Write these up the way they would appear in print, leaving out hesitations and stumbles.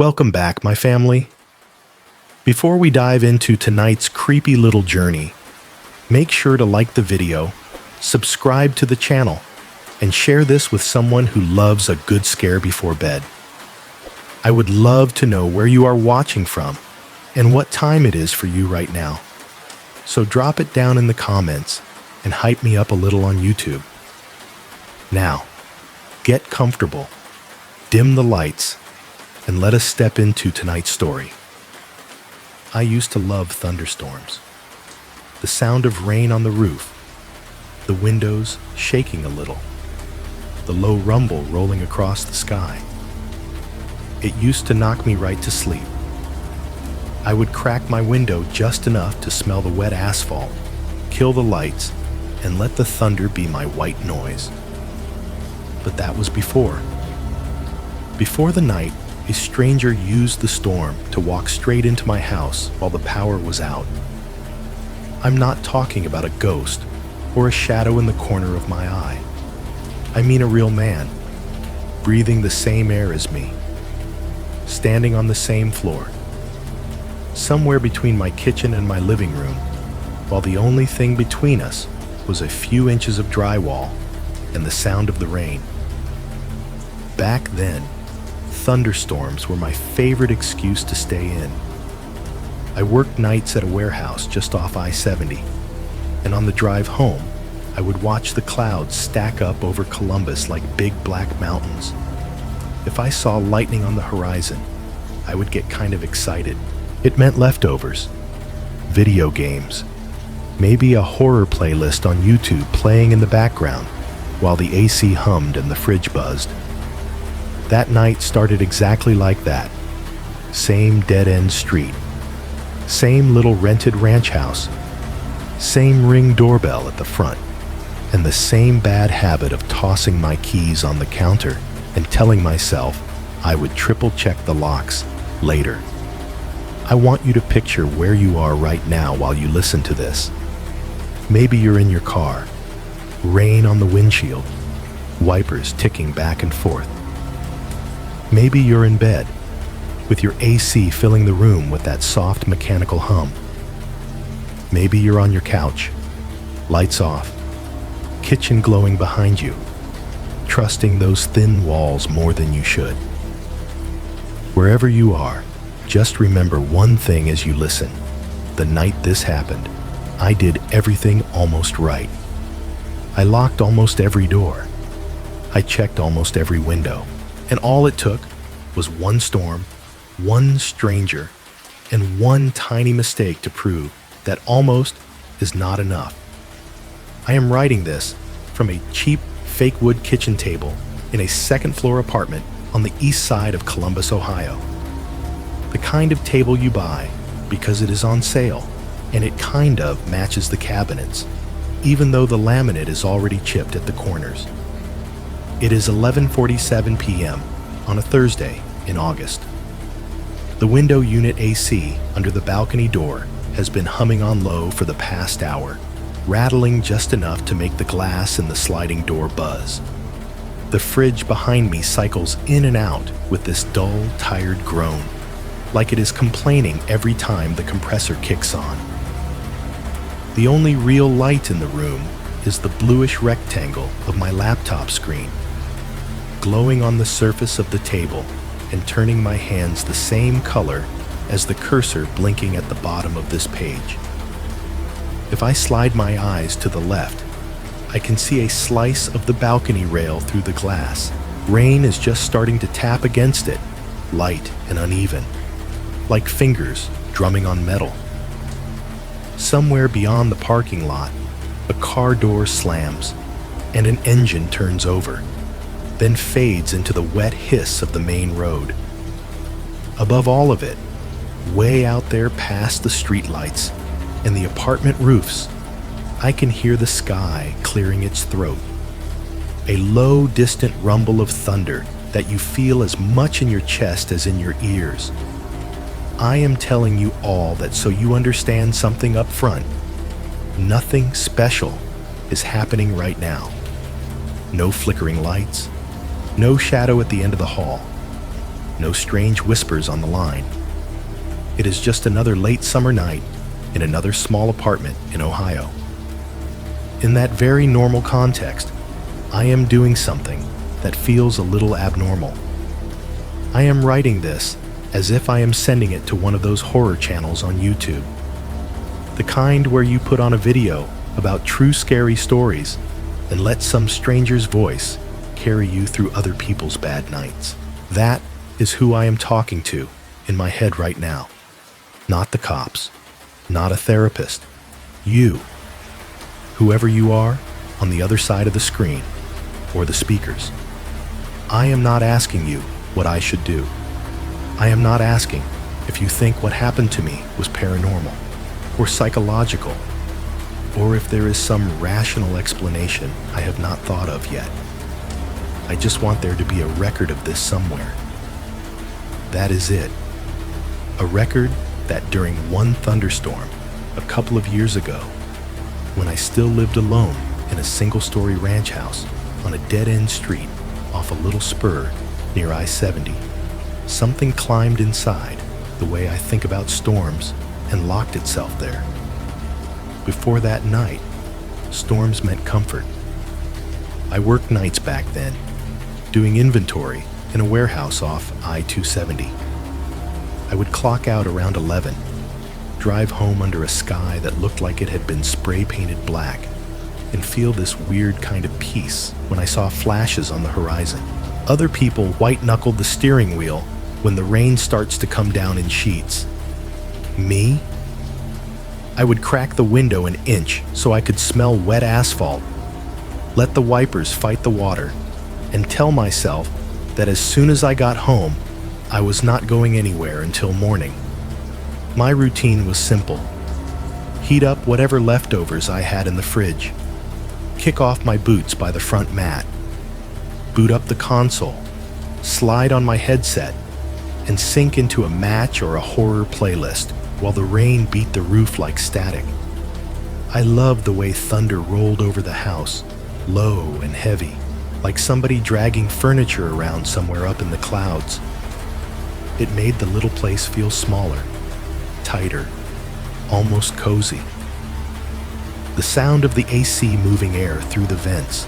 Welcome back, my family. Before we dive into tonight's creepy little journey, make sure to like the video, subscribe to the channel, and share this with someone who loves a good scare before bed. I would love to know where you are watching from and what time it is for you right now. So drop it down in the comments and hype me up a little on YouTube. Now, get comfortable, dim the lights, and let us step into tonight's story. I used to love thunderstorms. The sound of rain on the roof, the windows shaking a little, the low rumble rolling across the sky. It used to knock me right to sleep. I would crack my window just enough to smell the wet asphalt, kill the lights, and let the thunder be my white noise. But that was before. Before the night, a stranger used the storm to walk straight into my house while the power was out. I'm not talking about a ghost or a shadow in the corner of my eye. I mean a real man, breathing the same air as me, standing on the same floor, somewhere between my kitchen and my living room, while the only thing between us was a few inches of drywall and the sound of the rain. Back then, thunderstorms were my favorite excuse to stay in. I worked nights at a warehouse just off I-70, and on the drive home, I would watch the clouds stack up over Columbus like big black mountains. If I saw lightning on the horizon, I would get kind of excited. It meant leftovers, video games, maybe a horror playlist on YouTube playing in the background while the AC hummed and the fridge buzzed. That night started exactly like that. Same dead-end street, same little rented ranch house, same Ring doorbell at the front, and the same bad habit of tossing my keys on the counter and telling myself I would triple check the locks later. I want you to picture where you are right now while you listen to this. Maybe you're in your car, rain on the windshield, wipers ticking back and forth. Maybe you're in bed, with your AC filling the room with that soft mechanical hum. Maybe you're on your couch, lights off, kitchen glowing behind you, trusting those thin walls more than you should. Wherever you are, just remember one thing as you listen. The night this happened, I did everything almost right. I locked almost every door. I checked almost every window. And all it took was one storm, one stranger, and one tiny mistake to prove that almost is not enough. I am writing this from a cheap fake wood kitchen table in a second-floor apartment on the east side of Columbus, Ohio. The kind of table you buy because it is on sale, and it kind of matches the cabinets, even though the laminate is already chipped at the corners. It is 11:47 p.m. on a Thursday in August. The window unit AC under the balcony door has been humming on low for the past hour, rattling just enough to make the glass in the sliding door buzz. The fridge behind me cycles in and out with this dull, tired groan, like it is complaining every time the compressor kicks on. The only real light in the room is the bluish rectangle of my laptop screen, glowing on the surface of the table and turning my hands the same color as the cursor blinking at the bottom of this page. If I slide my eyes to the left, I can see a slice of the balcony rail through the glass. Rain is just starting to tap against it, light and uneven, like fingers drumming on metal. Somewhere beyond the parking lot, a car door slams and an engine turns over, then fades into the wet hiss of the main road. Above all of it, way out there past the streetlights and the apartment roofs, I can hear the sky clearing its throat. A low, distant rumble of thunder that you feel as much in your chest as in your ears. I am telling you all that so you understand something up front. Nothing special is happening right now. No flickering lights, no shadow at the end of the hall. no strange whispers on the line. It is just another late summer night in another small apartment in Ohio. In that very normal context, I am doing something that feels a little abnormal. I am writing this as if I am sending it to one of those horror channels on YouTube. The kind where you put on a video about true scary stories and let some stranger's voice carry you through other people's bad nights. That is who I am talking to in my head right now. Not the cops, not a therapist. You, whoever you are on the other side of the screen or the speakers. I am not asking you what I should do. I am not asking if you think what happened to me was paranormal or psychological, or if there is some rational explanation I have not thought of yet. I just want there to be a record of this somewhere. That is it. A record that during one thunderstorm a couple of years ago, when I still lived alone in a single-story ranch house on a dead-end street off a little spur near I-70, something climbed inside the way I think about storms and locked itself there. Before that night, storms meant comfort. I worked nights back then, doing inventory in a warehouse off I-270. I would clock out around 11, drive home under a sky that looked like it had been spray-painted black, and feel this weird kind of peace when I saw flashes on the horizon. Other people white-knuckled the steering wheel when the rain starts to come down in sheets. Me? I would crack the window an inch so I could smell wet asphalt, let the wipers fight the water, and tell myself that as soon as I got home, I was not going anywhere until morning. My routine was simple. Heat up whatever leftovers I had in the fridge, kick off my boots by the front mat, boot up the console, slide on my headset, and sink into a match or a horror playlist while the rain beat the roof like static. I loved the way thunder rolled over the house, low and heavy, like somebody dragging furniture around somewhere up in the clouds. It made the little place feel smaller, tighter, almost cozy. The sound of the AC moving air through the vents,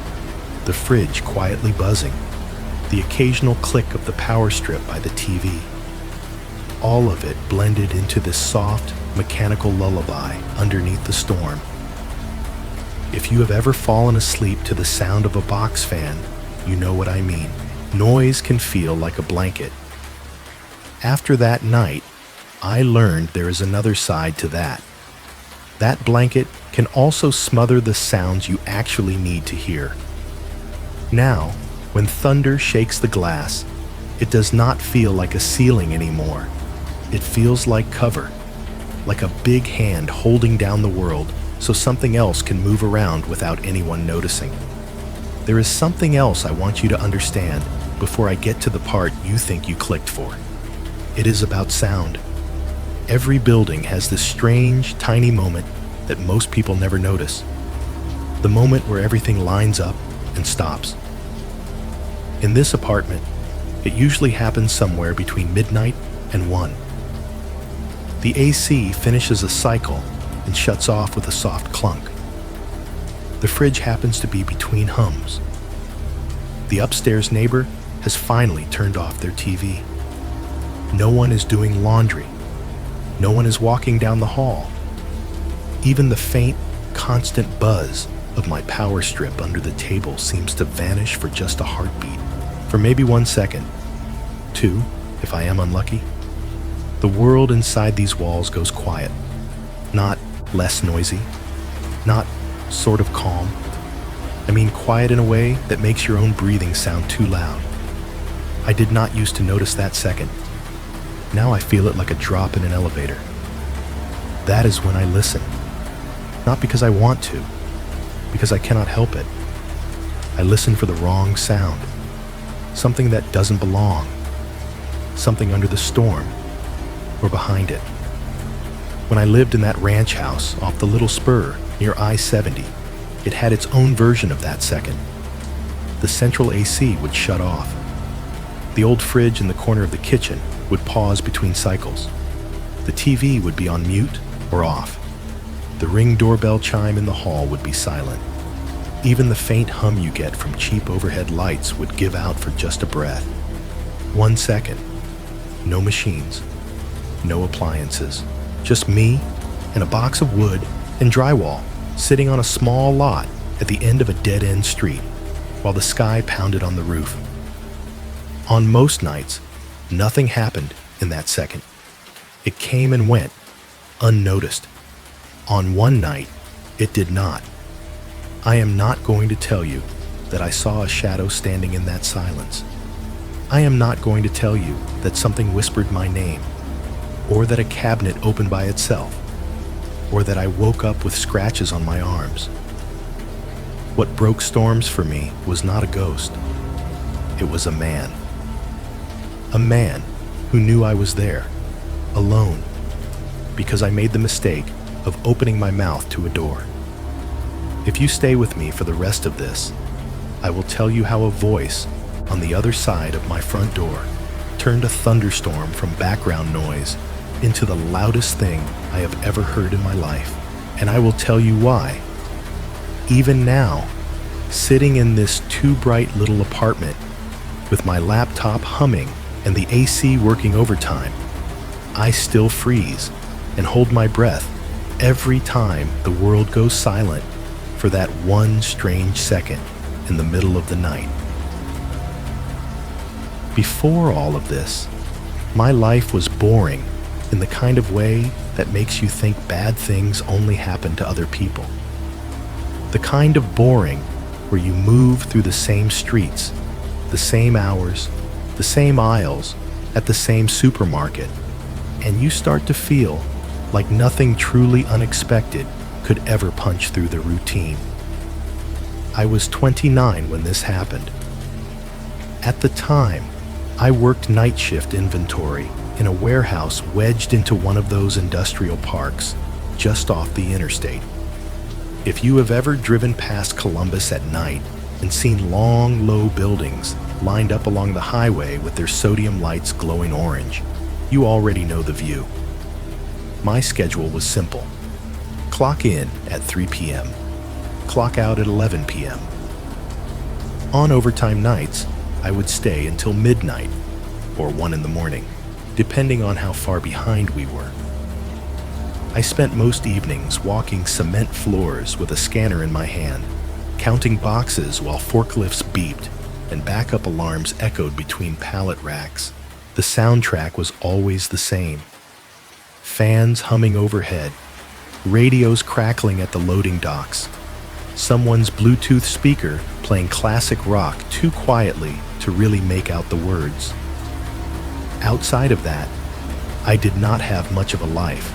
the fridge quietly buzzing, the occasional click of the power strip by the TV. All of it blended into this soft, mechanical lullaby underneath the storm. If you have ever fallen asleep to the sound of a box fan, you know what I mean. Noise can feel like a blanket. After that night, I learned there is another side to that. That blanket can also smother the sounds you actually need to hear. Now, when thunder shakes the glass, it does not feel like a ceiling anymore. It feels like cover, like a big hand holding down the world so something else can move around without anyone noticing. There is something else I want you to understand before I get to the part you think you clicked for. It is about sound. Every building has this strange, tiny moment that most people never notice. The moment where everything lines up and stops. In this apartment, it usually happens somewhere between midnight and 1. The AC finishes a cycle and shuts off with a soft clunk. The fridge happens to be between hums. The upstairs neighbor has finally turned off their TV. No one is doing laundry. No one is walking down the hall. Even the faint, constant buzz of my power strip under the table seems to vanish for just a heartbeat. For maybe 1 second. 2, if I am unlucky. The world inside these walls goes quiet. Not less noisy. Not sort of calm. I mean quiet in a way that makes your own breathing sound too loud. I did not used to notice that second. Now I feel it like a drop in an elevator. That is when I listen. Not because I want to, because I cannot help it. I listen for the wrong sound. Something that doesn't belong. Something under the storm, or behind it. When I lived in that ranch house off the little spur near I-70, it had its own version of that second. The central AC would shut off. The old fridge in the corner of the kitchen would pause between cycles. The TV would be on mute or off. The Ring doorbell chime in the hall would be silent. Even the faint hum you get from cheap overhead lights would give out for just a breath. 1 second. No machines. No appliances. Just me and a box of wood and drywall sitting on a small lot at the end of a dead-end street while the sky pounded on the roof. On most nights, nothing happened in that second. It came and went, unnoticed. On one night, it did not. I am not going to tell you that I saw a shadow standing in that silence. I am not going to tell you that something whispered my name, or that a cabinet opened by itself, or that I woke up with scratches on my arms. What broke storms for me was not a ghost. It was a man. A man who knew I was there, alone, because I made the mistake of opening my mouth to a door. If you stay with me for the rest of this, I will tell you how a voice on the other side of my front door turned a thunderstorm from background noise into the loudest thing I have ever heard in my life. And I will tell you why. Even now, sitting in this too bright little apartment with my laptop humming and the AC working overtime, I still freeze and hold my breath every time the world goes silent for that one strange second in the middle of the night. Before all of this, my life was boring in the kind of way that makes you think bad things only happen to other people. The kind of boring where you move through the same streets, the same hours, the same aisles, at the same supermarket, and you start to feel like nothing truly unexpected could ever punch through the routine. I was 29 when this happened. At the time, I worked night shift inventory in a warehouse wedged into one of those industrial parks just off the interstate. If you have ever driven past Columbus at night and seen long, low buildings lined up along the highway with their sodium lights glowing orange, you already know the view. My schedule was simple. Clock in at 3 p.m., clock out at 11 p.m. On overtime nights, I would stay until midnight or 1 in the morning, depending on how far behind we were. I spent most evenings walking cement floors with a scanner in my hand, counting boxes while forklifts beeped and backup alarms echoed between pallet racks. The soundtrack was always the same. Fans humming overhead, radios crackling at the loading docks, someone's Bluetooth speaker playing classic rock too quietly to really make out the words. Outside of that, I did not have much of a life.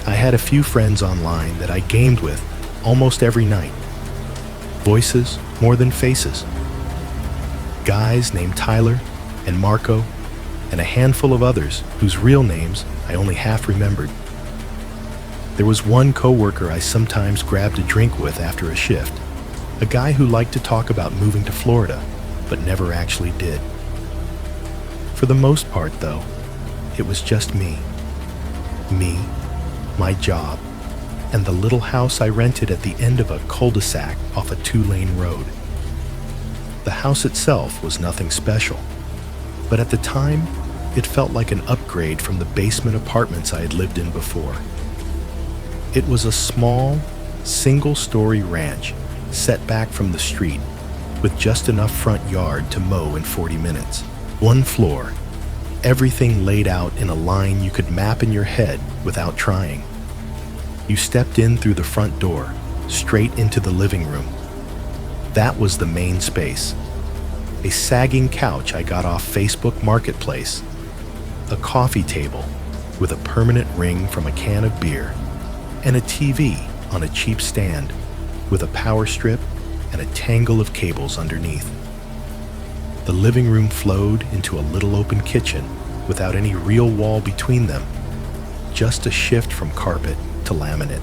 I had a few friends online that I gamed with almost every night. Voices more than faces. Guys named Tyler and Marco, and a handful of others whose real names I only half remembered. There was one coworker I sometimes grabbed a drink with after a shift, a guy who liked to talk about moving to Florida, but never actually did. For the most part, though, it was just me. Me, my job, and the little house I rented at the end of a cul-de-sac off a 2-lane road. The house itself was nothing special, but at the time, it felt like an upgrade from the basement apartments I had lived in before. It was a small, single-story ranch set back from the street with just enough front yard to mow in 40 minutes. 1 floor, everything laid out in a line you could map in your head without trying. You stepped in through the front door, straight into the living room. That was the main space. A sagging couch I got off Facebook Marketplace. A coffee table with a permanent ring from a can of beer. And a TV on a cheap stand with a power strip and a tangle of cables underneath. The living room flowed into a little open kitchen without any real wall between them, just a shift from carpet to laminate.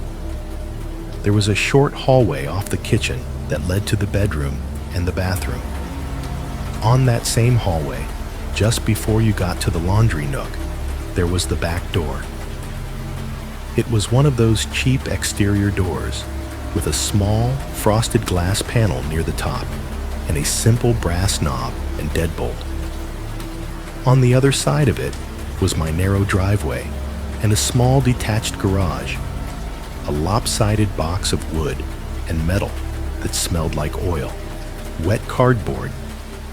There was a short hallway off the kitchen that led to the bedroom and the bathroom. On that same hallway, just before you got to the laundry nook, there was the back door. It was one of those cheap exterior doors with a small, frosted glass panel near the top and a simple brass knob and deadbolt. On the other side of it was my narrow driveway and a small detached garage, a lopsided box of wood and metal that smelled like oil, wet cardboard,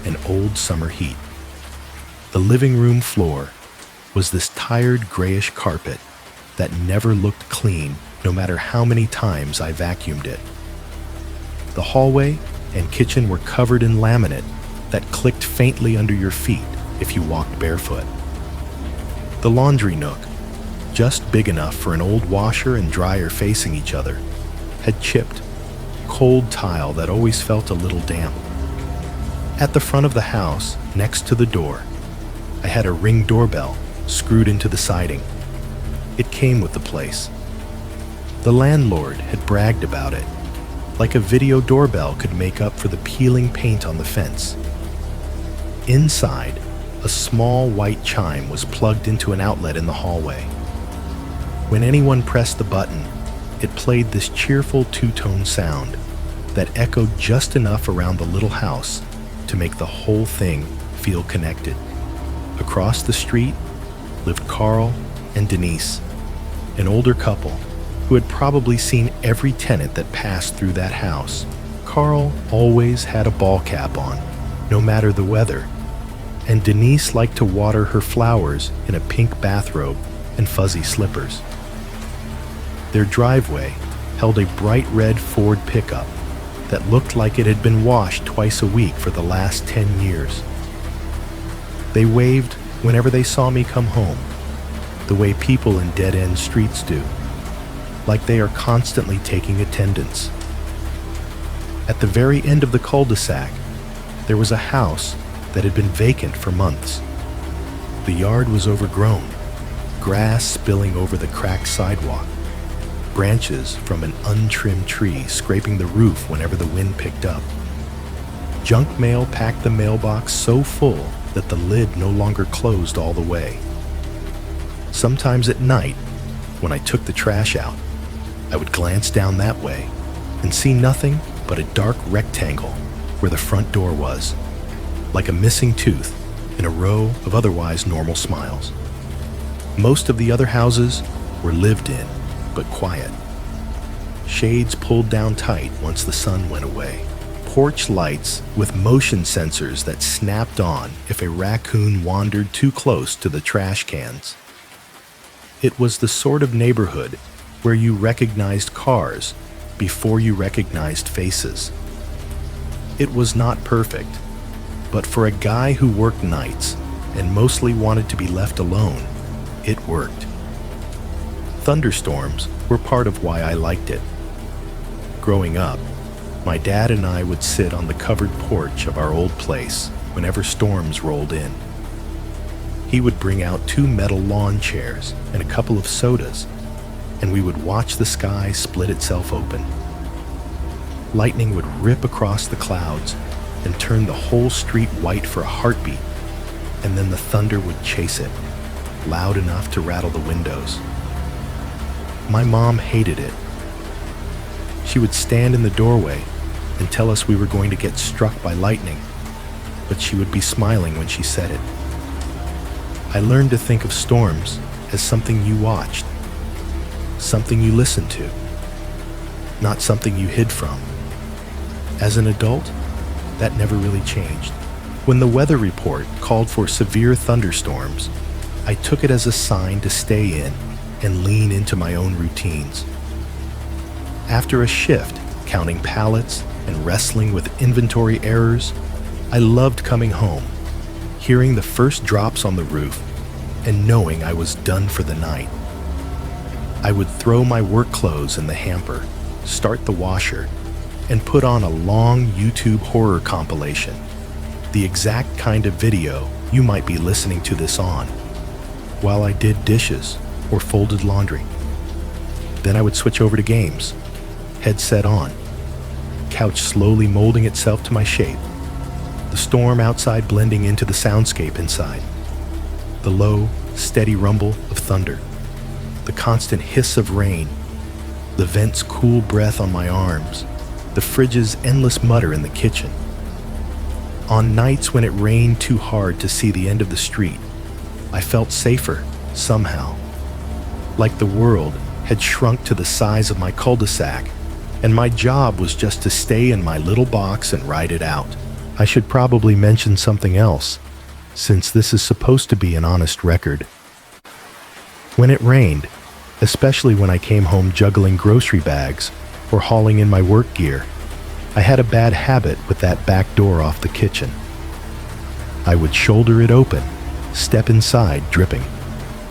and old summer heat. The living room floor was this tired grayish carpet that never looked clean no matter how many times I vacuumed it. The hallway and kitchen were covered in laminate that clicked faintly under your feet if you walked barefoot. The laundry nook, just big enough for an old washer and dryer facing each other, had chipped, cold tile that always felt a little damp. At the front of the house, next to the door, I had a Ring doorbell screwed into the siding. It came with the place. The landlord had bragged about it, like a video doorbell could make up for the peeling paint on the fence. Inside, a small white chime was plugged into an outlet in the hallway. When anyone pressed the button, it played this cheerful two-tone sound that echoed just enough around the little house to make the whole thing feel connected. Across the street lived Carl and Denise, an older couple who had probably seen every tenant that passed through that house. Carl always had a ball cap on, no matter the weather, and Denise liked to water her flowers in a pink bathrobe and fuzzy slippers. Their driveway held a bright red Ford pickup that looked like it had been washed twice a week for the last 10 years. They waved whenever they saw me come home, the way people in dead-end streets do, like they are constantly taking attendance. At the very end of the cul-de-sac, there was a house that had been vacant for months. The yard was overgrown, grass spilling over the cracked sidewalk, branches from an untrimmed tree scraping the roof whenever the wind picked up. Junk mail packed the mailbox so full that the lid no longer closed all the way. Sometimes at night, when I took the trash out, I would glance down that way and see nothing but a dark rectangle where the front door was, like a missing tooth in a row of otherwise normal smiles. Most of the other houses were lived in, but quiet. Shades pulled down tight once the sun went away. Porch lights with motion sensors that snapped on if a raccoon wandered too close to the trash cans. It was the sort of neighborhood where you recognized cars before you recognized faces. It was not perfect, but for a guy who worked nights and mostly wanted to be left alone, it worked. Thunderstorms were part of why I liked it. Growing up, my dad and I would sit on the covered porch of our old place whenever storms rolled in. He would bring out 2 metal lawn chairs and a couple of sodas, and we would watch the sky split itself open. Lightning would rip across the clouds and turn the whole street white for a heartbeat, and then the thunder would chase it, loud enough to rattle the windows. My mom hated it. She would stand in the doorway and tell us we were going to get struck by lightning, but she would be smiling when she said it. I learned to think of storms as something you watched, something you listened to, not something you hid from. As an adult, that never really changed. When the weather report called for severe thunderstorms, I took it as a sign to stay in and lean into my own routines. After a shift counting pallets and wrestling with inventory errors, I loved coming home, hearing the first drops on the roof, and knowing I was done for the night. I would throw my work clothes in the hamper, start the washer, and put on a long YouTube horror compilation, the exact kind of video you might be listening to this on, while I did dishes or folded laundry. Then I would switch over to games, headset on, couch slowly molding itself to my shape, the storm outside blending into the soundscape inside. The low, steady rumble of thunder, the constant hiss of rain, the vent's cool breath on my arms, the fridge's endless mutter in the kitchen. On nights when it rained too hard to see the end of the street, I felt safer, somehow. Like the world had shrunk to the size of my cul-de-sac, and my job was just to stay in my little box and ride it out. I should probably mention something else, since this is supposed to be an honest record. When it rained, especially when I came home juggling grocery bags or hauling in my work gear, I had a bad habit with that back door off the kitchen. I would shoulder it open, step inside dripping,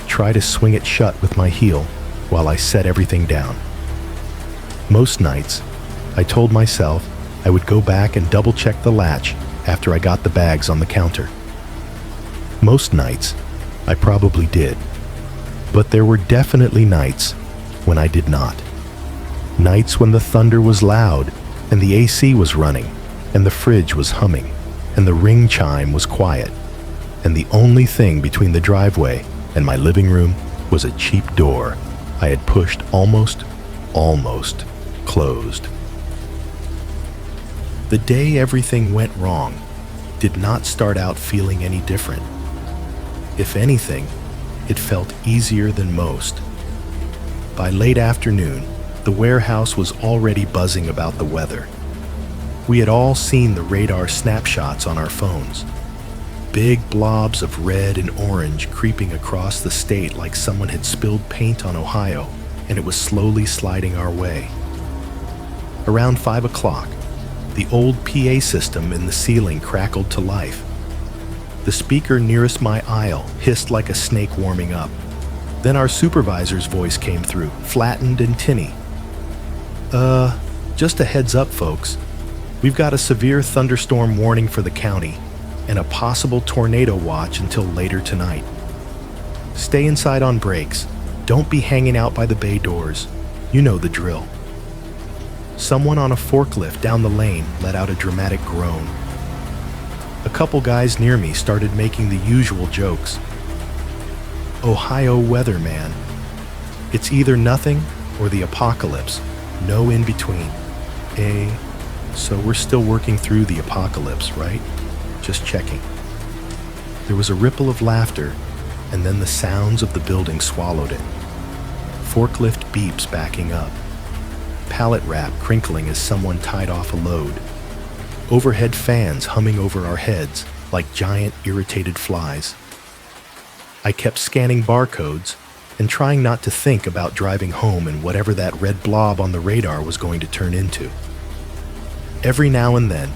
try to swing it shut with my heel while I set everything down. Most nights, I told myself I would go back and double-check the latch after I got the bags on the counter. Most nights, I probably did, but there were definitely nights when I did not. Nights when the thunder was loud and the AC was running and the fridge was humming and the ring chime was quiet, and the only thing between the driveway and my living room was a cheap door I had pushed almost closed. The day everything went wrong did not start out feeling any different. If anything, it felt easier than most. By late afternoon, the warehouse was already buzzing about the weather. We had all seen the radar snapshots on our phones. Big blobs of red and orange creeping across the state like someone had spilled paint on Ohio, and it was slowly sliding our way. Around 5 o'clock, the old PA system in the ceiling crackled to life. The speaker nearest my aisle hissed like a snake warming up. Then our supervisor's voice came through, flattened and tinny. Just a heads up, folks. We've got a severe thunderstorm warning for the county and a possible tornado watch until later tonight. Stay inside on breaks. Don't be hanging out by the bay doors. You know the drill. Someone on a forklift down the lane let out a dramatic groan. A couple guys near me started making the usual jokes. Ohio weather, man. It's either nothing or the apocalypse. No in between. So we're still working through the apocalypse, right? Just checking. There was a ripple of laughter, and then the sounds of the building swallowed it. Forklift beeps backing up. Pallet wrap crinkling as someone tied off a load. Overhead fans humming over our heads like giant irritated flies. I kept scanning barcodes and trying not to think about driving home and whatever that red blob on the radar was going to turn into. Every now and then,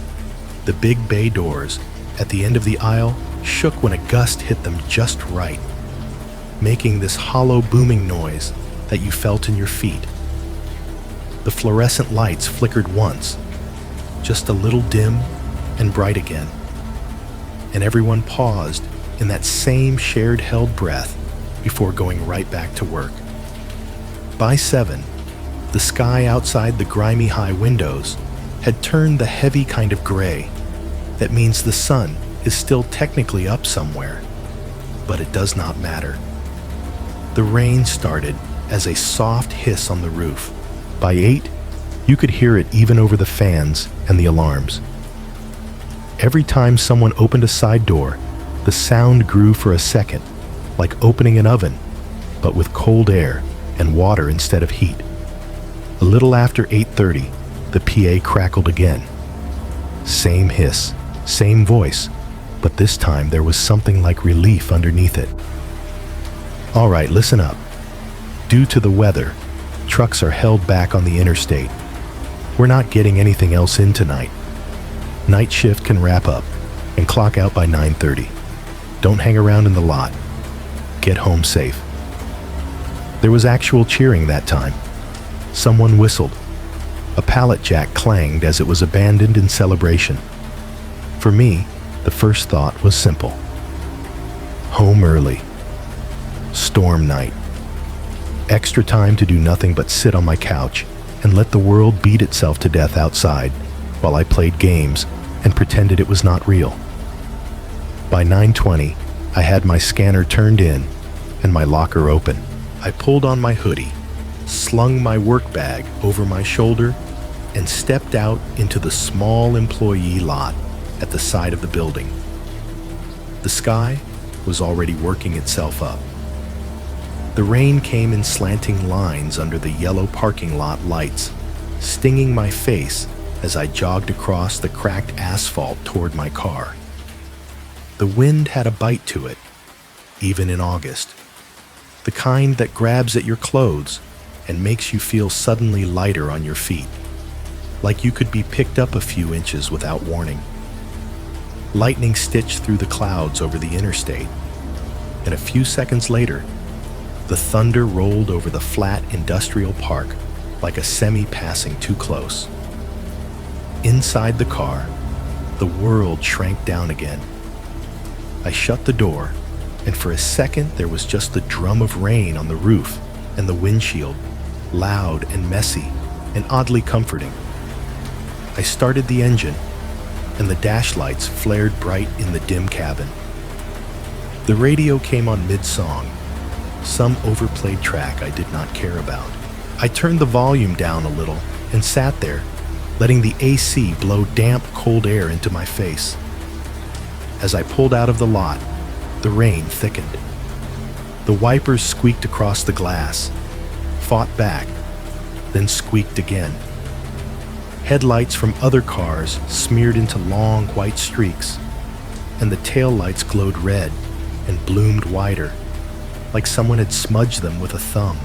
the big bay doors at the end of the aisle shook when a gust hit them just right, making this hollow booming noise that you felt in your feet. The fluorescent lights flickered once, just a little dim and bright again, and everyone paused in that same shared held breath before going right back to work. By 7, the sky outside the grimy high windows had turned the heavy kind of gray. That means the sun is still technically up somewhere, but it does not matter. The rain started as a soft hiss on the roof. By 8, you could hear it even over the fans and the alarms. Every time someone opened a side door, the sound grew for a second, like opening an oven, but with cold air and water instead of heat. A little after 8:30, the PA crackled again. Same hiss, same voice, but this time there was something like relief underneath it. All right, listen up. Due to the weather, trucks are held back on the interstate. We're not getting anything else in tonight. Night shift can wrap up and clock out by 9:30. Don't hang around in the lot. Get home safe. There was actual cheering that time. Someone whistled. A pallet jack clanged as it was abandoned in celebration. For me, the first thought was simple. Home early. Storm night. Extra time to do nothing but sit on my couch and let the world beat itself to death outside while I played games and pretended it was not real. By 9:20, I had my scanner turned in and my locker open. I pulled on my hoodie, slung my work bag over my shoulder, and stepped out into the small employee lot at the side of the building. The sky was already working itself up. The rain came in slanting lines under the yellow parking lot lights, stinging my face as I jogged across the cracked asphalt toward my car. The wind had a bite to it, even in August. The kind that grabs at your clothes and makes you feel suddenly lighter on your feet, like you could be picked up a few inches without warning. Lightning stitched through the clouds over the interstate, and a few seconds later, the thunder rolled over the flat industrial park like a semi passing too close. Inside the car, the world shrank down again. I shut the door, and for a second there was just the drum of rain on the roof and the windshield, loud and messy and oddly comforting. I started the engine, and the dash lights flared bright in the dim cabin. The radio came on mid-song, some overplayed track I did not care about. I turned the volume down a little and sat there, letting the AC blow damp, cold air into my face. As I pulled out of the lot, the rain thickened. The wipers squeaked across the glass, fought back, then squeaked again. Headlights from other cars smeared into long white streaks, and the taillights glowed red and bloomed wider, like someone had smudged them with a thumb.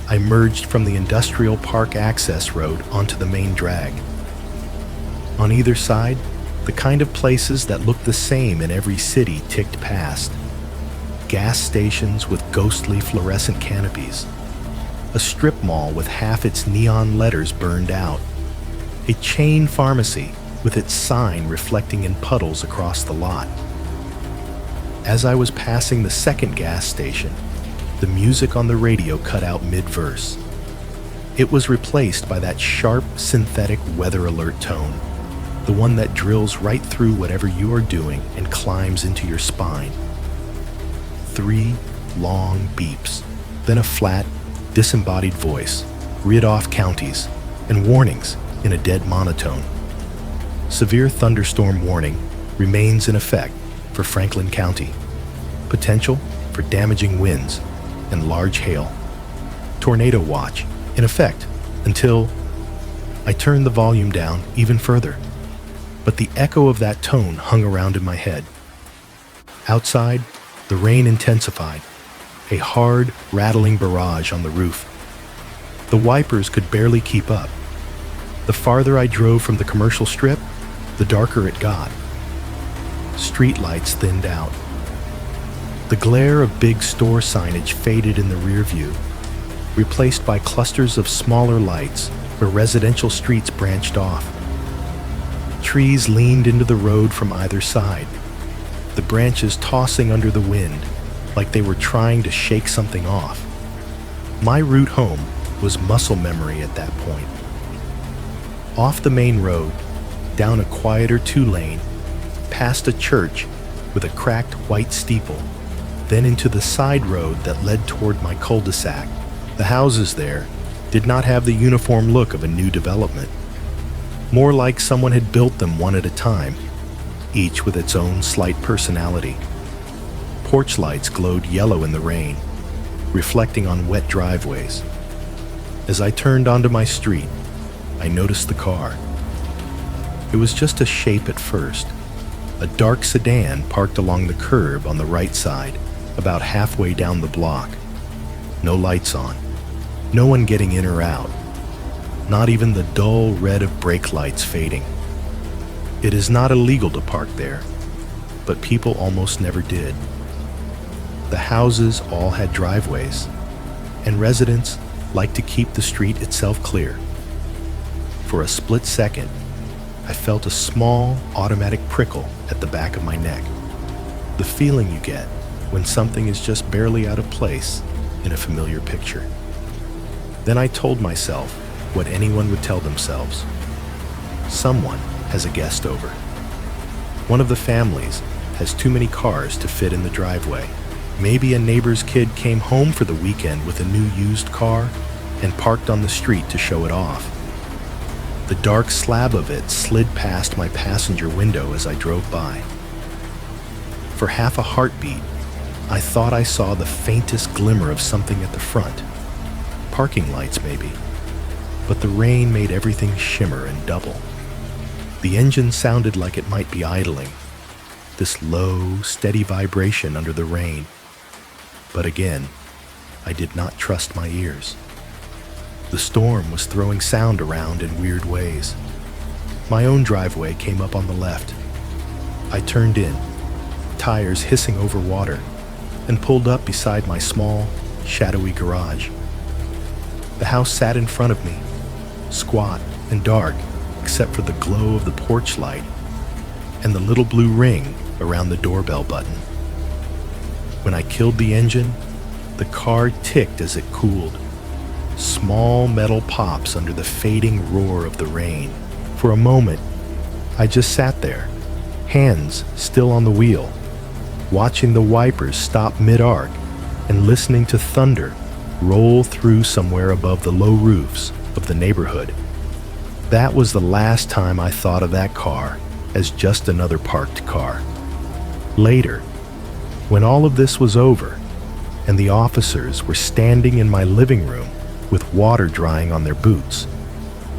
I merged from the industrial park access road onto the main drag. On either side, the kind of places that looked the same in every city ticked past. Gas stations with ghostly fluorescent canopies, a strip mall with half its neon letters burned out, a chain pharmacy with its sign reflecting in puddles across the lot. As I was passing the second gas station, the music on the radio cut out mid-verse. It was replaced by that sharp, synthetic weather alert tone, the one that drills right through whatever you are doing and climbs into your spine. 3 long beeps, then a flat, disembodied voice, read off counties and warnings in a dead monotone. Severe thunderstorm warning remains in effect for Franklin County. Potential for damaging winds and large hail. Tornado watch in effect until... I turned the volume down even further, but the echo of that tone hung around in my head. Outside, the rain intensified, a hard, rattling barrage on the roof. The wipers could barely keep up. The farther I drove from the commercial strip, the darker it got. Street lights thinned out. The glare of big store signage faded in the rear view, replaced by clusters of smaller lights where residential streets branched off. Trees leaned into the road from either side, the branches tossing under the wind like they were trying to shake something off. My route home was muscle memory at that point. Off the main road, down a quieter 2-lane, past a church with a cracked white steeple, then into the side road that led toward my cul-de-sac. The houses there did not have the uniform look of a new development. More like someone had built them one at a time, each with its own slight personality. Porch lights glowed yellow in the rain, reflecting on wet driveways. As I turned onto my street, I noticed the car. It was just a shape at first, a dark sedan parked along the curb on the right side, about halfway down the block. No lights on, no one getting in or out, not even the dull red of brake lights fading. It is not illegal to park there, but people almost never did. The houses all had driveways, and residents liked to keep the street itself clear. For a split second, I felt a small automatic prickle at the back of my neck, the feeling you get when something is just barely out of place in a familiar picture. Then I told myself what anyone would tell themselves. Someone has a guest over. One of the families has too many cars to fit in the driveway. Maybe a neighbor's kid came home for the weekend with a new used car and parked on the street to show it off. The dark slab of it slid past my passenger window as I drove by. For half a heartbeat, I thought I saw the faintest glimmer of something at the front. Parking lights, maybe. But the rain made everything shimmer and double. The engine sounded like it might be idling, this low, steady vibration under the rain. But again, I did not trust my ears. The storm was throwing sound around in weird ways. My own driveway came up on the left. I turned in, tires hissing over water, and pulled up beside my small, shadowy garage. The house sat in front of me, squat and dark except for the glow of the porch light and the little blue ring around the doorbell button. When I killed the engine, the car ticked as it cooled. Small metal pops under the fading roar of the rain. For a moment, I just sat there, hands still on the wheel, watching the wipers stop mid-arc and listening to thunder roll through somewhere above the low roofs of the neighborhood. That was the last time I thought of that car as just another parked car. Later, when all of this was over and the officers were standing in my living room with water drying on their boots,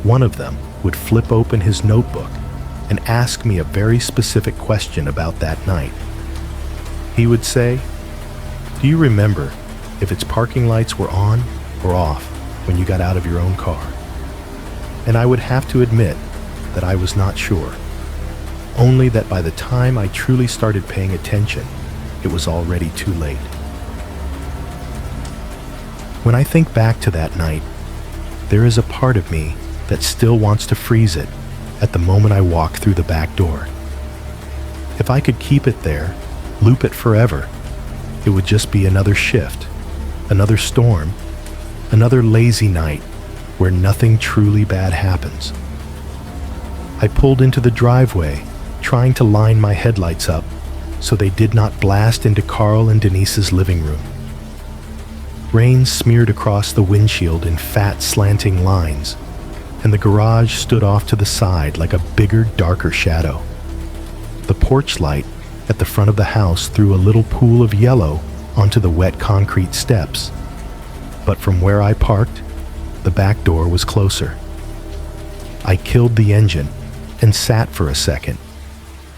one of them would flip open his notebook and ask me a very specific question about that night. He would say, "Do you remember if its parking lights were on or off when you got out of your own car?" And I would have to admit that I was not sure, only that by the time I truly started paying attention, it was already too late. When I think back to that night, there is a part of me that still wants to freeze it at the moment I walk through the back door. If I could keep it there, loop it forever, it would just be another shift, another storm, another lazy night where nothing truly bad happens. I pulled into the driveway, trying to line my headlights up so they did not blast into Carl and Denise's living room. Rain smeared across the windshield in fat, slanting lines, and the garage stood off to the side like a bigger, darker shadow. The porch light at the front of the house threw a little pool of yellow onto the wet concrete steps, but from where I parked, the back door was closer. I killed the engine and sat for a second,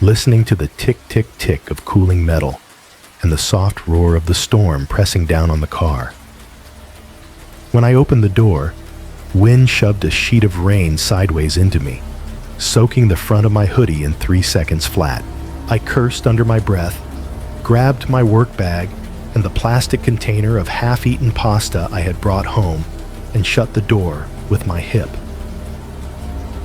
listening to the tick-tick-tick of cooling metal and the soft roar of the storm pressing down on the car. When I opened the door, wind shoved a sheet of rain sideways into me, soaking the front of my hoodie in 3 seconds flat. I cursed under my breath, grabbed my work bag and the plastic container of half-eaten pasta I had brought home, and shut the door with my hip.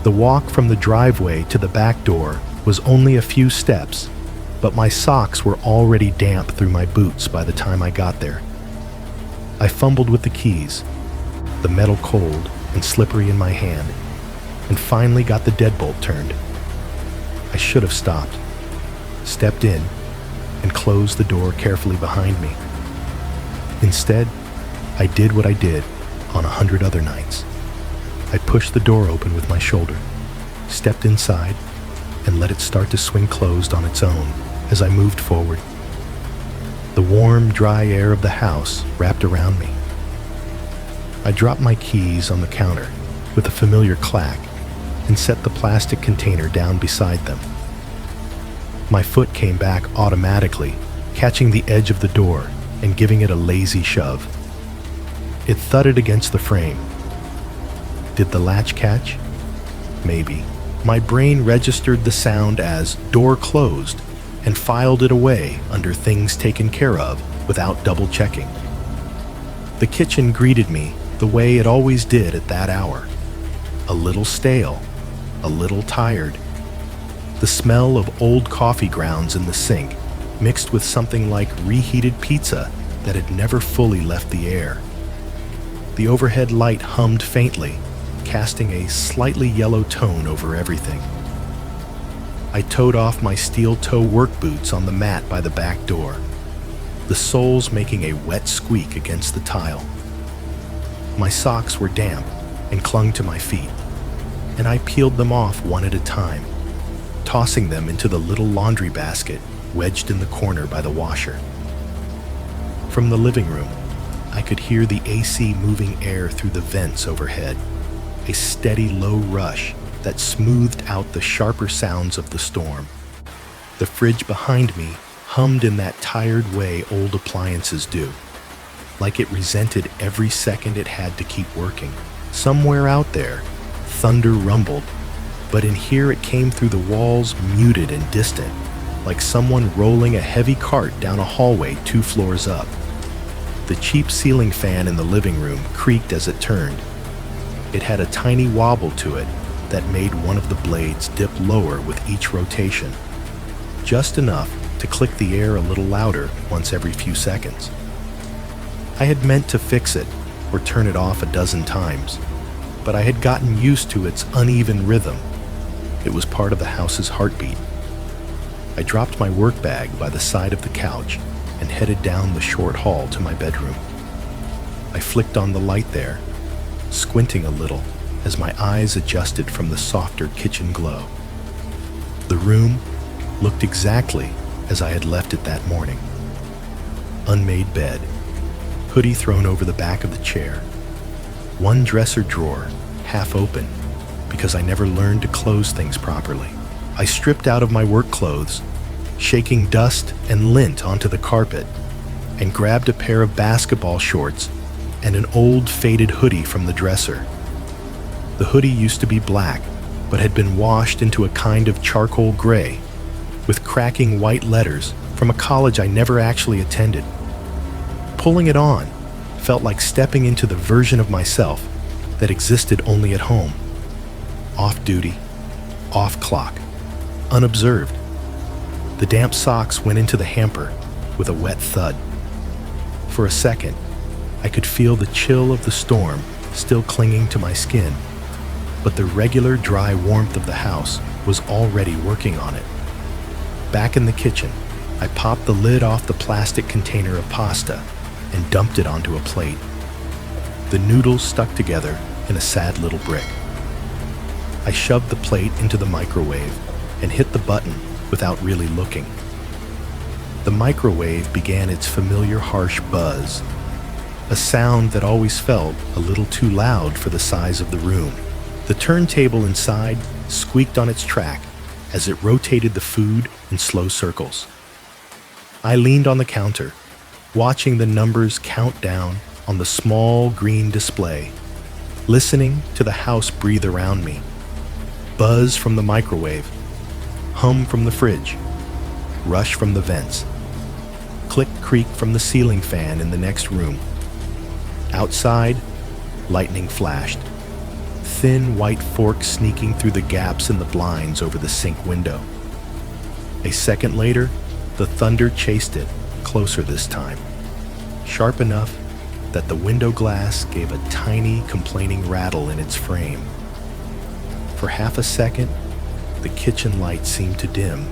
The walk from the driveway to the back door was only a few steps, but my socks were already damp through my boots by the time I got there. I fumbled with the keys, the metal cold and slippery in my hand, and finally got the deadbolt turned. I should have stopped, stepped in, and closed the door carefully behind me. Instead, I did what I did on 100 other nights. I pushed the door open with my shoulder, stepped inside, and let it start to swing closed on its own as I moved forward. The warm, dry air of the house wrapped around me. I dropped my keys on the counter with a familiar clack and set the plastic container down beside them. My foot came back automatically, catching the edge of the door and giving it a lazy shove. It thudded against the frame. Did the latch catch? Maybe. My brain registered the sound as door closed and filed it away under things taken care of without double checking. The kitchen greeted me the way it always did at that hour. A little stale, a little tired. The smell of old coffee grounds in the sink mixed with something like reheated pizza that had never fully left the air. The overhead light hummed faintly, casting a slightly yellow tone over everything. I toed off my steel-toe work boots on the mat by the back door, the soles making a wet squeak against the tile. My socks were damp and clung to my feet, and I peeled them off one at a time, tossing them into the little laundry basket wedged in the corner by the washer. From the living room, I could hear the AC moving air through the vents overhead, a steady low rush that smoothed out the sharper sounds of the storm. The fridge behind me hummed in that tired way old appliances do, like it resented every second it had to keep working. Somewhere out there, thunder rumbled, but in here it came through the walls muted and distant, like someone rolling a heavy cart down a hallway 2 floors up. The cheap ceiling fan in the living room creaked as it turned. It had a tiny wobble to it that made one of the blades dip lower with each rotation, just enough to click the air a little louder once every few seconds. I had meant to fix it or turn it off a dozen times, but I had gotten used to its uneven rhythm. It was part of the house's heartbeat. I dropped my work bag by the side of the couch and headed down the short hall to my bedroom. I flicked on the light there, squinting a little as my eyes adjusted from the softer kitchen glow. The room looked exactly as I had left it that morning. Unmade bed, hoodie thrown over the back of the chair, one dresser drawer half open because I never learned to close things properly. I stripped out of my work clothes, shaking dust and lint onto the carpet, and grabbed a pair of basketball shorts and an old faded hoodie from the dresser. The hoodie used to be black, but had been washed into a kind of charcoal gray, with cracking white letters from a college I never actually attended. Pulling it on felt like stepping into the version of myself that existed only at home. Off duty, off clock, unobserved. The damp socks went into the hamper with a wet thud. For a second, I could feel the chill of the storm still clinging to my skin, but the regular dry warmth of the house was already working on it. Back in the kitchen, I popped the lid off the plastic container of pasta and dumped it onto a plate. The noodles stuck together in a sad little brick. I shoved the plate into the microwave and hit the button without really looking. The microwave began its familiar harsh buzz, a sound that always felt a little too loud for the size of the room. The turntable inside squeaked on its track as it rotated the food in slow circles. I leaned on the counter, watching the numbers count down on the small green display, listening to the house breathe around me. Buzz from the microwave, hum from the fridge, rush from the vents, click creak from the ceiling fan in the next room. Outside, lightning flashed, thin white forks sneaking through the gaps in the blinds over the sink window. A second later, the thunder chased it, closer this time, sharp enough that the window glass gave a tiny, complaining rattle in its frame. For half a second, the kitchen light seemed to dim.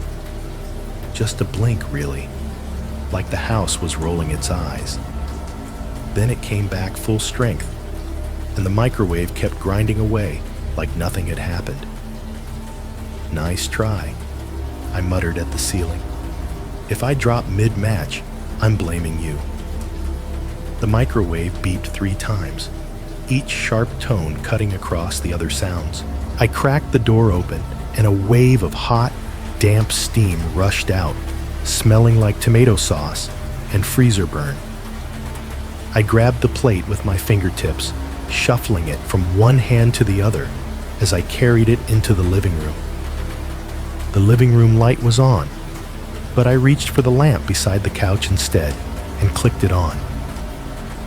Just a blink, really, like the house was rolling its eyes. Then it came back full strength, and the microwave kept grinding away like nothing had happened. "Nice try," I muttered at the ceiling. "If I drop mid-match, I'm blaming you." The microwave beeped 3 times, each sharp tone cutting across the other sounds. I cracked the door open, and a wave of hot, damp steam rushed out, smelling like tomato sauce and freezer burn. I grabbed the plate with my fingertips, shuffling it from one hand to the other as I carried it into the living room. The living room light was on, but I reached for the lamp beside the couch instead and clicked it on.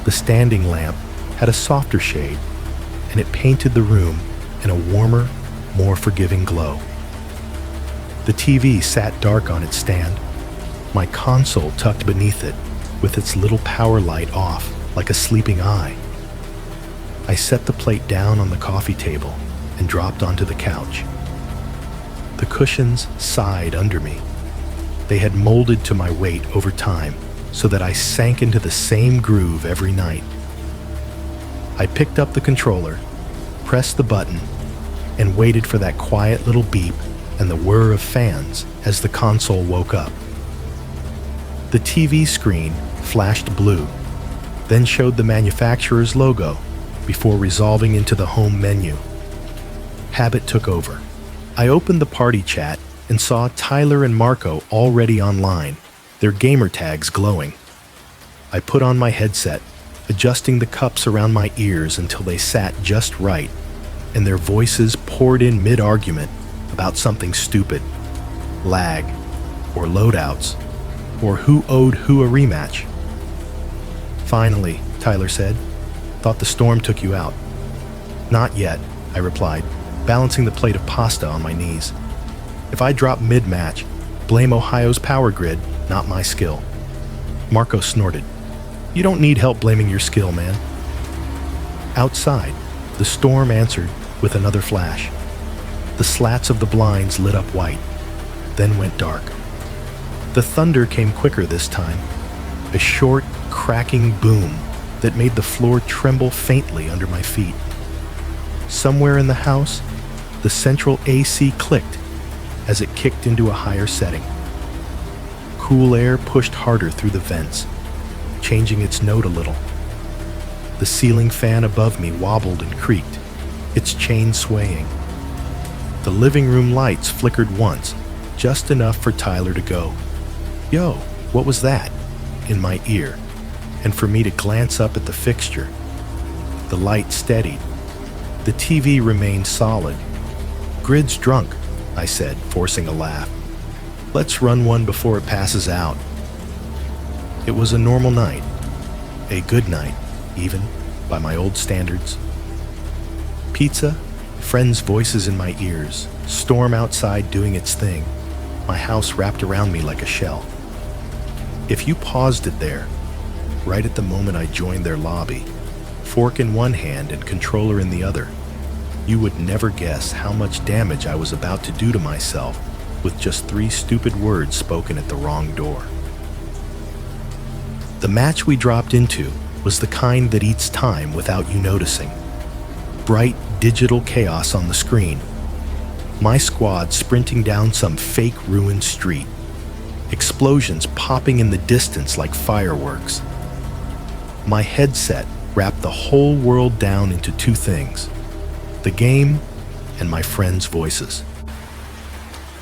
The standing lamp had a softer shade, and it painted the room in a warmer, more forgiving glow. The TV sat dark on its stand, my console tucked beneath it, with its little power light off like a sleeping eye. I set the plate down on the coffee table and dropped onto the couch. The cushions sighed under me. They had molded to my weight over time so that I sank into the same groove every night. I picked up the controller, pressed the button, and waited for that quiet little beep and the whir of fans as the console woke up. The TV screen flashed blue, then showed the manufacturer's logo before resolving into the home menu. Habit took over. I opened the party chat and saw Tyler and Marco already online, their gamer tags glowing. I put on my headset, adjusting the cups around my ears until they sat just right, and their voices poured in mid-argument about something stupid, lag, or loadouts, or who owed who a rematch. "Finally," Tyler said. "Thought the storm took you out." "Not yet," I replied, balancing the plate of pasta on my knees. "If I drop mid-match, blame Ohio's power grid, not my skill." Marco snorted. "You don't need help blaming your skill, man." Outside, the storm answered with another flash. The slats of the blinds lit up white, then went dark. The thunder came quicker this time, a short, cracking boom that made the floor tremble faintly under my feet. Somewhere in the house, the central AC clicked as it kicked into a higher setting. Cool air pushed harder through the vents, changing its note a little. The ceiling fan above me wobbled and creaked, its chain swaying. The living room lights flickered once, just enough for Tyler to go, "Yo, what was that?" in my ear, and for me to glance up at the fixture. The light steadied. The TV remained solid. "Grid's drunk," I said, forcing a laugh. "Let's run one before it passes out." It was a normal night. A good night, even, by my old standards. Pizza, friends' voices in my ears, storm outside doing its thing, my house wrapped around me like a shell. If you paused it there, right at the moment I joined their lobby, fork in one hand and controller in the other, you would never guess how much damage I was about to do to myself with just 3 stupid words spoken at the wrong door. The match we dropped into was the kind that eats time without you noticing. Bright digital chaos on the screen. My squad sprinting down some fake ruined street. Explosions popping in the distance like fireworks. My headset wrapped the whole world down into 2 things: the game and my friends' voices.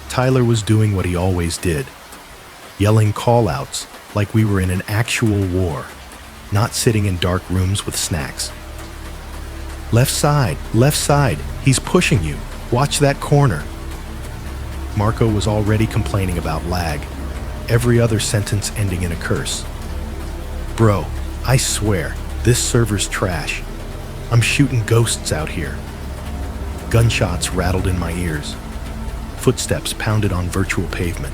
Tyler was doing what he always did, yelling call-outs like we were in an actual war, not sitting in dark rooms with snacks. Left side, he's pushing you, watch that corner." Marco was already complaining about lag, every other sentence ending in a curse. "Bro, I swear, this server's trash. I'm shooting ghosts out here." Gunshots rattled in my ears. Footsteps pounded on virtual pavement.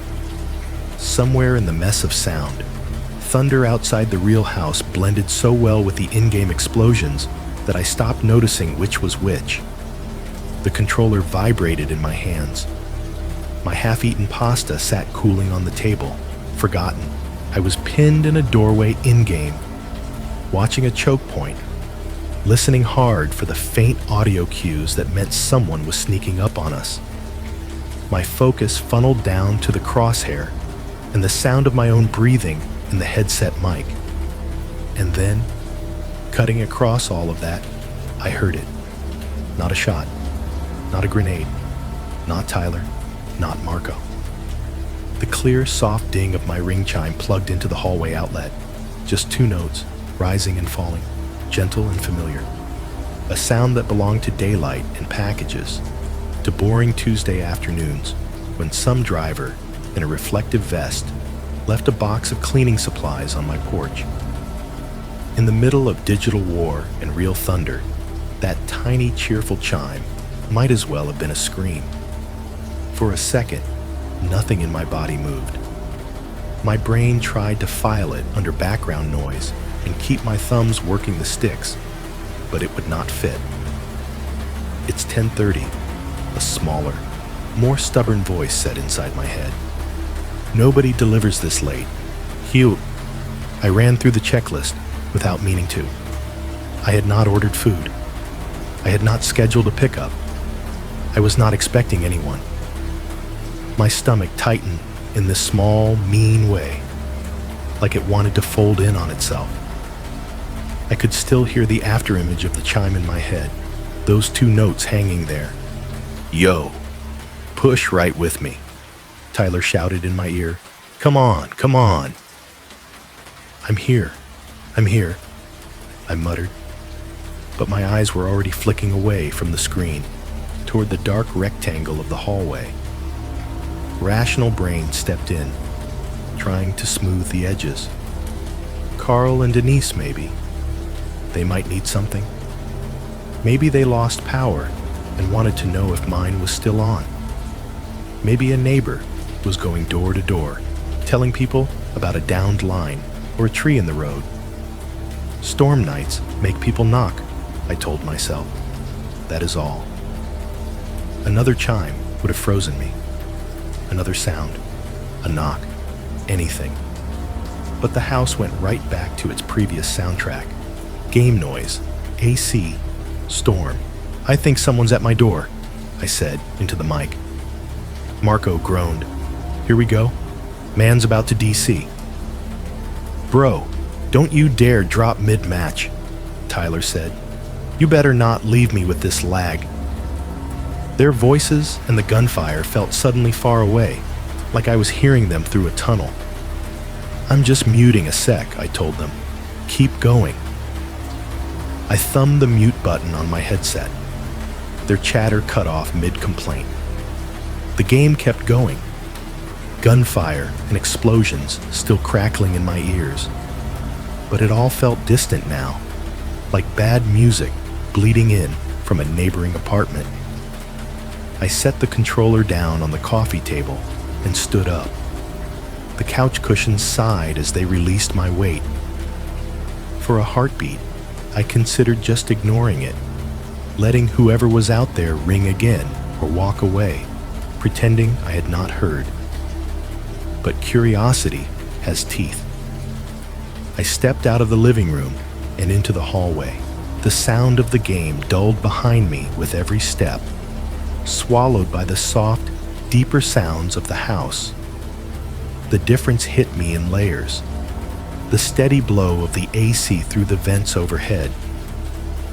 Somewhere in the mess of sound, thunder outside the real house blended so well with the in-game explosions that I stopped noticing which was which. The controller vibrated in my hands. My half-eaten pasta sat cooling on the table, forgotten. I was pinned in a doorway in-game, watching a choke point, listening hard for the faint audio cues that meant someone was sneaking up on us. My focus funneled down to the crosshair and the sound of my own breathing in the headset mic. And then, cutting across all of that, I heard it. Not a shot, not a grenade, not Tyler, not Marco. The clear, soft ding of my ring chime plugged into the hallway outlet. Just 2 notes, rising and falling, gentle and familiar. A sound that belonged to daylight and packages, to boring Tuesday afternoons when some driver in a reflective vest left a box of cleaning supplies on my porch. In the middle of digital war and real thunder, that tiny cheerful chime might as well have been a scream. For a second, nothing in my body moved. My brain tried to file it under background noise and keep my thumbs working the sticks, but it would not fit. It's 10:30, a smaller, More stubborn voice said inside my head. Nobody delivers this late. Hugh. I ran through the checklist without meaning to. I had not ordered food. I had not scheduled a pickup. I was not expecting anyone. My stomach tightened in this small, mean way, like it wanted to fold in on itself. I could still hear the afterimage of the chime in my head, those two notes hanging there. Yo, push right with me, Tyler shouted in my ear. Come on, come on. I'm here, I muttered, but my eyes were already flicking away from the screen toward the dark rectangle of the hallway. Rational brain stepped in, trying to smooth the edges. Carl and Denise, maybe. They might need something. Maybe they lost power and wanted to know if mine was still on. Maybe a neighbor was going door to door, telling people about a downed line or a tree in the road. Storm nights make people knock, I told myself. That is all. Another chime would have frozen me. Another sound, a knock, anything. But the house went right back to its previous soundtrack. Game noise, AC, storm. I think someone's at my door, I said into the mic. Marco groaned. Here we go. Man's about to DC. Bro, don't you dare drop mid-match, Tyler said. You better not leave me with this lag. Their voices and the gunfire felt suddenly far away, like I was hearing them through a tunnel. I'm just muting a sec, I told them. Keep going. I thumbed the mute button on my headset. Their chatter cut off mid-complaint. The game kept going. Gunfire and explosions still crackling in my ears. But it all felt distant now, like bad music bleeding in from a neighboring apartment. I set the controller down on the coffee table and stood up. The couch cushions sighed as they released my weight. For a heartbeat, I considered just ignoring it, letting whoever was out there ring again or walk away, pretending I had not heard. But curiosity has teeth. I stepped out of the living room and into the hallway. The sound of the game dulled behind me with every step, swallowed by the soft, deeper sounds of the house. The difference hit me in layers. The steady blow of the AC through the vents overhead.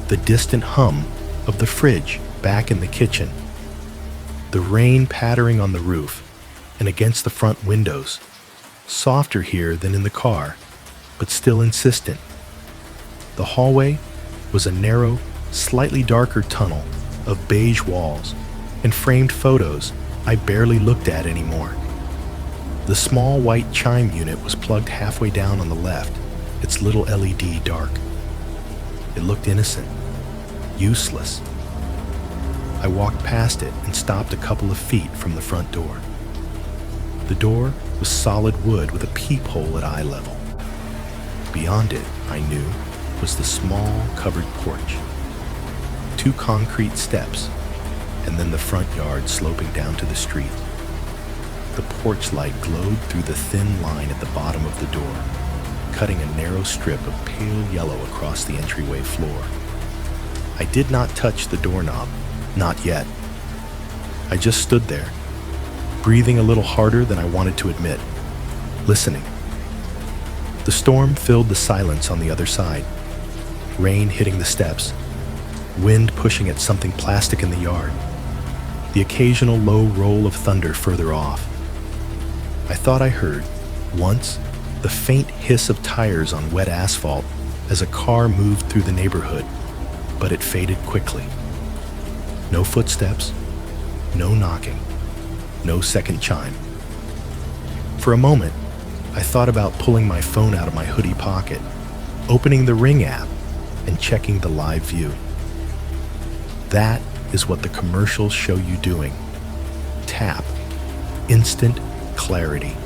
The distant hum of the fridge back in the kitchen. The rain pattering on the roof and against the front windows. Softer here than in the car, but still insistent. The hallway was a narrow, slightly darker tunnel of beige walls and framed photos I barely looked at anymore. The small white chime unit was plugged halfway down on the left, its little LED dark. It looked innocent, useless. I walked past it and stopped a couple of feet from the front door. The door was solid wood with a peephole at eye level. Beyond it, I knew, was the small covered porch. 2 concrete steps, and then the front yard sloping down to the street. The porch light glowed through the thin line at the bottom of the door, cutting a narrow strip of pale yellow across the entryway floor. I did not touch the doorknob, not yet. I just stood there, breathing a little harder than I wanted to admit, listening. The storm filled the silence on the other side, rain hitting the steps, wind pushing at something plastic in the yard, the occasional low roll of thunder further off. I thought I heard, once, the faint hiss of tires on wet asphalt as a car moved through the neighborhood, but it faded quickly. No footsteps, no knocking, no second chime. For a moment, I thought about pulling my phone out of my hoodie pocket, opening the Ring app, and checking the live view. That is what the commercials show you doing. Tap. Instant clarity.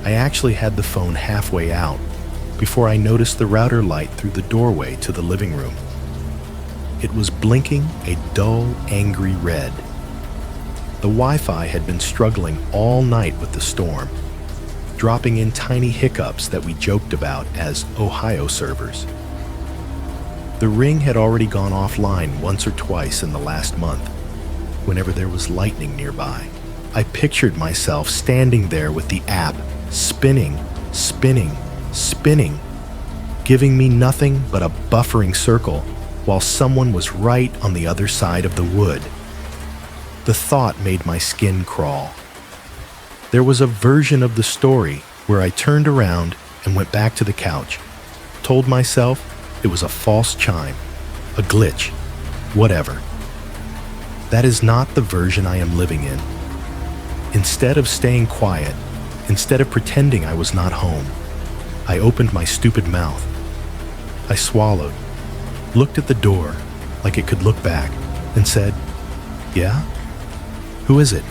I actually had the phone halfway out before I noticed the router light through the doorway to the living room. It was blinking a dull, angry red. The Wi-Fi had been struggling all night with the storm, dropping in tiny hiccups that we joked about as Ohio servers. The ring had already gone offline once or twice in the last month, whenever there was lightning nearby. I pictured myself standing there with the app spinning, spinning, spinning, giving me nothing but a buffering circle while someone was right on the other side of the wood. The thought made my skin crawl. There was a version of the story where I turned around and went back to the couch, told myself it was a false chime, a glitch, whatever. That is not the version I am living in. Instead of staying quiet, instead of pretending I was not home, I opened my stupid mouth. I swallowed, looked at the door like it could look back, and said, "Yeah? Who is it?"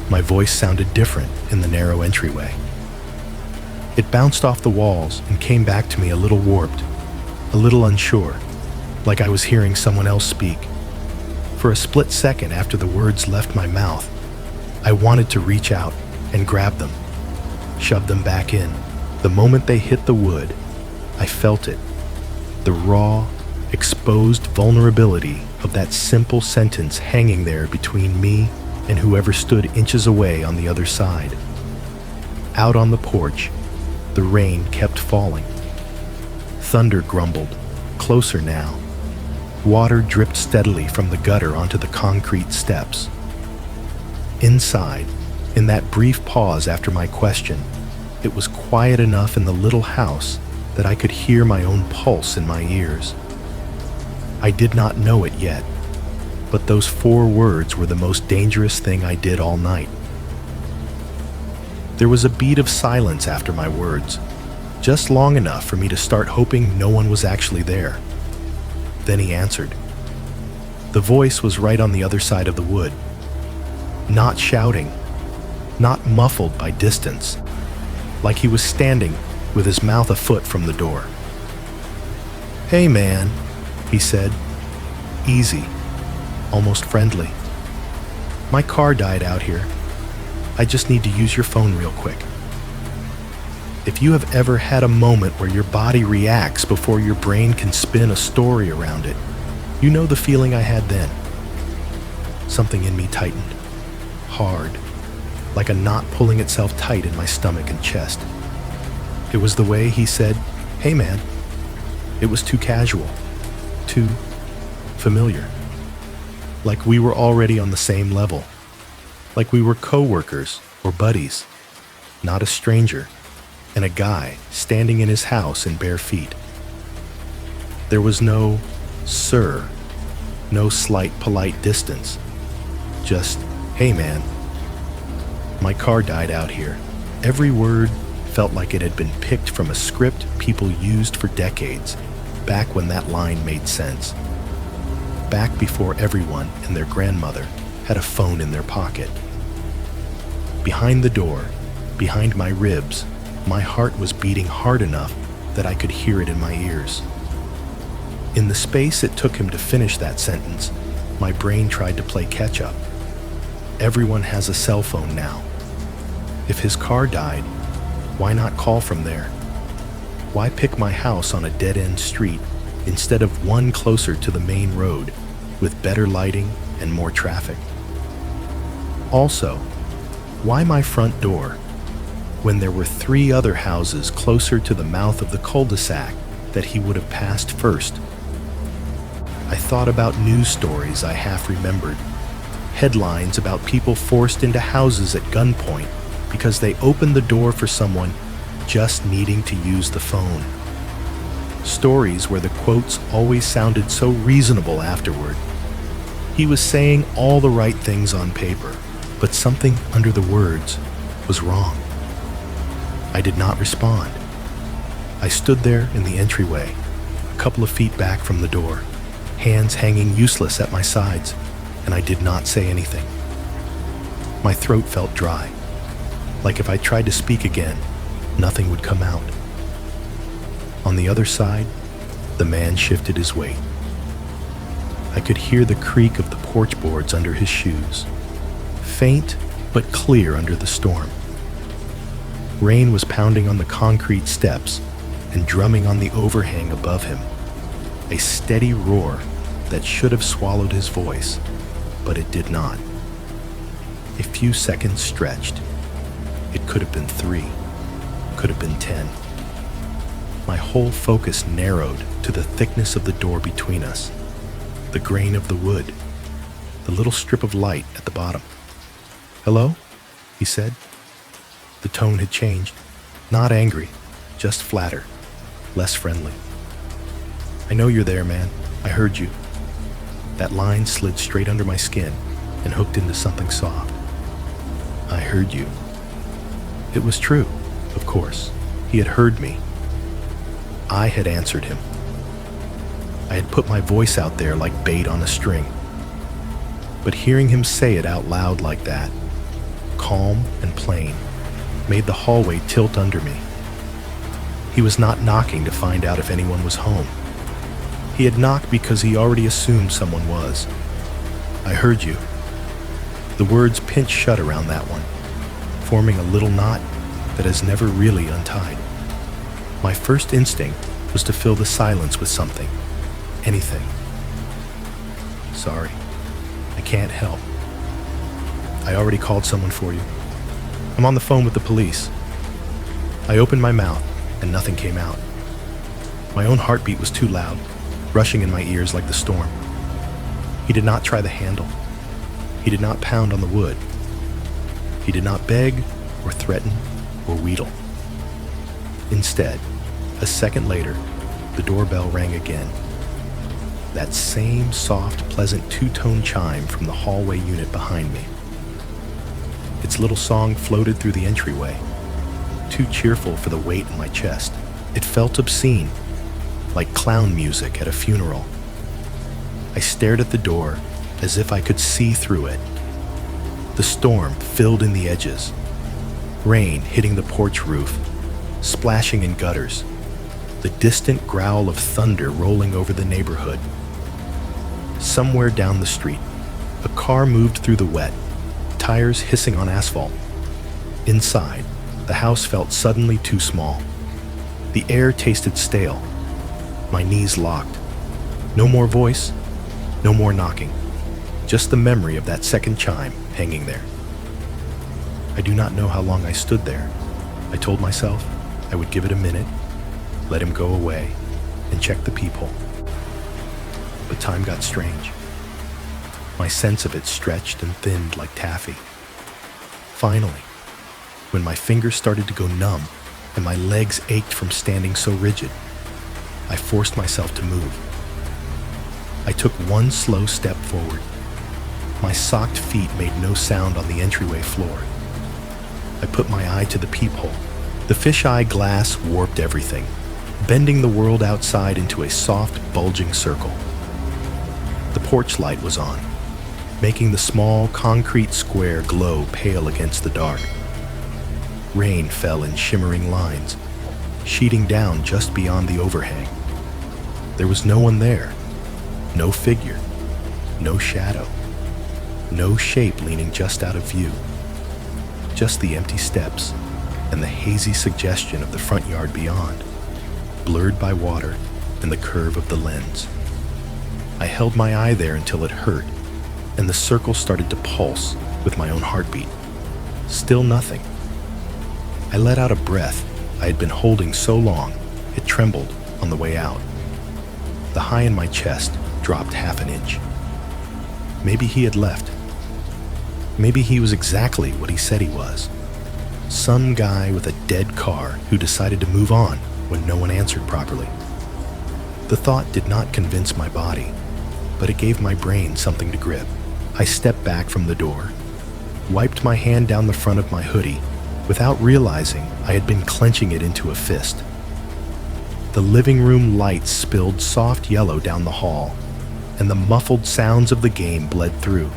My voice sounded different in the narrow entryway. It bounced off the walls and came back to me a little warped, a little unsure, like I was hearing someone else speak. For a split second after the words left my mouth, I wanted to reach out and grab them, shove them back in. The moment they hit the wood, I felt it. The raw, exposed vulnerability of that simple sentence hanging there between me and whoever stood inches away on the other side. Out on the porch, the rain kept falling. Thunder grumbled, closer now. Water dripped steadily from the gutter onto the concrete steps. Inside, in that brief pause after my question, it was quiet enough in the little house that I could hear my own pulse in my ears. I did not know it yet, but those 4 words were the most dangerous thing I did all night. There was a beat of silence after my words, just long enough for me to start hoping no one was actually there. Then he answered. The voice was right on the other side of the wood, not shouting, not muffled by distance, like he was standing with his mouth a foot from the door. "Hey man," he said, easy, almost friendly. "My car died out here. I just need to use your phone real quick." If you have ever had a moment where your body reacts before your brain can spin a story around it, you know the feeling I had then. Something in me tightened, hard, like a knot pulling itself tight in my stomach and chest. It was the way he said, "Hey man." It was too casual, too familiar. Like we were already on the same level. Like we were co-workers or buddies, not a stranger, and a guy standing in his house in bare feet. There was no "sir," no slight polite distance, just, "Hey man, my car died out here." Every word felt like it had been picked from a script people used for decades, back when that line made sense. Back before everyone and their grandmother had a phone in their pocket. Behind the door, behind my ribs, my heart was beating hard enough that I could hear it in my ears. In the space it took him to finish that sentence, my brain tried to play catch-up. Everyone has a cell phone now. If his car died, why not call from there? Why pick my house on a dead-end street instead of one closer to the main road with better lighting and more traffic? Also, why my front door when there were 3 other houses closer to the mouth of the cul-de-sac that he would have passed first? I thought about news stories I half remembered, headlines about people forced into houses at gunpoint because they opened the door for someone just needing to use the phone. Stories where the quotes always sounded so reasonable afterward. He was saying all the right things on paper, but something under the words was wrong. I did not respond. I stood there in the entryway, a couple of feet back from the door, hands hanging useless at my sides, and I did not say anything. My throat felt dry, like if I tried to speak again, nothing would come out. On the other side, the man shifted his weight. I could hear the creak of the porch boards under his shoes, faint but clear under the storm. Rain was pounding on the concrete steps and drumming on the overhang above him, a steady roar that should have swallowed his voice, but it did not. A few seconds stretched. It could have been 3, could have been 10. My whole focus narrowed to the thickness of the door between us, the grain of the wood, the little strip of light at the bottom. "Hello?" he said. The tone had changed. Not angry, just flatter, less friendly. "I know you're there, man. I heard you." That line slid straight under my skin and hooked into something soft. I heard you. It was true, of course. He had heard me. I had answered him. I had put my voice out there like bait on a string. But hearing him say it out loud like that, calm and plain, made the hallway tilt under me. He was not knocking to find out if anyone was home. He had knocked because he already assumed someone was. "I heard you." The words pinched shut around that one, forming a little knot that has never really untied. My first instinct was to fill the silence with something, anything. "Sorry, I can't help. I already called someone for you. I'm on the phone with the police." I opened my mouth and nothing came out. My own heartbeat was too loud, rushing in my ears like the storm. He did not try the handle. He did not pound on the wood. He did not beg or threaten or wheedle. Instead, a second later, the doorbell rang again. That same soft, pleasant two-tone chime from the hallway unit behind me. Its little song floated through the entryway, too cheerful for the weight in my chest. It felt obscene, like clown music at a funeral. I stared at the door as if I could see through it. The storm filled in the edges, rain hitting the porch roof, splashing in gutters, the distant growl of thunder rolling over the neighborhood. Somewhere down the street, a car moved through the wet, tires hissing on asphalt. Inside, the house felt suddenly too small. The air tasted stale. My knees locked. No more voice, no more knocking. Just the memory of that second chime hanging there. I do not know how long I stood there. I told myself I would give it a minute, let him go away, and check the peephole. But time got strange. My sense of it stretched and thinned like taffy. Finally, when my fingers started to go numb and my legs ached from standing so rigid, I forced myself to move. I took one slow step forward. My socked feet made no sound on the entryway floor. I put my eye to the peephole. The fisheye glass warped everything, bending the world outside into a soft, bulging circle. The porch light was on, making the small concrete square glow pale against the dark. Rain fell in shimmering lines, sheeting down just beyond the overhang. There was no one there, no figure, no shadow, no shape leaning just out of view. Just the empty steps and the hazy suggestion of the front yard beyond, blurred by water and the curve of the lens. I held my eye there until it hurt, and the circle started to pulse with my own heartbeat. Still nothing. I let out a breath I had been holding so long it trembled on the way out. The high in my chest dropped half an inch. Maybe he had left. Maybe he was exactly what he said he was. Some guy with a dead car who decided to move on when no one answered properly. The thought did not convince my body, but it gave my brain something to grip. I stepped back from the door, wiped my hand down the front of my hoodie without realizing I had been clenching it into a fist. The living room lights spilled soft yellow down the hall, and the muffled sounds of the game bled through.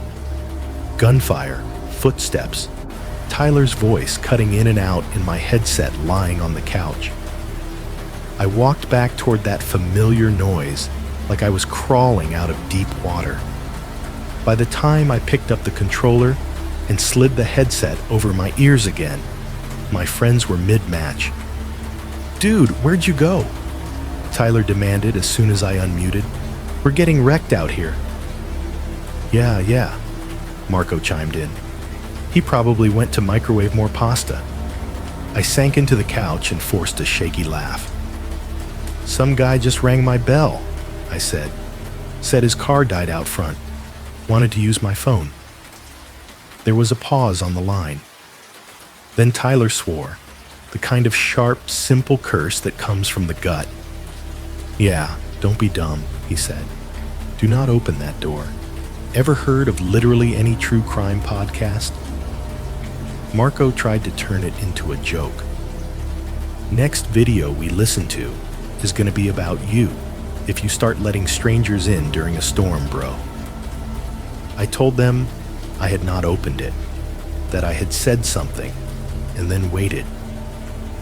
Gunfire, footsteps, Tyler's voice cutting in and out in my headset lying on the couch. I walked back toward that familiar noise like I was crawling out of deep water. By the time I picked up the controller and slid the headset over my ears again. My friends were mid-match. "Dude, where'd you go?" Tyler demanded as soon as I unmuted. "We're getting wrecked out here." Yeah, Marco chimed in. "He probably went to microwave more pasta." I sank into the couch and forced a shaky laugh. "Some guy just rang my bell," I said. "Said his car died out front. Wanted to use my phone." There was a pause on the line. Then Tyler swore, the kind of sharp, simple curse that comes from the gut. "Yeah, don't be dumb," he said. "Do not open that door. Ever heard of literally any true crime podcast?" Marco tried to turn it into a joke. "Next video we listen to is going to be about you if you start letting strangers in during a storm, bro." I told them I had not opened it, that I had said something and then waited,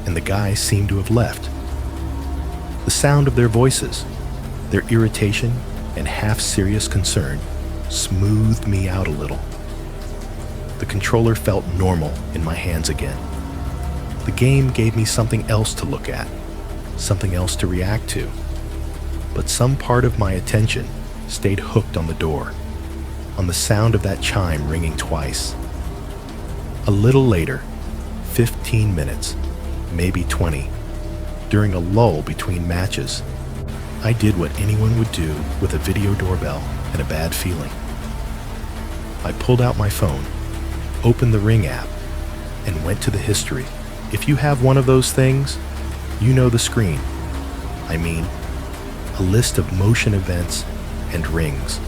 and the guy seemed to have left. The sound of their voices, their irritation and half-serious concern smoothed me out a little. The controller felt normal in my hands again. The game gave me something else to look at, something else to react to. But some part of my attention stayed hooked on the door, on the sound of that chime ringing twice. A little later, 15 minutes, maybe 20, during a lull between matches, I did what anyone would do with a video doorbell and a bad feeling. I pulled out my phone, opened the Ring app, and went to the history. If you have one of those things, you know the screen. I mean, a list of motion events and rings,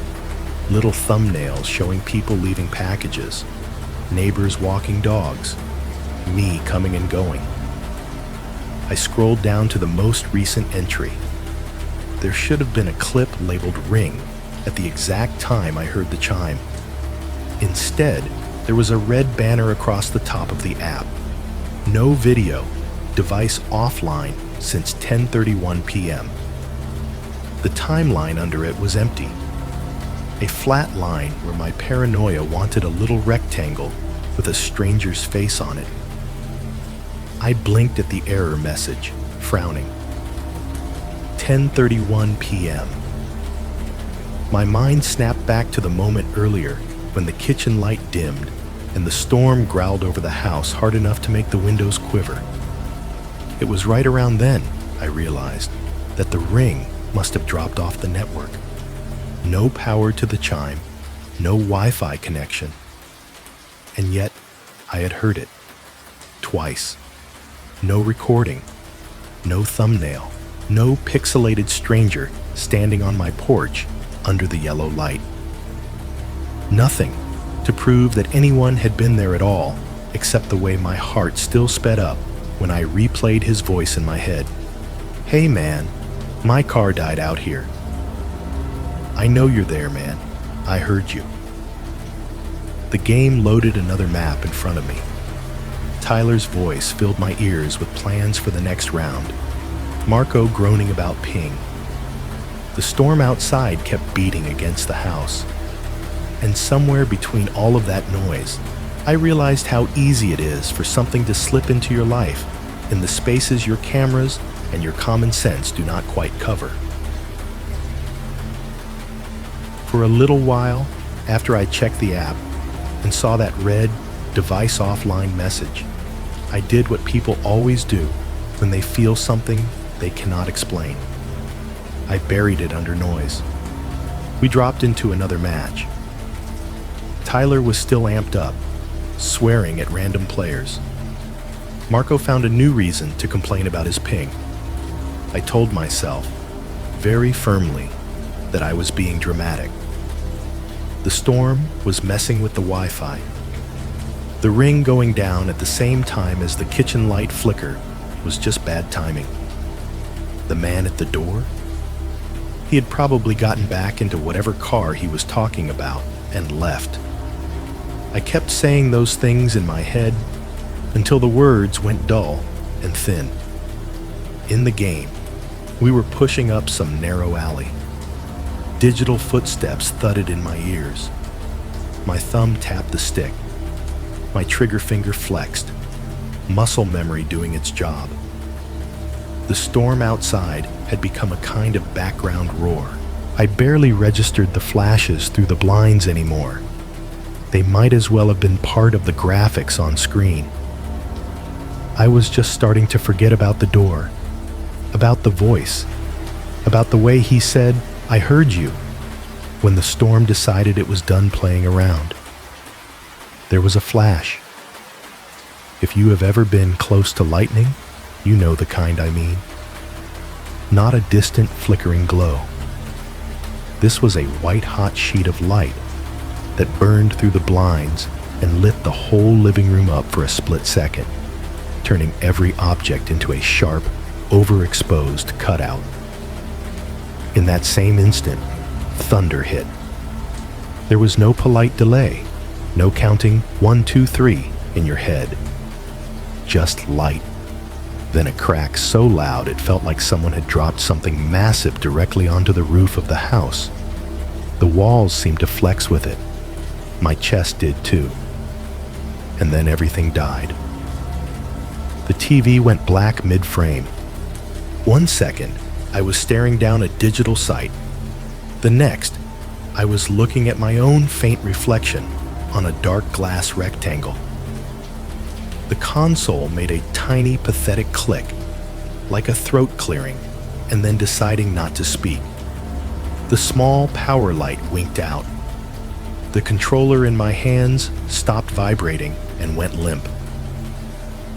little thumbnails showing people leaving packages, neighbors walking dogs, me coming and going. I scrolled down to the most recent entry. There should have been a clip labeled Ring at the exact time I heard the chime. Instead, there was a red banner across the top of the app. No video, device offline since 10:31 p.m. The timeline under it was empty. A flat line where my paranoia wanted a little rectangle with a stranger's face on it. I blinked at the error message, frowning. 10:31 p.m. My mind snapped back to the moment earlier when the kitchen light dimmed and the storm growled over the house hard enough to make the windows quiver. It was right around then, I realized, that the Ring must have dropped off the network. No power to the chime, no Wi-Fi connection. And yet, I had heard it. Twice. No recording, no thumbnail, no pixelated stranger standing on my porch under the yellow light. Nothing to prove that anyone had been there at all, except the way my heart still sped up when I replayed his voice in my head. "Hey man, my car died out here. I know you're there, man. I heard you." The game loaded another map in front of me. Tyler's voice filled my ears with plans for the next round. Marco groaning about ping. The storm outside kept beating against the house. And somewhere between all of that noise, I realized how easy it is for something to slip into your life in the spaces your cameras and your common sense do not quite cover. For a little while, after I checked the app and saw that red device offline message, I did what people always do when they feel something they cannot explain. I buried it under noise. We dropped into another match. Tyler was still amped up, swearing at random players. Marco found a new reason to complain about his ping. I told myself, very firmly, that I was being dramatic. The storm was messing with the Wi-Fi. The Ring going down at the same time as the kitchen light flicker was just bad timing. The man at the door? He had probably gotten back into whatever car he was talking about and left. I kept saying those things in my head until the words went dull and thin. In the game, we were pushing up some narrow alley. Digital footsteps thudded in my ears. My thumb tapped the stick. My trigger finger flexed, muscle memory doing its job. The storm outside had become a kind of background roar. I barely registered the flashes through the blinds anymore. They might as well have been part of the graphics on screen. I was just starting to forget about the door, about the voice, about the way he said, "I heard you," when the storm decided it was done playing around. There was a flash. If you have ever been close to lightning, you know the kind I mean. Not a distant flickering glow. This was a white-hot sheet of light that burned through the blinds and lit the whole living room up for a split second, turning every object into a sharp, overexposed cutout. In that same instant, thunder hit. There was no polite delay, no counting 1, 2, 3 in your head. Just light. Then a crack so loud it felt like someone had dropped something massive directly onto the roof of the house. The walls seemed to flex with it. My chest did too. And then everything died. The TV went black mid-frame. 1 second, I was staring down a digital sight. The next, I was looking at my own faint reflection on a dark glass rectangle. The console made a tiny, pathetic click, like a throat clearing, and then deciding not to speak. The small power light winked out. The controller in my hands stopped vibrating and went limp.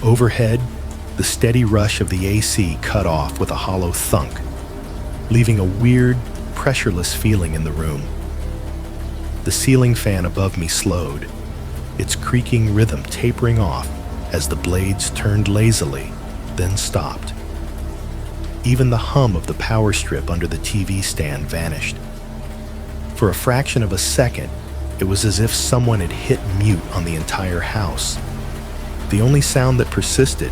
Overhead, the steady rush of the AC cut off with a hollow thunk, leaving a weird, pressureless feeling in the room. The ceiling fan above me slowed, its creaking rhythm tapering off as the blades turned lazily, then stopped. Even the hum of the power strip under the TV stand vanished. For a fraction of a second, it was as if someone had hit mute on the entire house. The only sound that persisted,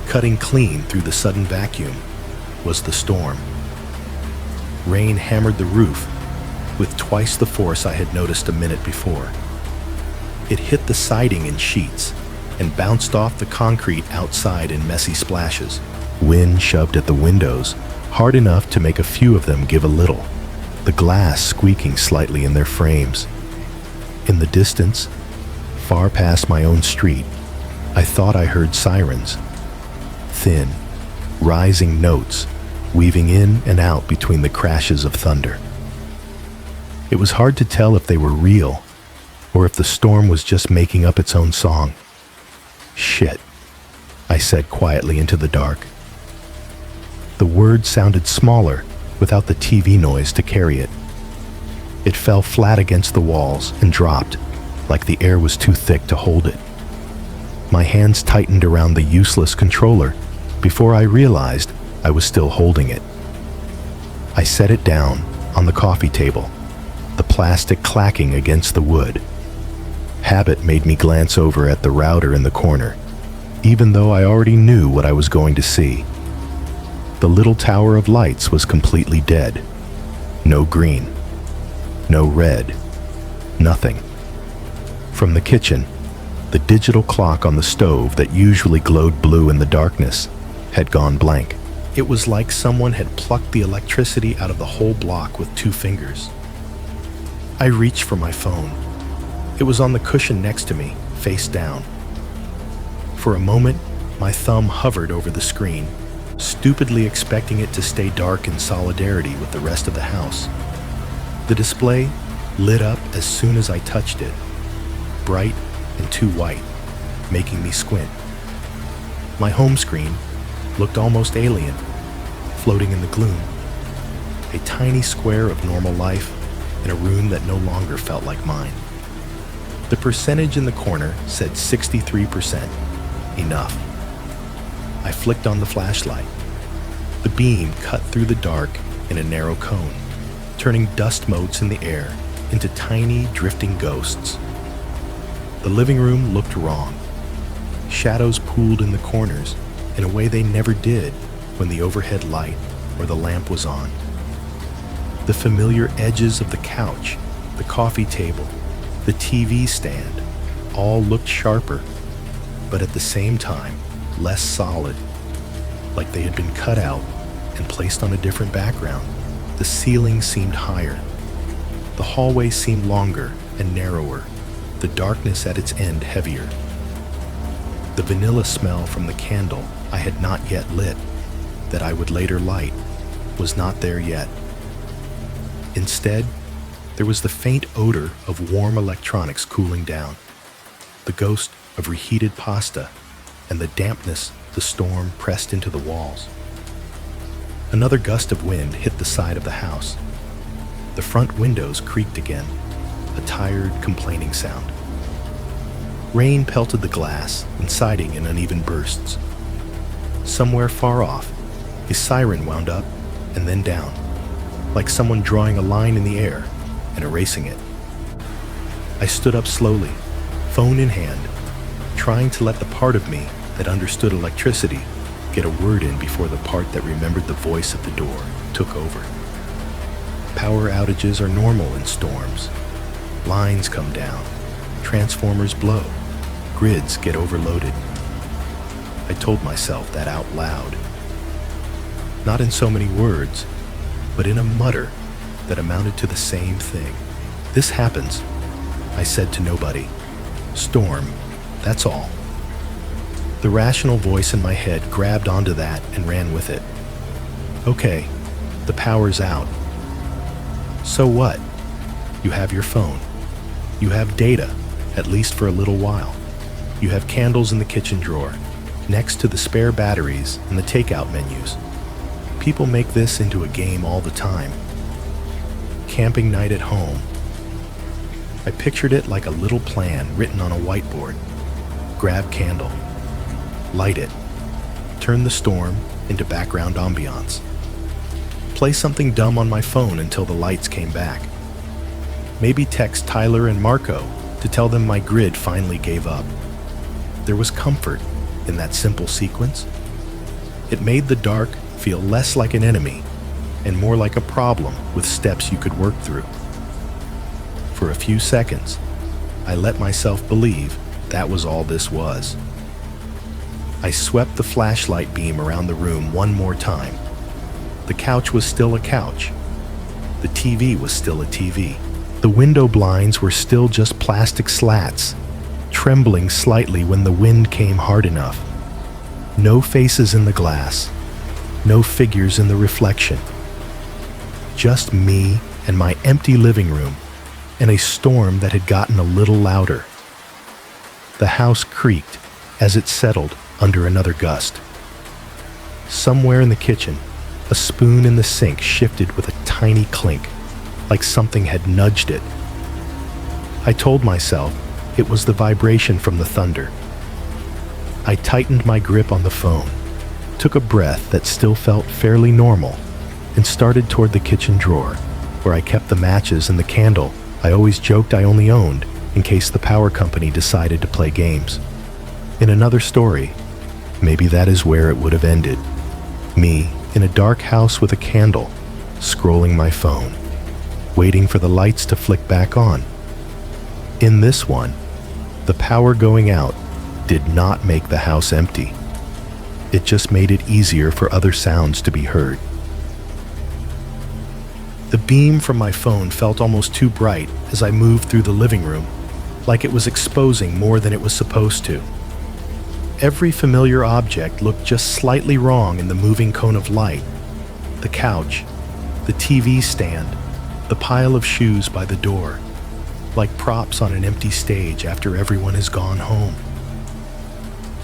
cutting clean through the sudden vacuum, was the storm. Rain hammered the roof with twice the force I had noticed a minute before. It hit the siding in sheets and bounced off the concrete outside in messy splashes. Wind shoved at the windows, hard enough to make a few of them give a little, the glass squeaking slightly in their frames. In the distance, far past my own street, I thought I heard sirens. Thin, rising notes, weaving in and out between the crashes of thunder. It was hard to tell if they were real, or if the storm was just making up its own song. "Shit," I said quietly into the dark. The word sounded smaller without the TV noise to carry it. It fell flat against the walls and dropped, like the air was too thick to hold it. My hands tightened around the useless controller before I realized I was still holding it. I set it down on the coffee table, the plastic clacking against the wood. Habit made me glance over at the router in the corner, even though I already knew what I was going to see. The little tower of lights was completely dead. No green, no red, nothing. From the kitchen, the digital clock on the stove that usually glowed blue in the darkness had gone blank. It was like someone had plucked the electricity out of the whole block with 2 fingers. I reached for my phone. It was on the cushion next to me, face down. For a moment, my thumb hovered over the screen, stupidly expecting it to stay dark in solidarity with the rest of the house. The display lit up as soon as I touched it, bright and too white, making me squint. My home screen looked almost alien, floating in the gloom. A tiny square of normal life in a room that no longer felt like mine. The percentage in the corner said 63%. Enough. I flicked on the flashlight. The beam cut through the dark in a narrow cone, turning dust motes in the air into tiny, drifting ghosts. The living room looked wrong. Shadows pooled in the corners in a way they never did when the overhead light or the lamp was on. The familiar edges of the couch, the coffee table, the TV stand all looked sharper, but at the same time, less solid, like they had been cut out and placed on a different background. The ceiling seemed higher. The hallway seemed longer and narrower, the darkness at its end heavier. The vanilla smell from the candle I had not yet lit, that I would later light, was not there yet. Instead, there was the faint odor of warm electronics cooling down, the ghost of reheated pasta, and the dampness the storm pressed into the walls. Another gust of wind hit the side of the house. The front windows creaked again, a tired, complaining sound. Rain pelted the glass and siding in uneven bursts. Somewhere far off, a siren wound up and then down, like someone drawing a line in the air and erasing it. I stood up slowly, phone in hand, trying to let the part of me that understood electricity get a word in before the part that remembered the voice of the door took over. Power outages are normal in storms. Lines come down, transformers blow, grids get overloaded. I told myself that out loud. Not in so many words, but in a mutter that amounted to the same thing. This happens, I said to nobody. Storm, that's all. The rational voice in my head grabbed onto that and ran with it. Okay, the power's out. So what? You have your phone. You have data, at least for a little while. You have candles in the kitchen drawer, next to the spare batteries and the takeout menus. People make this into a game all the time. Camping night at home. I pictured it like a little plan written on a whiteboard. Grab candle. Light it. Turn the storm into background ambiance. Play something dumb on my phone until the lights came back. Maybe text Tyler and Marco to tell them my grid finally gave up. There was comfort in that simple sequence. It made the dark feel less like an enemy and more like a problem with steps you could work through. For a few seconds, I let myself believe that was all this was. I swept the flashlight beam around the room one more time. The couch was still a couch. The TV was still a TV. The window blinds were still just plastic slats, trembling slightly when the wind came hard enough. No faces in the glass, no figures in the reflection. Just me and my empty living room, and a storm that had gotten a little louder. The house creaked as it settled under another gust. Somewhere in the kitchen, a spoon in the sink shifted with a tiny clink, like something had nudged it. I told myself it was the vibration from the thunder. I tightened my grip on the phone, took a breath that still felt fairly normal, and started toward the kitchen drawer, where I kept the matches and the candle I always joked I only owned in case the power company decided to play games. In another story, maybe that is where it would have ended. Me in a dark house with a candle, scrolling my phone, waiting for the lights to flick back on. In this one, the power going out did not make the house empty. It just made it easier for other sounds to be heard. The beam from my phone felt almost too bright as I moved through the living room, like it was exposing more than it was supposed to. Every familiar object looked just slightly wrong in the moving cone of light. The couch, the TV stand, the pile of shoes by the door, like props on an empty stage after everyone has gone home.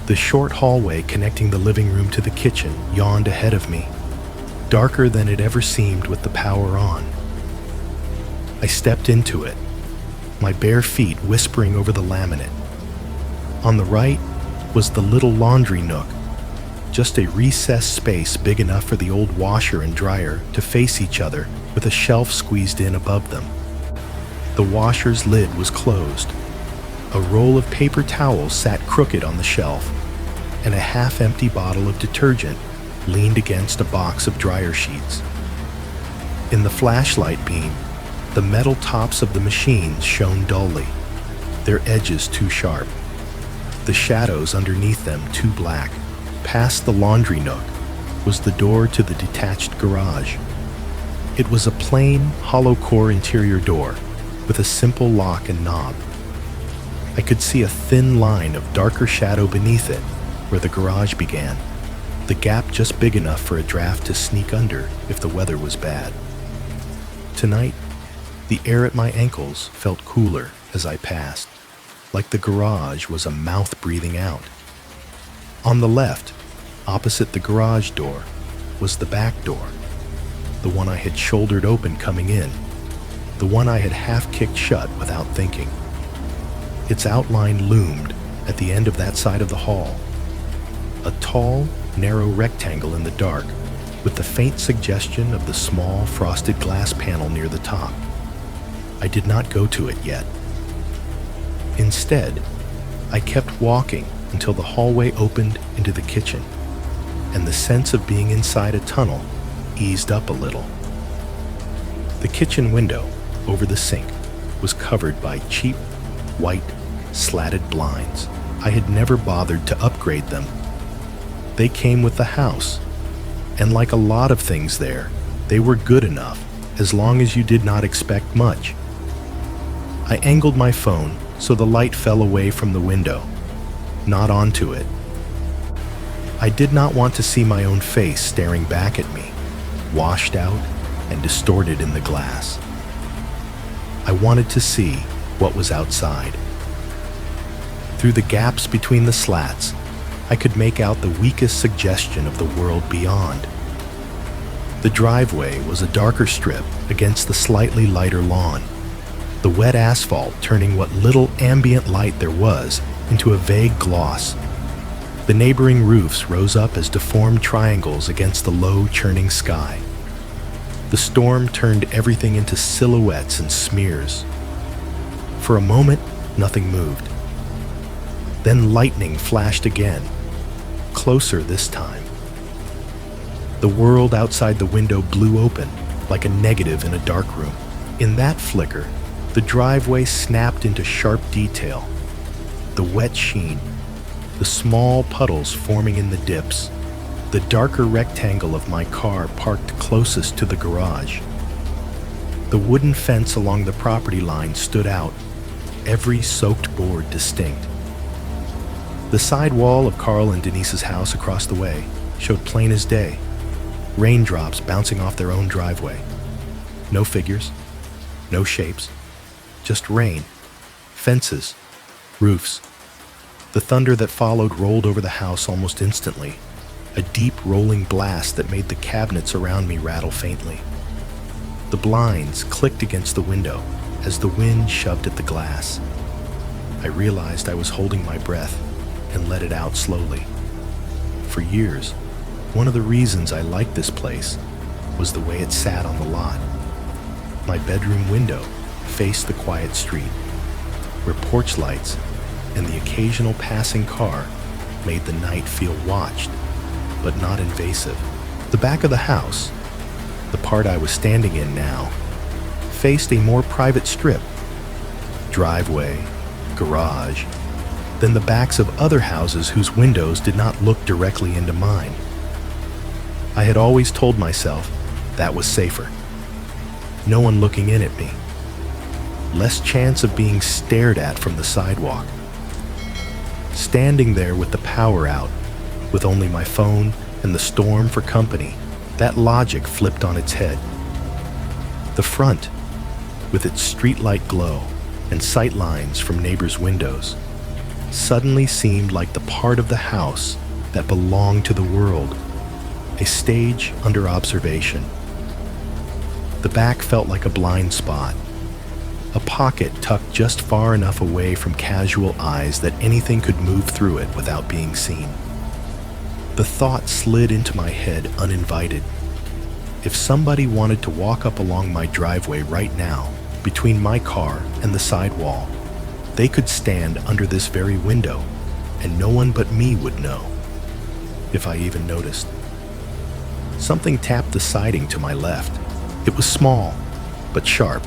The short hallway connecting the living room to the kitchen yawned ahead of me, darker than it ever seemed with the power on. I stepped into it, my bare feet whispering over the laminate. On the right was the little laundry nook, just a recessed space big enough for the old washer and dryer to face each other with a shelf squeezed in above them. The washer's lid was closed. A roll of paper towels sat crooked on the shelf, and a half-empty bottle of detergent leaned against a box of dryer sheets. In the flashlight beam, the metal tops of the machines shone dully. their edges too sharp, the shadows underneath them too black. Past the laundry nook was the door to the detached garage. It was a plain, hollow-core interior door with a simple lock and knob. I could see a thin line of darker shadow beneath it where the garage began, the gap just big enough for a draft to sneak under if the weather was bad. Tonight, the air at my ankles felt cooler as I passed, like the garage was a mouth breathing out. On the left, opposite the garage door, was the back door, the one I had shouldered open coming in, the one I had half-kicked shut without thinking. Its outline loomed at the end of that side of the hall, a tall, narrow rectangle in the dark with the faint suggestion of the small, frosted glass panel near the top. I did not go to it yet. Instead, I kept walking until the hallway opened into the kitchen, and the sense of being inside a tunnel eased up a little. The kitchen window over the sink was covered by cheap, white, slatted blinds. I had never bothered to upgrade them. They came with the house, and like a lot of things there, they were good enough as long as you did not expect much. I angled my phone so the light fell away from the window, not onto it. I did not want to see my own face staring back at me, washed out and distorted in the glass. I wanted to see what was outside. Through the gaps between the slats, I could make out the weakest suggestion of the world beyond. The driveway was a darker strip against the slightly lighter lawn, the wet asphalt turning what little ambient light there was into a vague gloss. The neighboring roofs rose up as deformed triangles against the low, churning sky. The storm turned everything into silhouettes and smears. For a moment, nothing moved. Then lightning flashed again, closer this time. The world outside the window blew open like a negative in a dark room. In that flicker, the driveway snapped into sharp detail. The wet sheen, the small puddles forming in the dips, the darker rectangle of my car parked closest to the garage. The wooden fence along the property line stood out, every soaked board distinct. The side wall of Carl and Denise's house across the way showed plain as day, raindrops bouncing off their own driveway. No figures, no shapes, just rain, fences, roofs. The thunder that followed rolled over the house almost instantly, a deep rolling blast that made the cabinets around me rattle faintly. The blinds clicked against the window as the wind shoved at the glass. I realized I was holding my breath and let it out slowly. For years, one of the reasons I liked this place was the way it sat on the lot. My bedroom window faced the quiet street, where porch lights and the occasional passing car made the night feel watched, but not invasive. The back of the house, the part I was standing in now, faced a more private strip, driveway, garage, than the backs of other houses whose windows did not look directly into mine. I had always told myself that was safer. No one looking in at me. Less chance of being stared at from the sidewalk. Standing there with the power out, with only my phone and the storm for company, that logic flipped on its head. The front, with its streetlight glow and sight lines from neighbors' windows, suddenly seemed like the part of the house that belonged to the world, a stage under observation. The back felt like a blind spot, a pocket tucked just far enough away from casual eyes that anything could move through it without being seen. The thought slid into my head uninvited. If somebody wanted to walk up along my driveway right now, between my car and the sidewall, they could stand under this very window, and no one but me would know, if I even noticed. Something tapped the siding to my left. It was small, but sharp.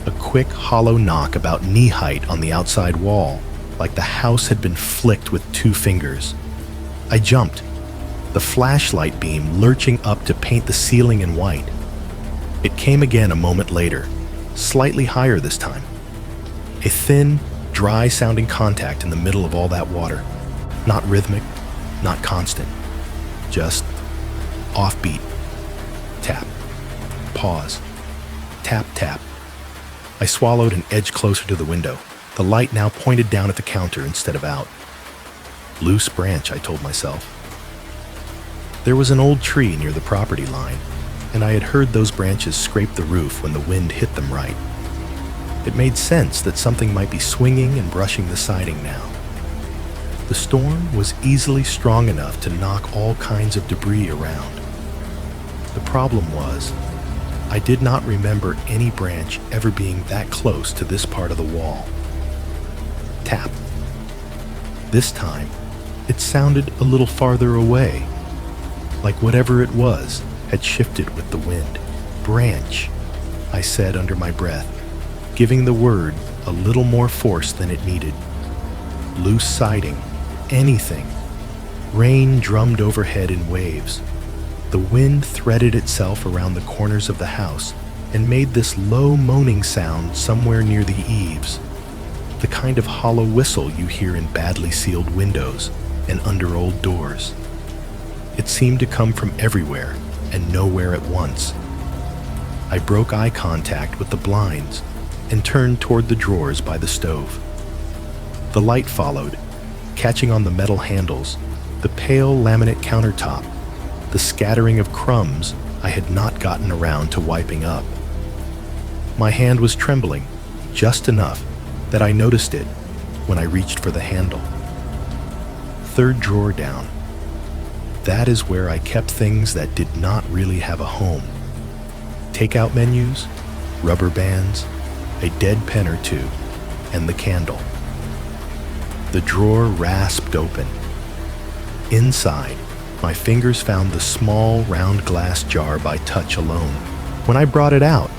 A quick, hollow knock about knee height on the outside wall, like the house had been flicked with 2 fingers. I jumped, the flashlight beam lurching up to paint the ceiling in white. It came again a moment later, slightly higher this time. A thin, dry-sounding contact in the middle of all that water. Not rhythmic, not constant. Just offbeat. Tap. Pause. Tap, tap. I swallowed and edged closer to the window, the light now pointed down at the counter instead of out. Loose branch, I told myself. There was an old tree near the property line, and I had heard those branches scrape the roof when the wind hit them right. It made sense that something might be swinging and brushing the siding now. The storm was easily strong enough to knock all kinds of debris around. The problem was, I did not remember any branch ever being that close to this part of the wall. Tap. This time, it sounded a little farther away, like whatever it was had shifted with the wind. Branch, I said under my breath, giving the word a little more force than it needed. Loose siding, anything. Rain drummed overhead in waves. The wind threaded itself around the corners of the house and made this low moaning sound somewhere near the eaves, the kind of hollow whistle you hear in badly sealed windows and under old doors. It seemed to come from everywhere and nowhere at once. I broke eye contact with the blinds and turned toward the drawers by the stove. The light followed, catching on the metal handles, the pale laminate countertop, the scattering of crumbs I had not gotten around to wiping up. My hand was trembling, just enough that I noticed it when I reached for the handle. 3rd drawer down. That is where I kept things that did not really have a home. Takeout menus, rubber bands, a dead pen or 2, and the candle. The drawer rasped open. Inside, my fingers found the small, round glass jar by touch alone. When I brought it out,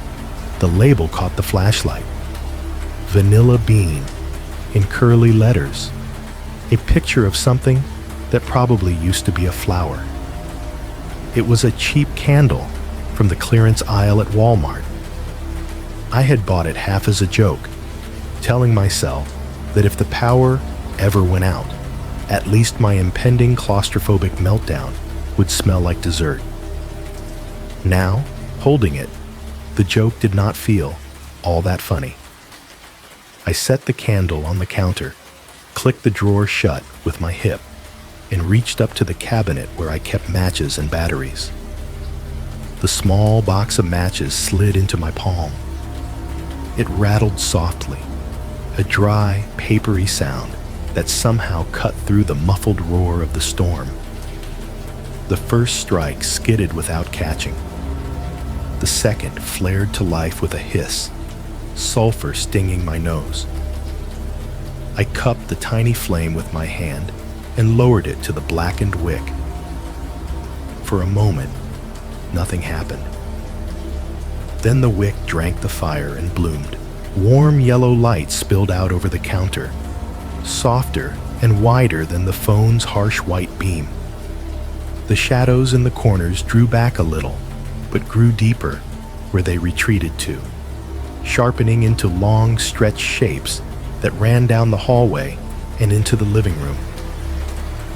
the label caught the flashlight. Vanilla bean, in curly letters. A picture of something that probably used to be a flower. It was a cheap candle from the clearance aisle at Walmart. I had bought it half as a joke, telling myself that if the power ever went out, at least my impending claustrophobic meltdown would smell like dessert. Now, holding it, the joke did not feel all that funny. I set the candle on the counter, clicked the drawer shut with my hip, and reached up to the cabinet where I kept matches and batteries. The small box of matches slid into my palm. It rattled softly, a dry, papery sound that somehow cut through the muffled roar of the storm. The first strike skidded without catching. The second flared to life with a hiss, sulfur stinging my nose. I cupped the tiny flame with my hand and lowered it to the blackened wick. For a moment, nothing happened. Then the wick drank the fire and bloomed. Warm yellow light spilled out over the counter, softer and wider than the phone's harsh white beam. The shadows in the corners drew back a little, but grew deeper where they retreated to, sharpening into long stretched shapes that ran down the hallway and into the living room.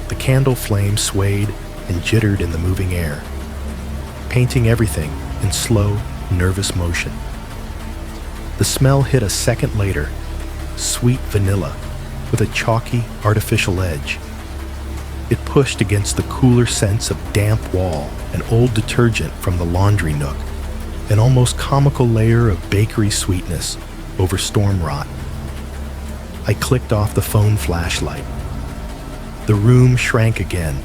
The candle flame swayed and jittered in the moving air, painting everything in slow, nervous motion. The smell hit a second later, sweet vanilla with a chalky, artificial edge. It pushed against the cooler sense of damp wall and old detergent from the laundry nook, an almost comical layer of bakery sweetness over storm rot. I clicked off the phone flashlight. The room shrank again,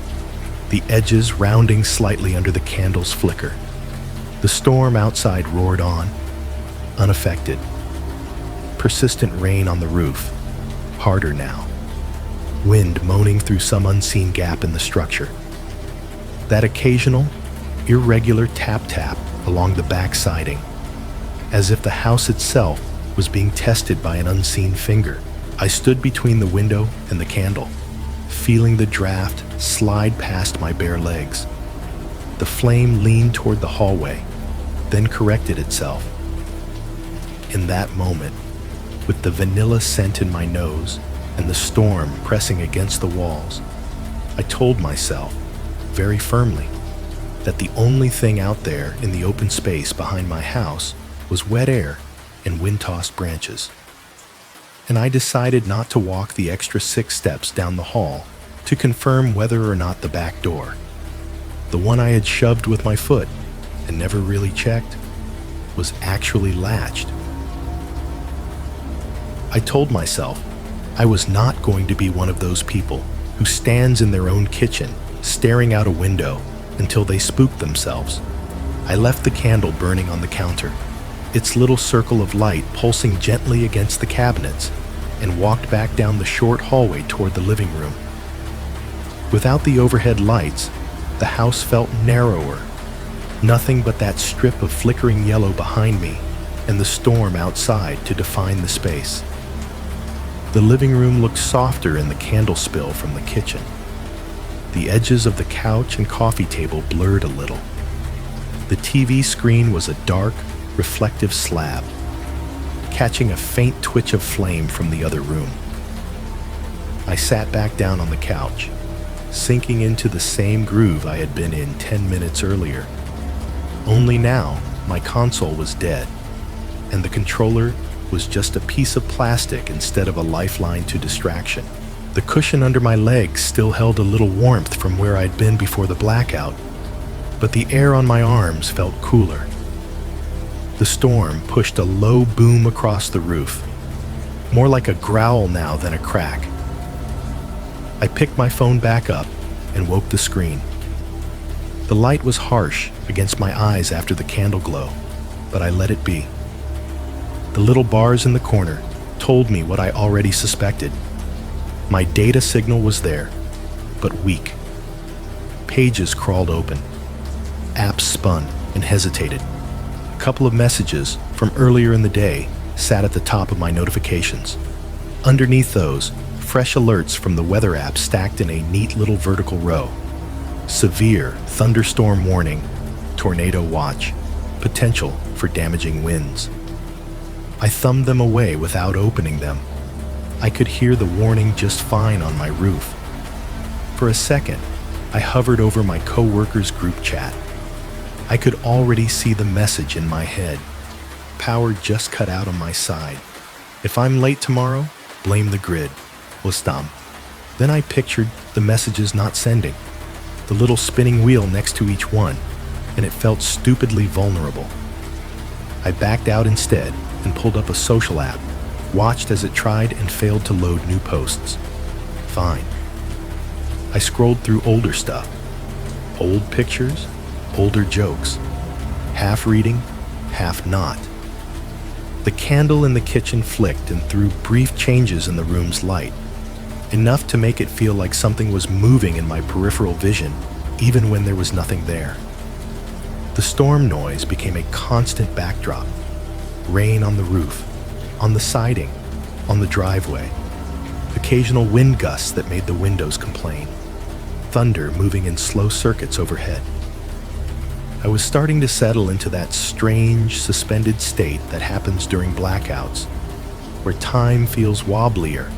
the edges rounding slightly under the candle's flicker. The storm outside roared on, unaffected. Persistent rain on the roof, harder now. Wind moaning through some unseen gap in the structure. That occasional, irregular tap-tap along the back siding, as if the house itself was being tested by an unseen finger. I stood between the window and the candle, feeling the draft slide past my bare legs. The flame leaned toward the hallway, then corrected itself. In that moment, with the vanilla scent in my nose and the storm pressing against the walls, I told myself, very firmly, that the only thing out there in the open space behind my house was wet air and wind-tossed branches. And I decided not to walk the extra 6 steps down the hall to confirm whether or not the back door, the one I had shoved with my foot and never really checked, was actually latched. I told myself I was not going to be one of those people who stands in their own kitchen staring out a window until they spook themselves. I left the candle burning on the counter, its little circle of light pulsing gently against the cabinets, and walked back down the short hallway toward the living room. Without the overhead lights, the house felt narrower. Nothing but that strip of flickering yellow behind me and the storm outside to define the space. The living room looked softer in the candle spill from the kitchen. The edges of the couch and coffee table blurred a little. The TV screen was a dark, reflective slab, catching a faint twitch of flame from the other room. I sat back down on the couch, sinking into the same groove I had been in 10 minutes earlier. Only now, my console was dead, and the controller was just a piece of plastic instead of a lifeline to distraction. The cushion under my legs still held a little warmth from where I'd been before the blackout, but the air on my arms felt cooler. The storm pushed a low boom across the roof, more like a growl now than a crack. I picked my phone back up and woke the screen. The light was harsh against my eyes after the candle glow, but I let it be. The little bars in the corner told me what I already suspected. My data signal was there, but weak. Pages crawled open. Apps spun and hesitated. A couple of messages from earlier in the day sat at the top of my notifications. Underneath those, fresh alerts from the weather app stacked in a neat little vertical row. Severe thunderstorm warning, tornado watch, potential for damaging winds. I thumbed them away without opening them. I could hear the warning just fine on my roof. For a second, I hovered over my co-workers' group chat. I could already see the message in my head. Power just cut out on my side. If I'm late tomorrow, blame the grid. Listam. Then I pictured the messages not sending, the little spinning wheel next to each one, and it felt stupidly vulnerable. I backed out instead and pulled up a social app, watched as it tried and failed to load new posts. Fine. I scrolled through older stuff. Old pictures, older jokes. Half reading, half not. The candle in the kitchen flicked and threw brief changes in the room's light, enough to make it feel like something was moving in my peripheral vision, even when there was nothing there. The storm noise became a constant backdrop. Rain on the roof, on the siding, on the driveway. Occasional wind gusts that made the windows complain. Thunder moving in slow circuits overhead. I was starting to settle into that strange, suspended state that happens during blackouts, where time feels wobblier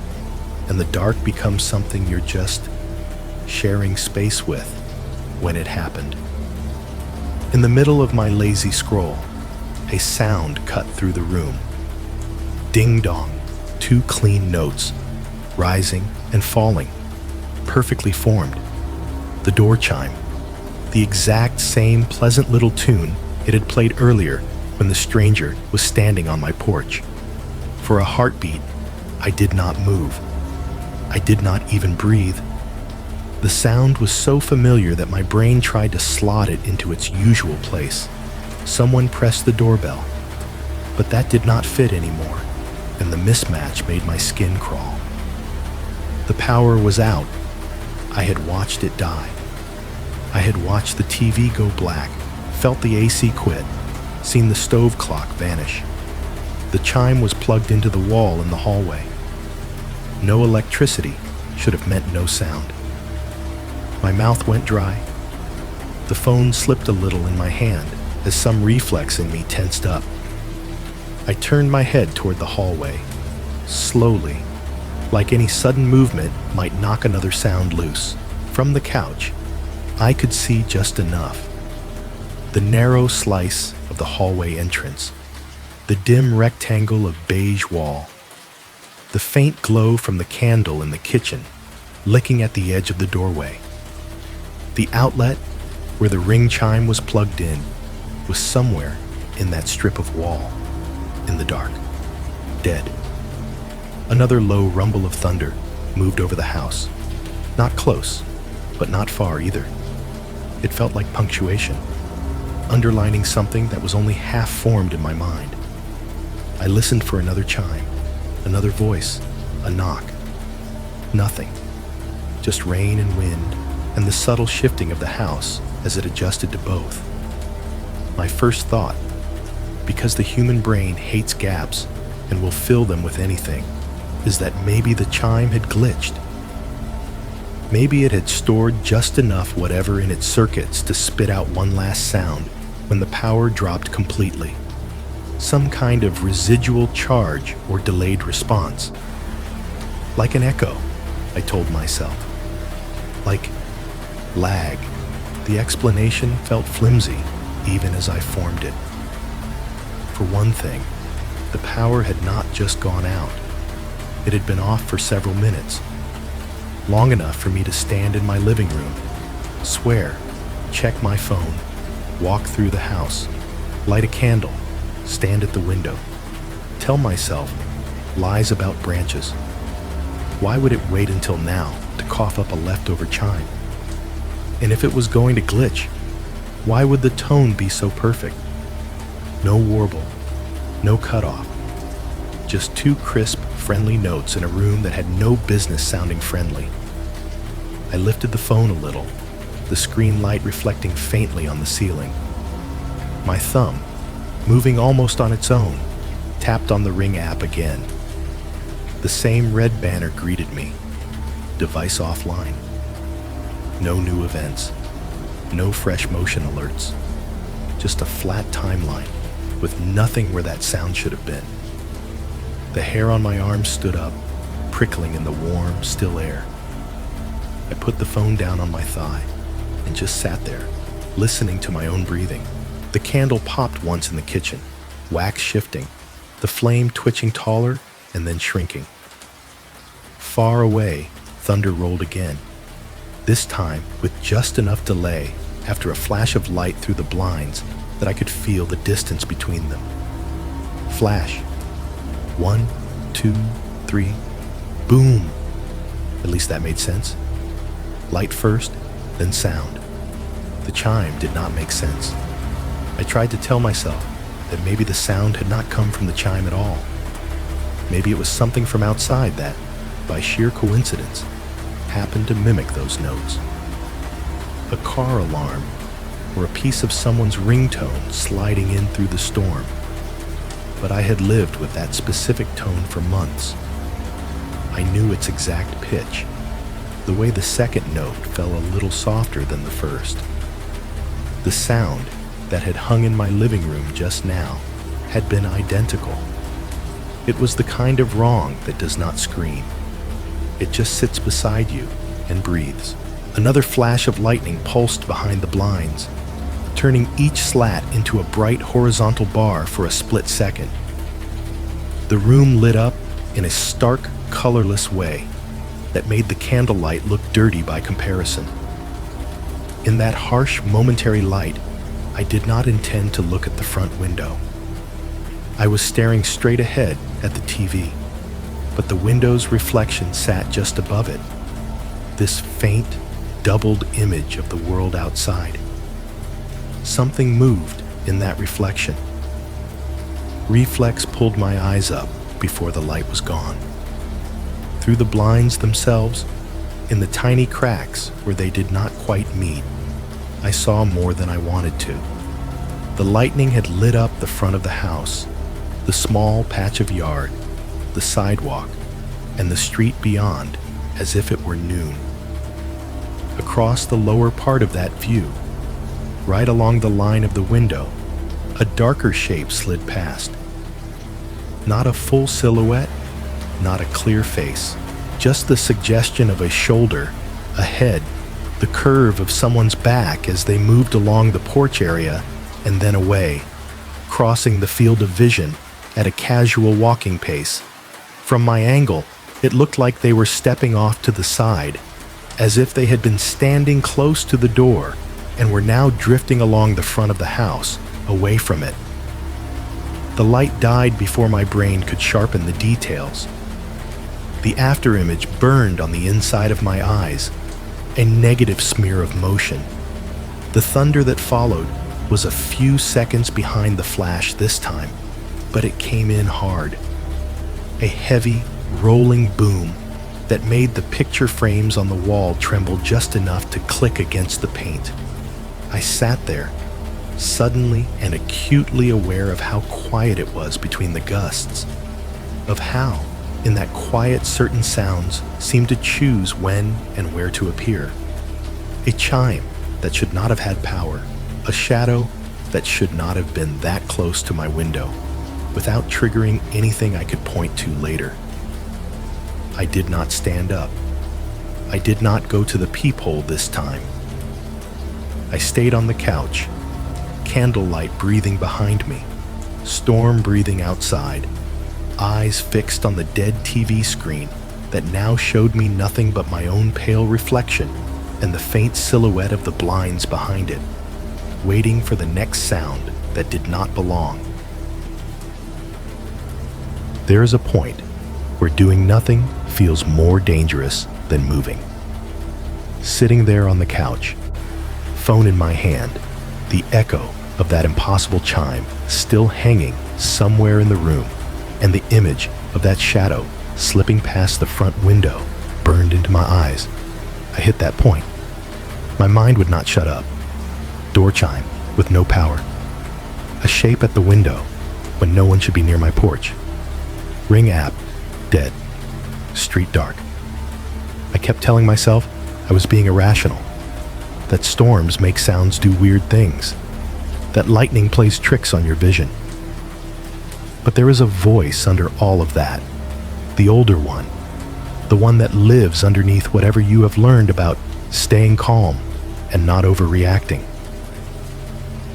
and the dark becomes something you're just sharing space with when it happened. In the middle of my lazy scroll, a sound cut through the room. Ding-dong, 2 clean notes, rising and falling, perfectly formed. The door chime, the exact same pleasant little tune it had played earlier when the stranger was standing on my porch. For a heartbeat, I did not move. I did not even breathe. The sound was so familiar that my brain tried to slot it into its usual place. Someone pressed the doorbell, but that did not fit anymore, and the mismatch made my skin crawl. The power was out. I had watched it die. I had watched the TV go black, felt the AC quit, seen the stove clock vanish. The chime was plugged into the wall in the hallway. No electricity should have meant no sound. My mouth went dry. The phone slipped a little in my hand as some reflex in me tensed up. I turned my head toward the hallway, slowly, like any sudden movement might knock another sound loose. From the couch, I could see just enough. The narrow slice of the hallway entrance, the dim rectangle of beige wall, the faint glow from the candle in the kitchen licking at the edge of the doorway. The outlet, where the ring chime was plugged in, was somewhere in that strip of wall, in the dark, dead. Another low rumble of thunder moved over the house. Not close, but not far either. It felt like punctuation, underlining something that was only half formed in my mind. I listened for another chime, another voice, a knock. Nothing. Just rain and wind, and the subtle shifting of the house as it adjusted to both. My first thought, because the human brain hates gaps and will fill them with anything, is that maybe the chime had glitched. Maybe it had stored just enough whatever in its circuits to spit out one last sound when the power dropped completely. Some kind of residual charge or delayed response. Like an echo, I told myself. Like lag. The explanation felt flimsy, even as I formed it. For one thing, the power had not just gone out. It had been off for several minutes, long enough for me to stand in my living room, swear, check my phone, walk through the house, light a candle, stand at the window, tell myself lies about branches. Why would it wait until now to cough up a leftover chime? And if it was going to glitch, why would the tone be so perfect? No warble, no cutoff, just two crisp, friendly notes in a room that had no business sounding friendly. I lifted the phone a little, the screen light reflecting faintly on the ceiling. My thumb, moving almost on its own, tapped on the Ring app again. The same red banner greeted me. Device offline. No new events. No fresh motion alerts. Just a flat timeline with nothing where that sound should have been. The hair on my arm stood up, prickling in the warm, still air. I put the phone down on my thigh and just sat there, listening to my own breathing. The candle popped once in the kitchen, wax shifting, the flame twitching taller and then shrinking. Far away, thunder rolled again, this time with just enough delay after a flash of light through the blinds that I could feel the distance between them. Flash. 1, 2, 3. Boom. At least that made sense. Light first, then sound. The chime did not make sense. I tried to tell myself that maybe the sound had not come from the chime at all. Maybe it was something from outside that, by sheer coincidence, happened to mimic those notes. A car alarm, or a piece of someone's ringtone sliding in through the storm. But I had lived with that specific tone for months. I knew its exact pitch, the way the second note fell a little softer than the first. The sound that had hung in my living room just now had been identical. It was the kind of wrong that does not scream. It just sits beside you and breathes. Another flash of lightning pulsed behind the blinds, turning each slat into a bright horizontal bar for a split second. The room lit up in a stark, colorless way that made the candlelight look dirty by comparison. In that harsh, momentary light, I did not intend to look at the front window. I was staring straight ahead at the TV, but the window's reflection sat just above it, this faint, doubled image of the world outside. Something moved in that reflection. Reflex pulled my eyes up before the light was gone. Through the blinds themselves, in the tiny cracks where they did not quite meet, I saw more than I wanted to. The lightning had lit up the front of the house, the small patch of yard, the sidewalk, and the street beyond as if it were noon. Across the lower part of that view, right along the line of the window, a darker shape slid past. Not a full silhouette, not a clear face, just the suggestion of a shoulder, a head, the curve of someone's back as they moved along the porch area and then away, crossing the field of vision at a casual walking pace. From my angle, it looked like they were stepping off to the side, as if they had been standing close to the door and were now drifting along the front of the house, away from it. The light died before my brain could sharpen the details. The afterimage burned on the inside of my eyes, a negative smear of motion. The thunder that followed was a few seconds behind the flash this time, but it came in hard. A heavy, rolling boom that made the picture frames on the wall tremble just enough to click against the paint. I sat there, suddenly and acutely aware of how quiet it was between the gusts, of how, in that quiet, certain sounds seemed to choose when and where to appear. A chime that should not have had power, a shadow that should not have been that close to my window, without triggering anything I could point to later. I did not stand up. I did not go to the peephole this time. I stayed on the couch, candlelight breathing behind me, storm breathing outside, eyes fixed on the dead TV screen that now showed me nothing but my own pale reflection and the faint silhouette of the blinds behind it, waiting for the next sound that did not belong. There is a point where doing nothing feels more dangerous than moving. Sitting there on the couch, phone in my hand, the echo of that impossible chime still hanging somewhere in the room, and the image of that shadow slipping past the front window burned into my eyes. I hit that point. My mind would not shut up. Door chime with no power. A shape at the window when no one should be near my porch. Ring app, dead. Street dark. I kept telling myself I was being irrational, that storms make sounds do weird things, that lightning plays tricks on your vision. But there is a voice under all of that, the older one, the one that lives underneath whatever you have learned about staying calm and not overreacting.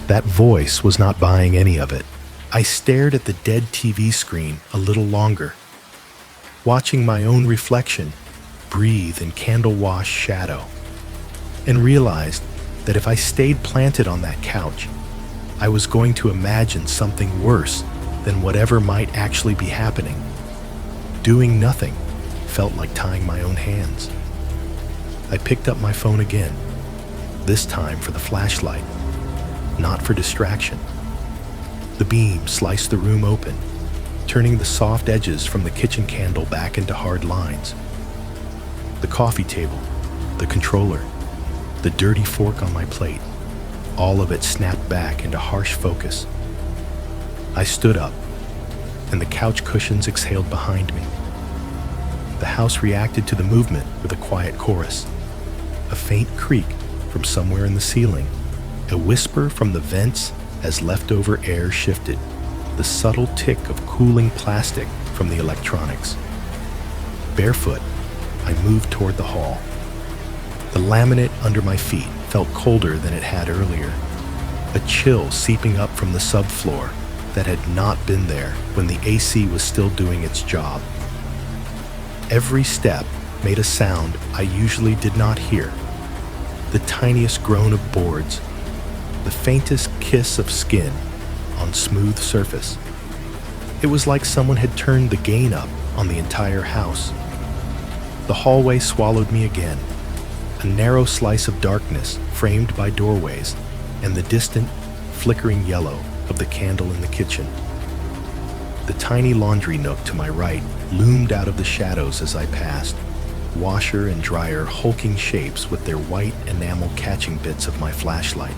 That voice was not buying any of it. I stared at the dead TV screen a little longer, watching my own reflection breathe in candle-wash shadow, and realized that if I stayed planted on that couch, I was going to imagine something worse than whatever might actually be happening. Doing nothing felt like tying my own hands. I picked up my phone again, this time for the flashlight, not for distraction. The beam sliced the room open, turning the soft edges from the kitchen candle back into hard lines. The coffee table, the controller, the dirty fork on my plate, all of it snapped back into harsh focus. I stood up, and the couch cushions exhaled behind me. The house reacted to the movement with a quiet chorus. A faint creak from somewhere in the ceiling, a whisper from the vents as leftover air shifted, the subtle tick of cooling plastic from the electronics. Barefoot, I moved toward the hall. The laminate under my feet felt colder than it had earlier, a chill seeping up from the subfloor that had not been there when the AC was still doing its job. Every step made a sound I usually did not hear, the tiniest groan of boards, the faintest kiss of skin on smooth surface. It was like someone had turned the gain up on the entire house. The hallway swallowed me again, a narrow slice of darkness framed by doorways and the distant, flickering yellow of the candle in the kitchen. The tiny laundry nook to my right loomed out of the shadows as I passed, washer and dryer hulking shapes with their white enamel catching bits of my flashlight.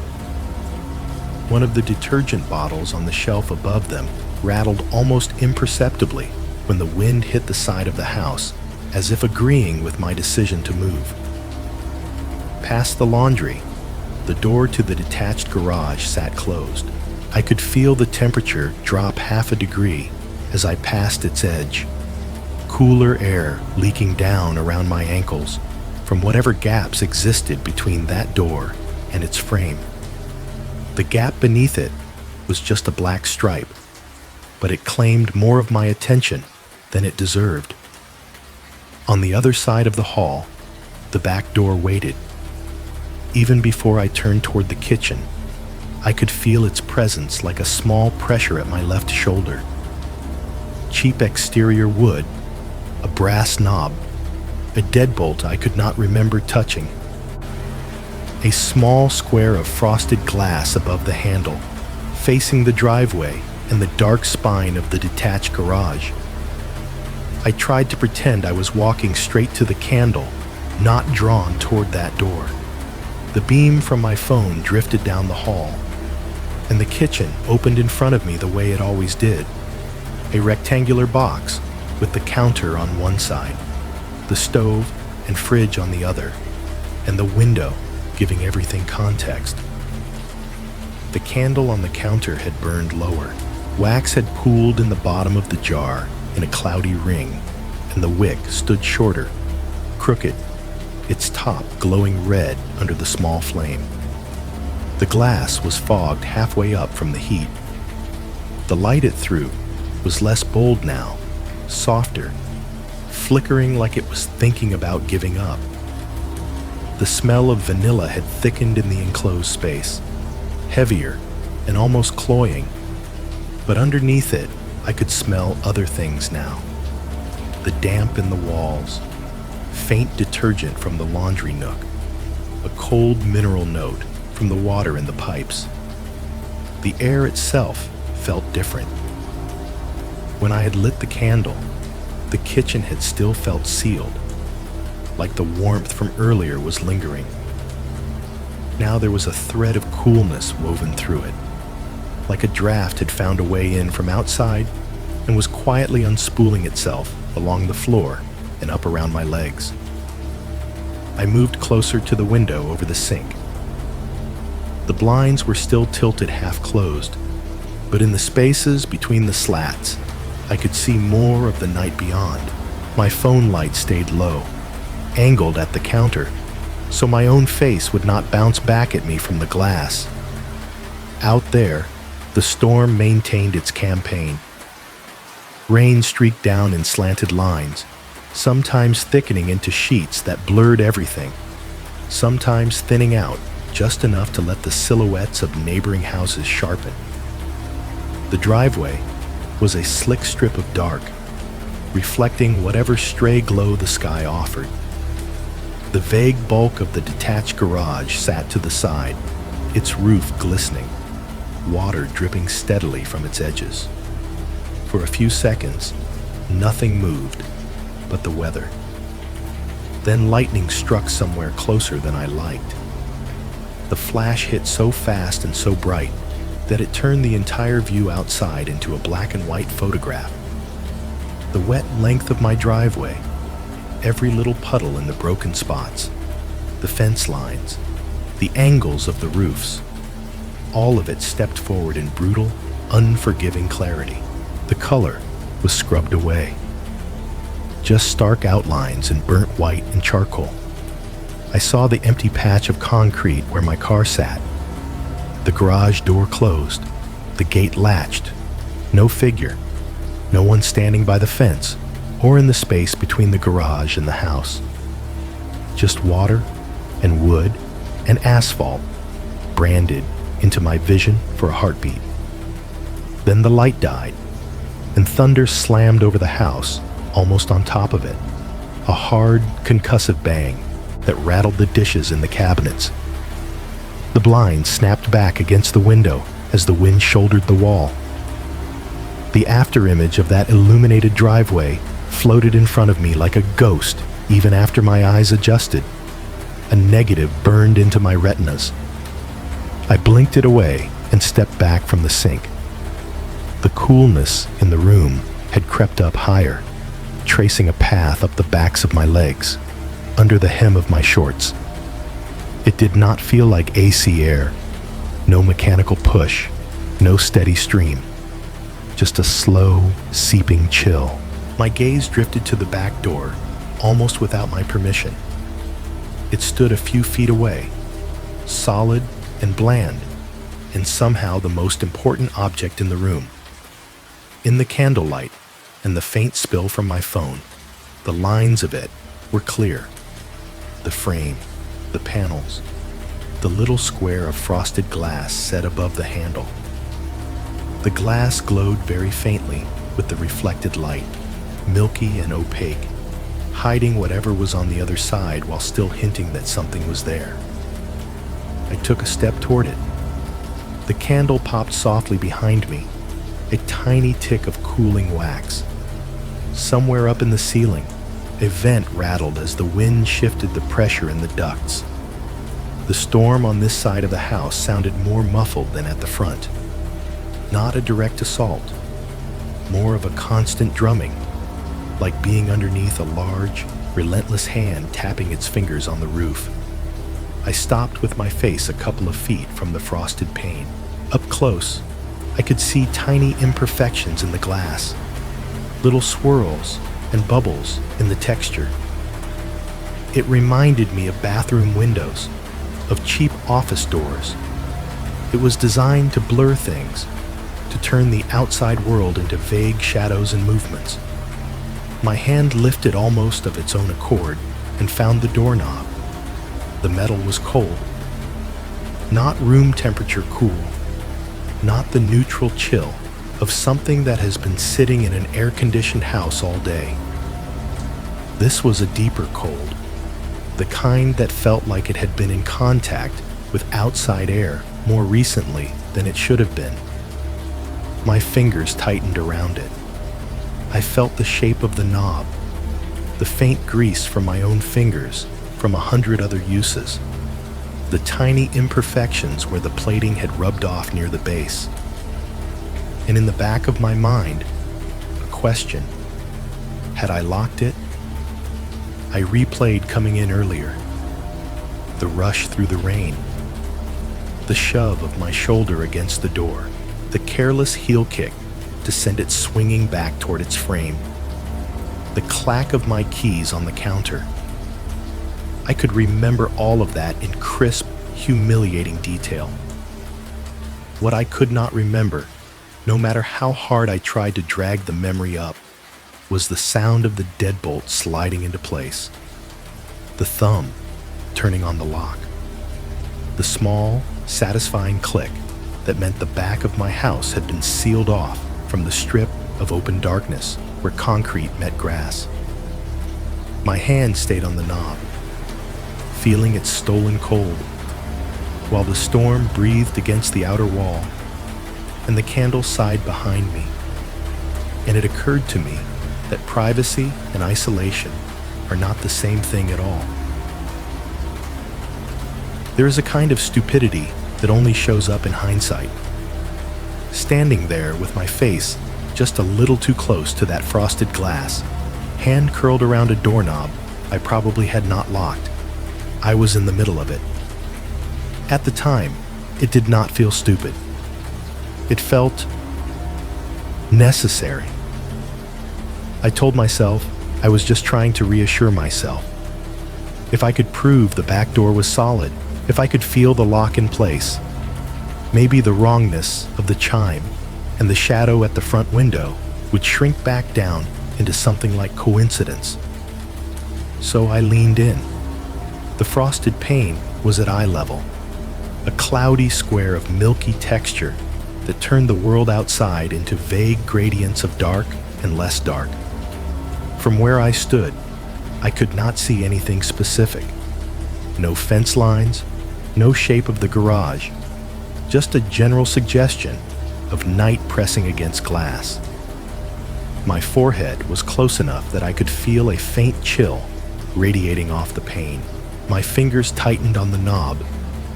One of the detergent bottles on the shelf above them rattled almost imperceptibly when the wind hit the side of the house, as if agreeing with my decision to move. Past the laundry, the door to the detached garage sat closed. I could feel the temperature drop half a degree as I passed its edge, cooler air leaking down around my ankles from whatever gaps existed between that door and its frame. The gap beneath it was just a black stripe, but it claimed more of my attention than it deserved. On the other side of the hall, the back door waited. Even before I turned toward the kitchen, I could feel its presence like a small pressure at my left shoulder. Cheap exterior wood, a brass knob, a deadbolt I could not remember touching. A small square of frosted glass above the handle, facing the driveway and the dark spine of the detached garage. I tried to pretend I was walking straight to the candle, not drawn toward that door. The beam from my phone drifted down the hall, and the kitchen opened in front of me the way it always did. A rectangular box with the counter on one side, the stove and fridge on the other, and the window giving everything context. The candle on the counter had burned lower. Wax had pooled in the bottom of the jar in a cloudy ring, and the wick stood shorter, crooked, its top glowing red under the small flame. The glass was fogged halfway up from the heat. The light it threw was less bold now, softer, flickering like it was thinking about giving up. The smell of vanilla had thickened in the enclosed space, heavier and almost cloying, but underneath it, I could smell other things now. The damp in the walls, faint detergent from the laundry nook, a cold mineral note from the water in the pipes. The air itself felt different. When I had lit the candle, the kitchen had still felt sealed, like the warmth from earlier was lingering. Now there was a thread of coolness woven through it, like a draft had found a way in from outside and was quietly unspooling itself along the floor and up around my legs. I moved closer to the window over the sink. The blinds were still tilted half closed, but in the spaces between the slats, I could see more of the night beyond. My phone light stayed low, angled at the counter, so my own face would not bounce back at me from the glass. Out there, the storm maintained its campaign. Rain streaked down in slanted lines, sometimes thickening into sheets that blurred everything, sometimes thinning out just enough to let the silhouettes of neighboring houses sharpen. The driveway was a slick strip of dark, reflecting whatever stray glow the sky offered. The vague bulk of the detached garage sat to the side, its roof glistening, water dripping steadily from its edges. For a few seconds, nothing moved but the weather. Then lightning struck somewhere closer than I liked. The flash hit so fast and so bright that it turned the entire view outside into a black and white photograph. The wet length of my driveway, every little puddle in the broken spots, the fence lines, the angles of the roofs, all of it stepped forward in brutal, unforgiving clarity. The color was scrubbed away. Just stark outlines in burnt white and charcoal. I saw the empty patch of concrete where my car sat. The garage door closed, the gate latched. No figure, no one standing by the fence or in the space between the garage and the house. Just water and wood and asphalt branded into my vision for a heartbeat. Then the light died, and thunder slammed over the house, almost on top of it. A hard, concussive bang that rattled the dishes in the cabinets. The blinds snapped back against the window as the wind shouldered the wall. The afterimage of that illuminated driveway floated in front of me like a ghost even after my eyes adjusted. A negative burned into my retinas. I blinked it away and stepped back from the sink. The coolness in the room had crept up higher, tracing a path up the backs of my legs, under the hem of my shorts. It did not feel like AC air, no mechanical push, no steady stream, just a slow, seeping chill. My gaze drifted to the back door, almost without my permission. It stood a few feet away, solid and bland, and somehow the most important object in the room. In the candlelight and the faint spill from my phone, the lines of it were clear. The frame, the panels, the little square of frosted glass set above the handle. The glass glowed very faintly with the reflected light, milky and opaque, hiding whatever was on the other side while still hinting that something was there. I took a step toward it. The candle popped softly behind me, a tiny tick of cooling wax. Somewhere up in the ceiling, a vent rattled as the wind shifted the pressure in the ducts. The storm on this side of the house sounded more muffled than at the front. Not a direct assault, more of a constant drumming, like being underneath a large, relentless hand tapping its fingers on the roof. I stopped with my face a couple of feet from the frosted pane. Up close, I could see tiny imperfections in the glass, little swirls and bubbles in the texture. It reminded me of bathroom windows, of cheap office doors. It was designed to blur things, to turn the outside world into vague shadows and movements. My hand lifted almost of its own accord and found the doorknob. The metal was cold, not room temperature cool, not the neutral chill of something that has been sitting in an air-conditioned house all day. This was a deeper cold, the kind that felt like it had been in contact with outside air more recently than it should have been. My fingers tightened around it. I felt the shape of the knob, the faint grease from my own fingers from 100 other uses, the tiny imperfections where the plating had rubbed off near the base. And in the back of my mind, a question. Had I locked it? I replayed coming in earlier. The rush through the rain, the shove of my shoulder against the door, the careless heel kick to send it swinging back toward its frame, the clack of my keys on the counter. I could remember all of that in crisp, humiliating detail. What I could not remember, no matter how hard I tried to drag the memory up, was the sound of the deadbolt sliding into place, the thumb turning on the lock, the small, satisfying click that meant the back of my house had been sealed off from the strip of open darkness where concrete met grass. My hand stayed on the knob, feeling its stolen cold, while the storm breathed against the outer wall and the candle sighed behind me. And it occurred to me that privacy and isolation are not the same thing at all. There is a kind of stupidity that only shows up in hindsight. Standing there with my face just a little too close to that frosted glass, hand curled around a doorknob I probably had not locked, I was in the middle of it. At the time, it did not feel stupid. It felt necessary. I told myself I was just trying to reassure myself. If I could prove the back door was solid, if I could feel the lock in place, maybe the wrongness of the chime and the shadow at the front window would shrink back down into something like coincidence. So I leaned in. The frosted pane was at eye level, a cloudy square of milky texture that turned the world outside into vague gradients of dark and less dark. From where I stood, I could not see anything specific. No fence lines, no shape of the garage, just a general suggestion of night pressing against glass. My forehead was close enough that I could feel a faint chill radiating off the pane. My fingers tightened on the knob,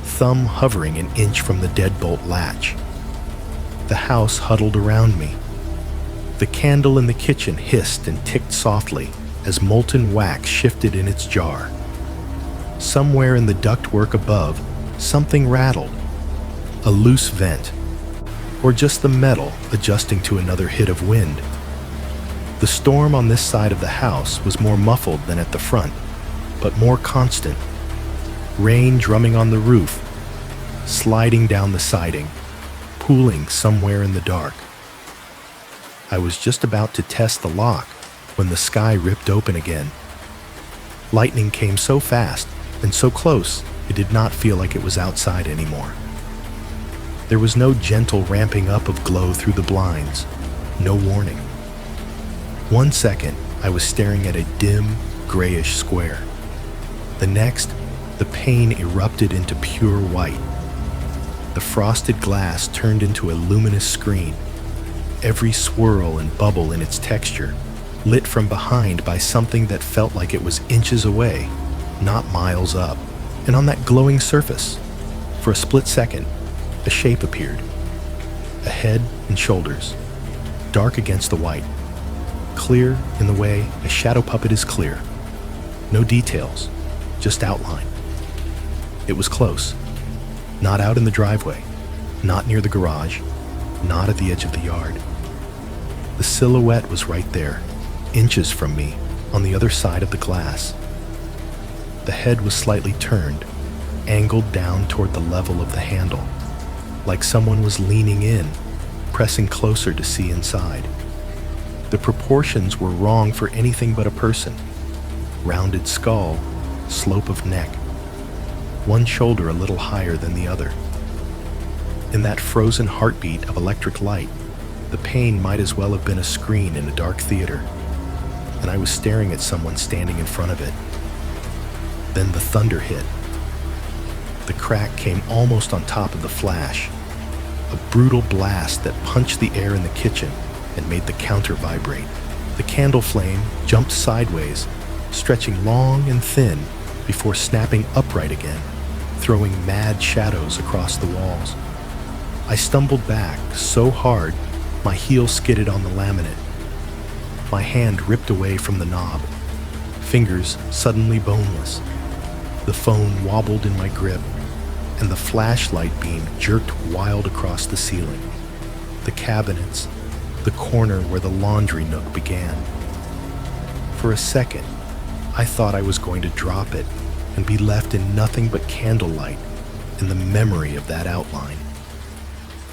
thumb hovering an inch from the deadbolt latch. The house huddled around me. The candle in the kitchen hissed and ticked softly as molten wax shifted in its jar. Somewhere in the ductwork above, something rattled. A loose vent, or just the metal adjusting to another hit of wind. The storm on this side of the house was more muffled than at the front, but more constant. Rain drumming on the roof, sliding down the siding, pooling somewhere in the dark. I was just about to test the lock when the sky ripped open again. Lightning came so fast and so close it did not feel like it was outside anymore. There was no gentle ramping up of glow through the blinds, no warning. 1 second, I was staring at a dim, grayish square. The next, the pane erupted into pure white. The frosted glass turned into a luminous screen, every swirl and bubble in its texture, lit from behind by something that felt like it was inches away, not miles up. And on that glowing surface, for a split second, a shape appeared. A head and shoulders, dark against the white. Clear in the way a shadow puppet is clear. No details, just outline. It was close. Not out in the driveway, not near the garage, not at the edge of the yard. The silhouette was right there, inches from me, on the other side of the glass. The head was slightly turned, angled down toward the level of the handle, like someone was leaning in, pressing closer to see inside. The proportions were wrong for anything but a person. Rounded skull, slope of neck, one shoulder a little higher than the other. In that frozen heartbeat of electric light, the pane might as well have been a screen in a dark theater, and I was staring at someone standing in front of it. Then the thunder hit. The crack came almost on top of the flash, a brutal blast that punched the air in the kitchen and made the counter vibrate. The candle flame jumped sideways, stretching long and thin before snapping upright again, throwing mad shadows across the walls. I stumbled back so hard my heel skidded on the laminate. My hand ripped away from the knob, fingers suddenly boneless. The phone wobbled in my grip, and the flashlight beam jerked wild across the ceiling, the cabinets, the corner where the laundry nook began. For a second, I thought I was going to drop it and be left in nothing but candlelight and the memory of that outline.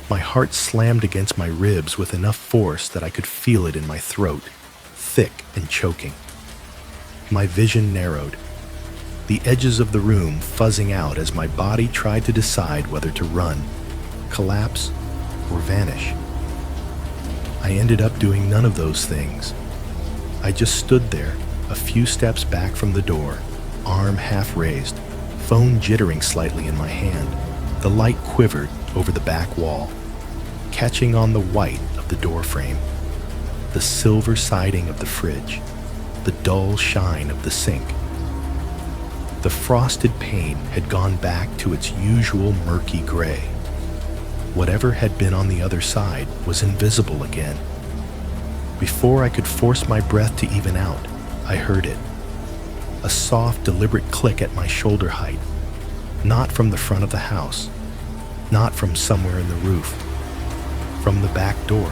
My heart slammed against my ribs with enough force that I could feel it in my throat, thick and choking. My vision narrowed, the edges of the room fuzzing out as my body tried to decide whether to run, collapse, or vanish. I ended up doing none of those things. I just stood there, a few steps back from the door, arm half raised, phone jittering slightly in my hand. The light quivered over the back wall, catching on the white of the door frame, the silver siding of the fridge, the dull shine of the sink. The frosted pane had gone back to its usual murky gray. Whatever had been on the other side was invisible again. Before I could force my breath to even out, I heard it. A soft, deliberate click at my shoulder height, not from the front of the house, not from somewhere in the roof, from the back door.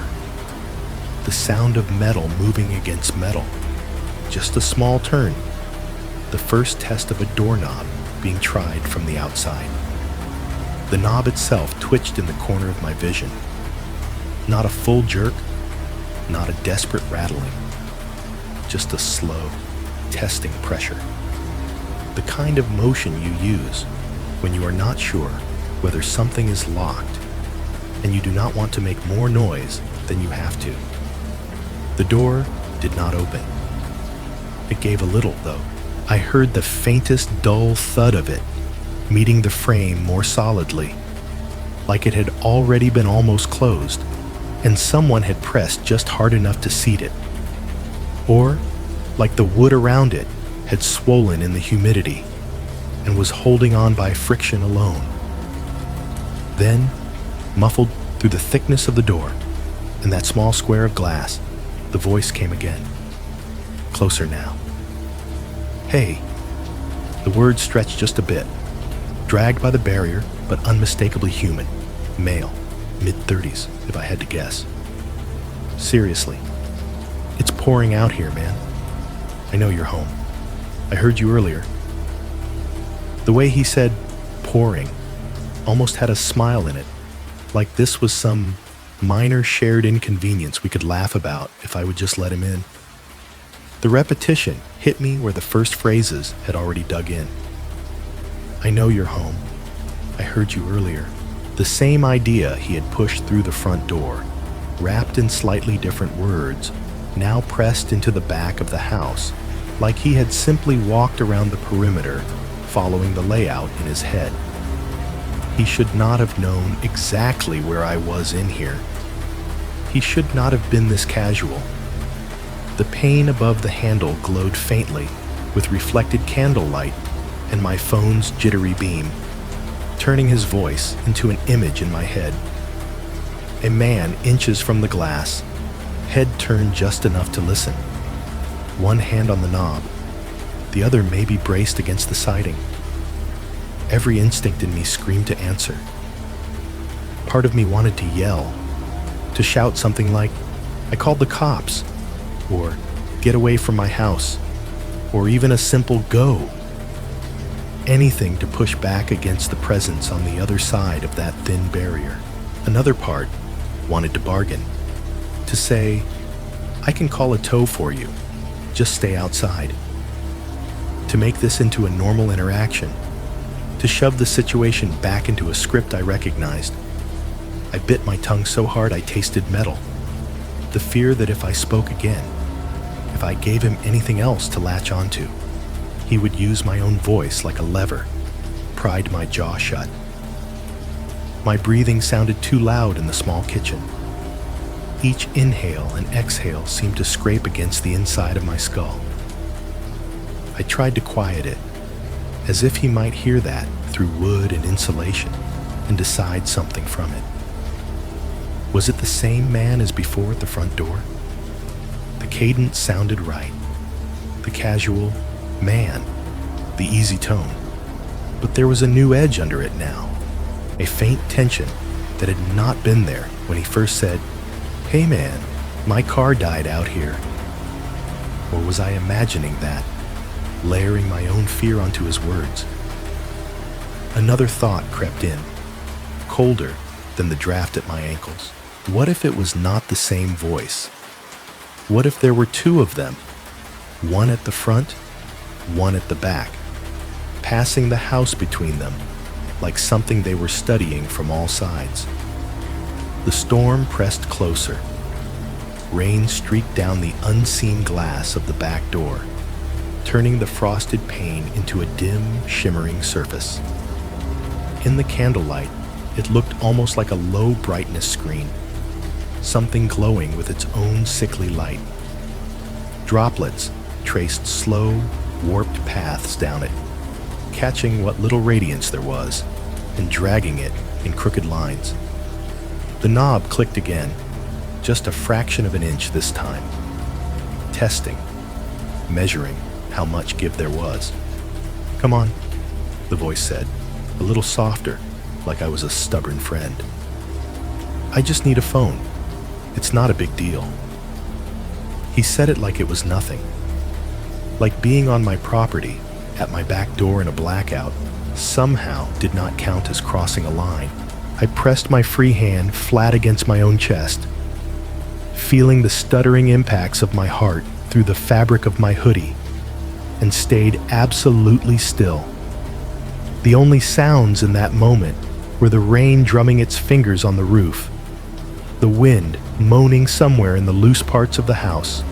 The sound of metal moving against metal, just a small turn. The first test of a doorknob being tried from the outside. The knob itself twitched in the corner of my vision. Not a full jerk, not a desperate rattling, just a slow, testing pressure. The kind of motion you use when you are not sure whether something is locked and you do not want to make more noise than you have to. The door did not open. It gave a little, though. I heard the faintest dull thud of it, meeting the frame more solidly, like it had already been almost closed, and someone had pressed just hard enough to seat it. Or, like the wood around it had swollen in the humidity and was holding on by friction alone. Then, muffled through the thickness of the door, and that small square of glass, the voice came again. Closer now. Hey. The words stretched just a bit, dragged by the barrier, but unmistakably human. Male, mid-30s, if I had to guess. Seriously. It's pouring out here, man. I know you're home. I heard you earlier. The way he said pouring almost had a smile in it, like this was some minor shared inconvenience we could laugh about if I would just let him in. The repetition hit me where the first phrases had already dug in. I know you're home. I heard you earlier. The same idea he had pushed through the front door, wrapped in slightly different words, now pressed into the back of the house, like he had simply walked around the perimeter, following the layout in his head. He should not have known exactly where I was in here. He should not have been this casual. The pane above the handle glowed faintly with reflected candlelight and my phone's jittery beam, turning his voice into an image in my head. A man inches from the glass, head turned just enough to listen. One hand on the knob, the other maybe braced against the siding. Every instinct in me screamed to answer. Part of me wanted to yell, to shout something like, "I called the cops," or "Get away from my house," or even a simple "Go." Anything to push back against the presence on the other side of that thin barrier. Another part wanted to bargain, to say, "I can call a tow for you, just stay outside." To make this into a normal interaction, to shove the situation back into a script I recognized. I bit my tongue so hard I tasted metal. The fear that if I spoke again, if I gave him anything else to latch onto, he would use my own voice like a lever, pried my jaw shut. My breathing sounded too loud in the small kitchen. Each inhale and exhale seemed to scrape against the inside of my skull. I tried to quiet it, as if he might hear that through wood and insulation and decide something from it. Was it the same man as before at the front door? The cadence sounded right. The casual man, the easy tone. But there was a new edge under it now, a faint tension that had not been there when he first said, "Hey man, my car died out here." Or was I imagining that, layering my own fear onto his words? Another thought crept in, colder than the draft at my ankles. What if it was not the same voice? What if there were two of them, one at the front, one at the back, passing the house between them like something they were studying from all sides? The storm pressed closer. Rain streaked down the unseen glass of the back door, turning the frosted pane into a dim, shimmering surface. In the candlelight, it looked almost like a low brightness screen, something glowing with its own sickly light. Droplets traced slow, warped paths down it, catching what little radiance there was and dragging it in crooked lines. The knob clicked again, just a fraction of an inch this time. Testing, measuring how much give there was. "Come on," the voice said, a little softer, like I was a stubborn friend. "I just need a phone. It's not a big deal." He said it like it was nothing. Like being on my property, at my back door in a blackout, somehow did not count as crossing a line. I pressed my free hand flat against my own chest, feeling the stuttering impacts of my heart through the fabric of my hoodie, and stayed absolutely still. The only sounds in that moment were the rain drumming its fingers on the roof, the wind moaning somewhere in the loose parts of the house,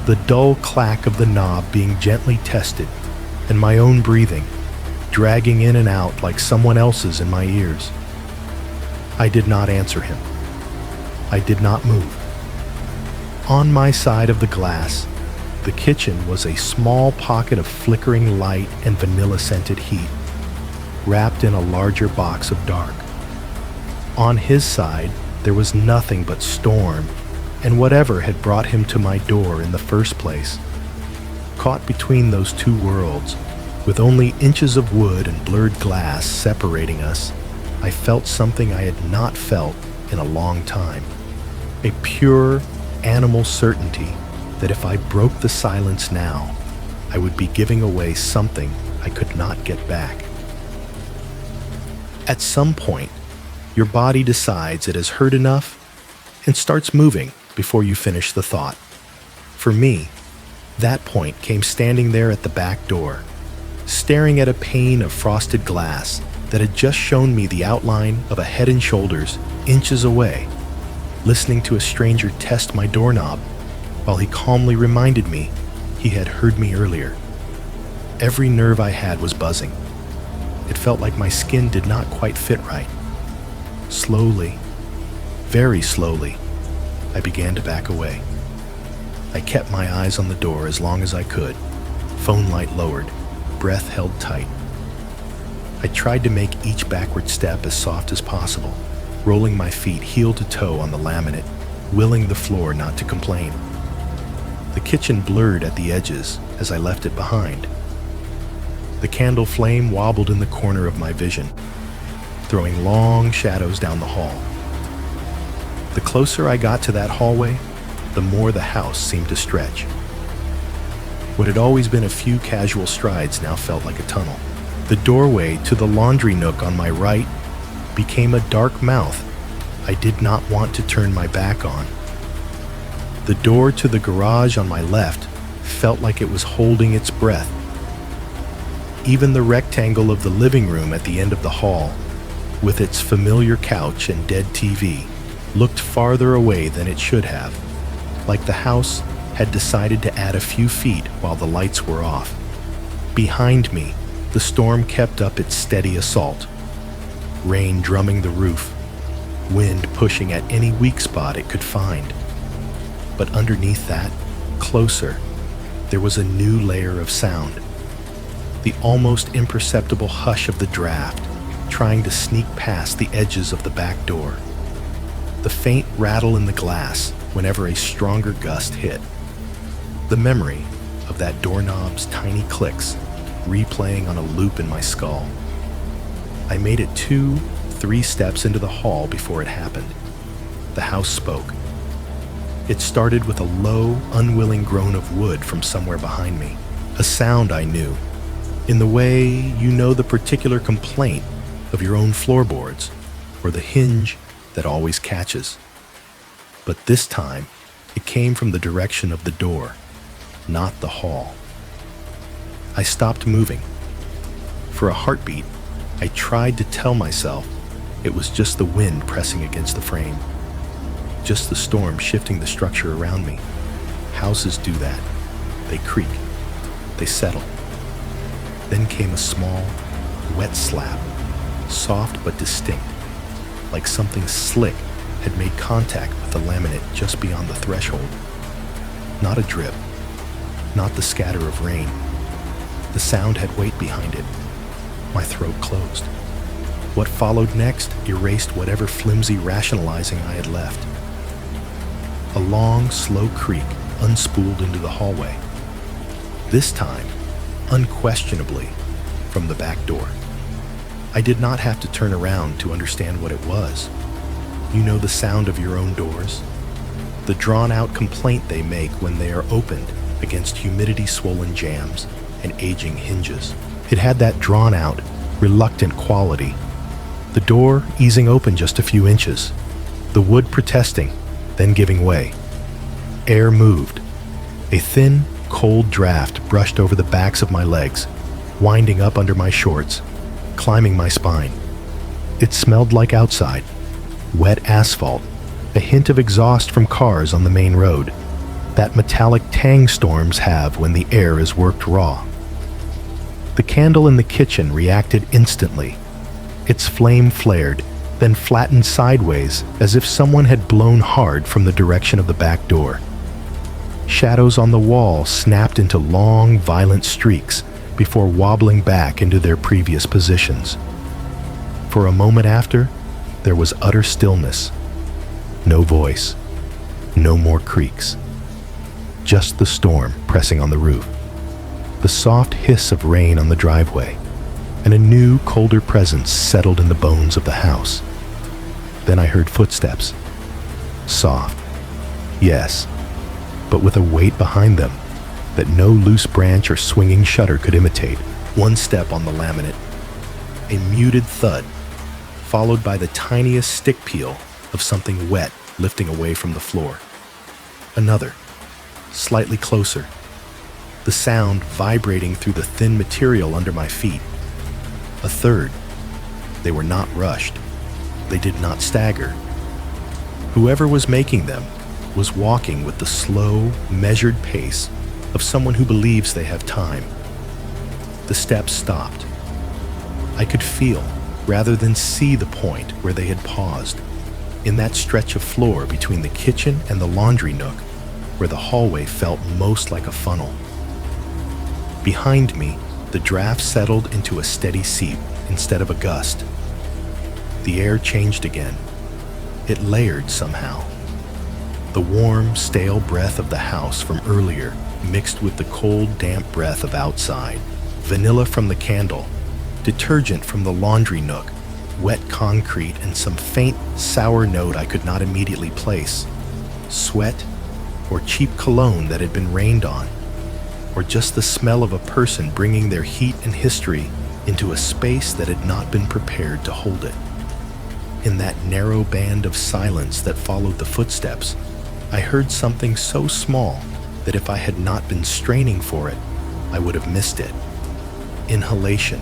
the dull clack of the knob being gently tested, and my own breathing, dragging in and out like someone else's in my ears. I did not answer him. I did not move. On my side of the glass, the kitchen was a small pocket of flickering light and vanilla-scented heat, wrapped in a larger box of dark. On his side, There was nothing but storm and whatever had brought him to my door in the first place. Caught between those two worlds, with only inches of wood and blurred glass separating us, I felt something I had not felt in a long time. A pure, animal certainty that if I broke the silence now, I would be giving away something I could not get back. At some point, your body decides it has heard enough and starts moving before you finish the thought. For me, that point came standing there at the back door, staring at a pane of frosted glass that had just shown me the outline of a head and shoulders inches away, listening to a stranger test my doorknob while he calmly reminded me he had heard me earlier. Every nerve I had was buzzing. It felt like my skin did not quite fit right. Slowly, very slowly, I began to back away. I kept my eyes on the door as long as I could, phone light lowered, breath held tight. I tried to make each backward step as soft as possible, rolling my feet heel to toe on the laminate, willing the floor not to complain. The kitchen blurred at the edges as I left it behind. The candle flame wobbled in the corner of my vision, throwing long shadows down the hall. The closer I got to that hallway, the more the house seemed to stretch. What had always been a few casual strides now felt like a tunnel. The doorway to the laundry nook on my right became a dark mouth I did not want to turn my back on. The door to the garage on my left felt like it was holding its breath. Even the rectangle of the living room at the end of the hall, with its familiar couch and dead TV, looked farther away than it should have, like the house had decided to add a few feet while the lights were off. Behind me, the storm kept up its steady assault. Rain drumming the roof, wind pushing at any weak spot it could find. But underneath that, closer, there was a new layer of sound. The almost imperceptible hush of the draft, trying to sneak past the edges of the back door. The faint rattle in the glass whenever a stronger gust hit. The memory of that doorknob's tiny clicks replaying on a loop in my skull. I made it 2-3 steps into the hall before it happened. The house spoke. It started with a low, unwilling groan of wood from somewhere behind me, a sound I knew, in the way you know the particular complaint of your own floorboards or the hinge that always catches. But this time, it came from the direction of the door, not the hall. I stopped moving. For a heartbeat, I tried to tell myself it was just the wind pressing against the frame, just the storm shifting the structure around me. Houses do that. They creak. They settle. Then came a small, wet slap, soft but distinct, like something slick had made contact with the laminate just beyond the threshold. Not a drip, not the scatter of rain. The sound had weight behind it. My throat closed. What followed next erased whatever flimsy rationalizing I had left. A long, slow creak unspooled into the hallway. This time, unquestionably, from the back door. I did not have to turn around to understand what it was. You know the sound of your own doors? The drawn-out complaint they make when they are opened against humidity-swollen jambs and aging hinges. It had that drawn-out, reluctant quality. The door easing open just a few inches, the wood protesting, then giving way. Air moved. A thin, cold draft brushed over the backs of my legs, winding up under my shorts, climbing my spine. It smelled like outside. Wet asphalt, a hint of exhaust from cars on the main road. That metallic tang storms have when the air is worked raw. The candle in the kitchen reacted instantly. Its flame flared, then flattened sideways as if someone had blown hard from the direction of the back door. Shadows on the wall snapped into long, violent streaks before wobbling back into their previous positions. For a moment after, there was utter stillness. No voice, no more creaks. Just the storm pressing on the roof, the soft hiss of rain on the driveway, and a new, colder presence settled in the bones of the house. Then I heard footsteps. Soft, yes, but with a weight behind them that no loose branch or swinging shutter could imitate. One step on the laminate, a muted thud, followed by the tiniest stick peel of something wet lifting away from the floor. Another, slightly closer, the sound vibrating through the thin material under my feet. A third. They were not rushed. They did not stagger. Whoever was making them was walking with the slow, measured pace of someone who believes they have time. The steps stopped. I could feel, rather than see, the point where they had paused, in that stretch of floor between the kitchen and the laundry nook, where the hallway felt most like a funnel. Behind me, the draft settled into a steady seep instead of a gust. The air changed again. It layered somehow. The warm, stale breath of the house from earlier mixed with the cold, damp breath of outside. Vanilla from the candle, detergent from the laundry nook, wet concrete, and some faint, sour note I could not immediately place. Sweat, or cheap cologne that had been rained on, or just the smell of a person bringing their heat and history into a space that had not been prepared to hold it. In that narrow band of silence that followed the footsteps, I heard something so small that if I had not been straining for it, I would have missed it. Inhalation.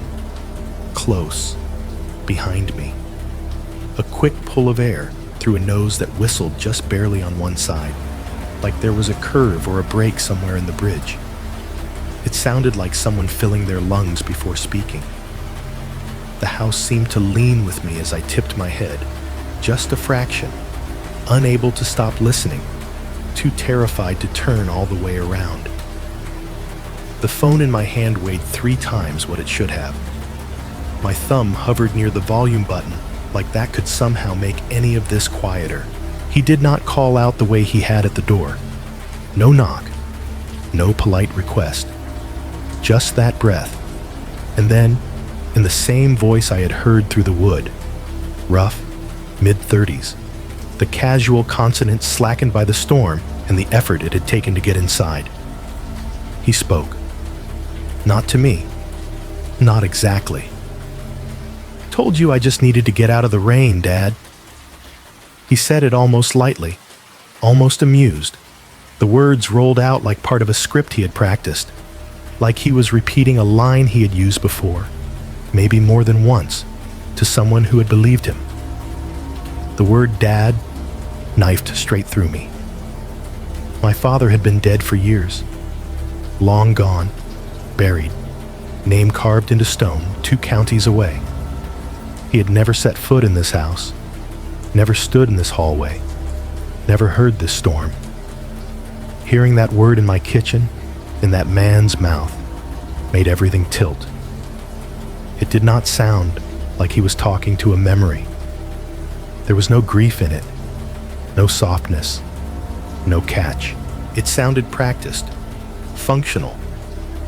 Close. Behind me. A quick pull of air through a nose that whistled just barely on one side, like there was a curve or a break somewhere in the bridge. It sounded like someone filling their lungs before speaking. The house seemed to lean with me as I tipped my head, just a fraction, unable to stop listening, too terrified to turn all the way around. The phone in my hand weighed 3 times what it should have. My thumb hovered near the volume button, like that could somehow make any of this quieter. He did not call out the way he had at the door. No knock, no polite request. Just that breath. And then, in the same voice I had heard through the wood, rough, mid-30s, the casual consonants slackened by the storm and the effort it had taken to get inside. He spoke. Not to me. Not exactly. Told you I just needed to get out of the rain, Dad. He said it almost lightly, almost amused. The words rolled out like part of a script he had practiced, like he was repeating a line he had used before, maybe more than once, to someone who had believed him. The word Dad knifed straight through me. My father had been dead for years. Long gone, buried, name carved into stone 2 counties away. He had never set foot in this house, never stood in this hallway, never heard this storm. Hearing that word in my kitchen, in that man's mouth, made everything tilt. It did not sound like he was talking to a memory. There was no grief in it, no softness, no catch. It sounded practiced, functional,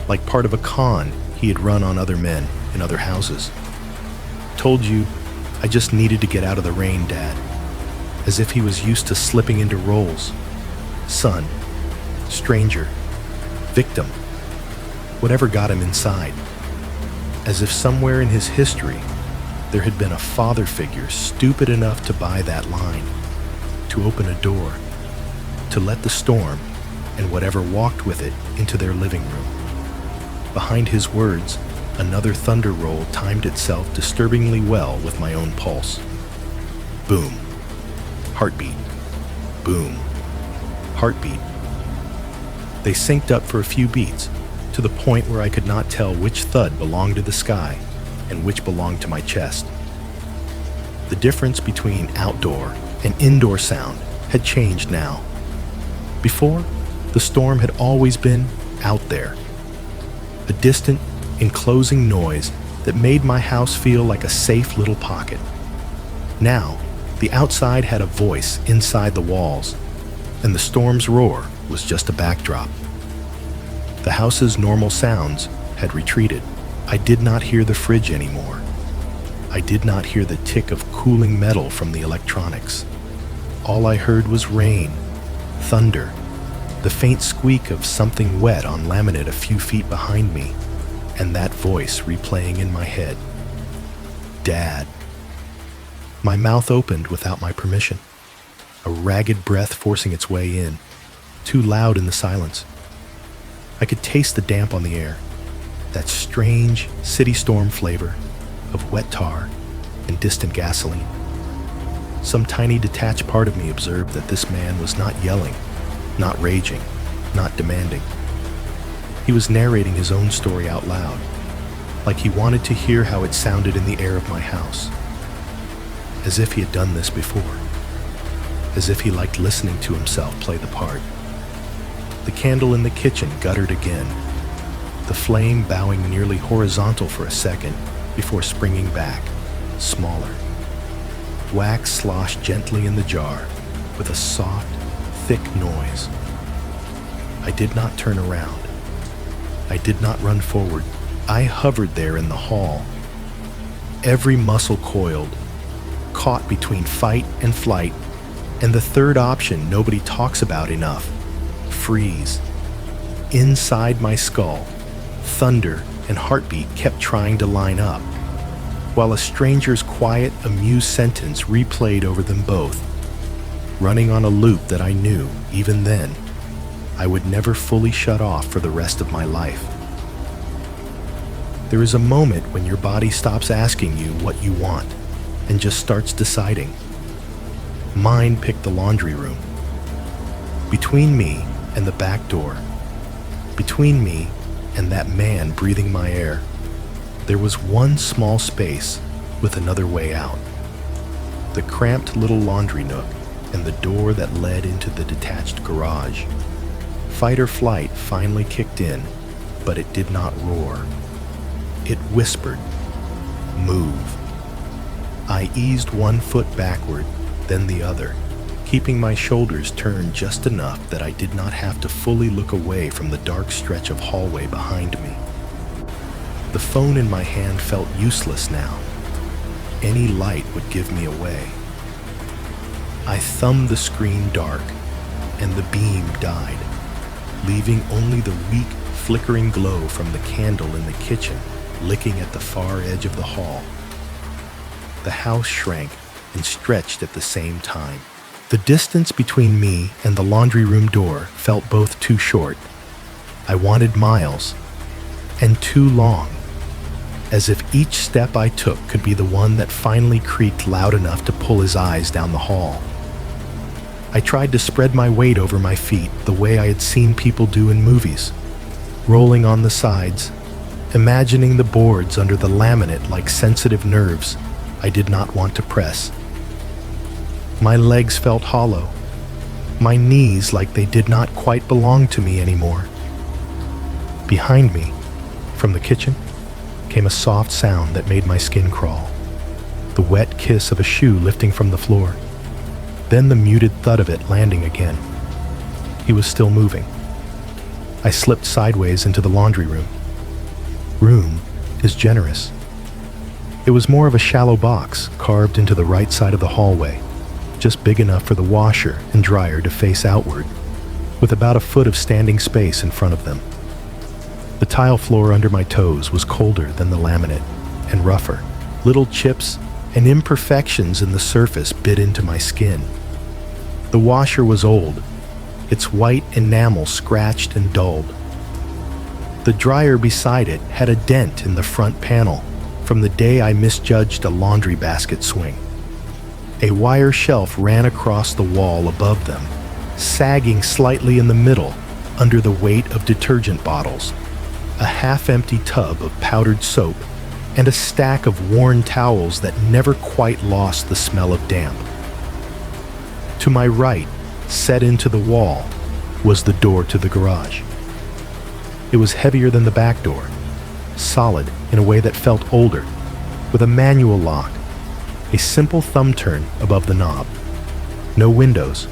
like part of a con he had run on other men in other houses. Told you I just needed to get out of the rain, Dad, as if he was used to slipping into roles. Son, stranger, victim, whatever got him inside. As if somewhere in his history there had been a father figure stupid enough to buy that line, to open a door, to let the storm and whatever walked with it into their living room. Behind his words, another thunder roll timed itself disturbingly well with my own pulse. Boom. Heartbeat. Boom. Heartbeat. They synced up for a few beats, to the point where I could not tell which thud belonged to the sky and which belonged to my chest. The difference between outdoor and indoor sound had changed now. Before, the storm had always been out there. A distant, enclosing noise that made my house feel like a safe little pocket. Now, The outside had a voice inside the walls, and the storm's roar was just a backdrop. The house's normal sounds had retreated. I did not hear the fridge anymore. I did not hear the tick of cooling metal from the electronics. All I heard was rain, thunder, the faint squeak of something wet on laminate a few feet behind me, and that voice replaying in my head. Dad. My mouth opened without my permission, a ragged breath forcing its way in, too loud in the silence. I could taste the damp on the air, that strange city storm flavor of wet tar and distant gasoline. Some tiny detached part of me observed that this man was not yelling, not raging, not demanding. He was narrating his own story out loud, like he wanted to hear how it sounded in the air of my house. As if he had done this before. As if he liked listening to himself play the part. The candle in the kitchen guttered again, the flame bowing nearly horizontal for a second before springing back, smaller. Wax sloshed gently in the jar with a soft, thick noise. I did not turn around. I did not run forward. I hovered there in the hall, every muscle coiled, caught between fight and flight, and the third option nobody talks about enough, freeze. Inside my skull, thunder and heartbeat kept trying to line up, while a stranger's quiet, amused sentence replayed over them both, running on a loop that I knew, even then, I would never fully shut off for the rest of my life. There is a moment when your body stops asking you what you want and just starts deciding. Mine picked the laundry room. Between me and the back door, between me and that man breathing my air, there was one small space with another way out. The cramped little laundry nook and the door that led into the detached garage. Fight or flight finally kicked in, but it did not roar. It whispered, "Move." I eased one foot backward, then the other, keeping my shoulders turned just enough that I did not have to fully look away from the dark stretch of hallway behind me. The phone in my hand felt useless now. Any light would give me away. I thumbed the screen dark, and the beam died, leaving only the weak, flickering glow from the candle in the kitchen licking at the far edge of the hall. The house shrank and stretched at the same time. The distance between me and the laundry room door felt both too short. I wanted miles, and too long, as if each step I took could be the one that finally creaked loud enough to pull his eyes down the hall. I tried to spread my weight over my feet the way I had seen people do in movies, rolling on the sides, imagining the boards under the laminate like sensitive nerves I did not want to press. My legs felt hollow, my knees like they did not quite belong to me anymore. Behind me, from the kitchen, came a soft sound that made my skin crawl, the wet kiss of a shoe lifting from the floor, then the muted thud of it landing again. He was still moving. I slipped sideways into the laundry room. Room is generous. It was more of a shallow box carved into the right side of the hallway, just big enough for the washer and dryer to face outward, with about a foot of standing space in front of them. The tile floor under my toes was colder than the laminate and rougher. Little chips and imperfections in the surface bit into my skin. The washer was old, its white enamel scratched and dulled. The dryer beside it had a dent in the front panel from the day I misjudged a laundry basket swing. A wire shelf ran across the wall above them, sagging slightly in the middle under the weight of detergent bottles, a half-empty tub of powdered soap, and a stack of worn towels that never quite lost the smell of damp. To my right, set into the wall, was the door to the garage. It was heavier than the back door, solid in a way that felt older, with a manual lock, A simple thumb turn above the knob. No windows,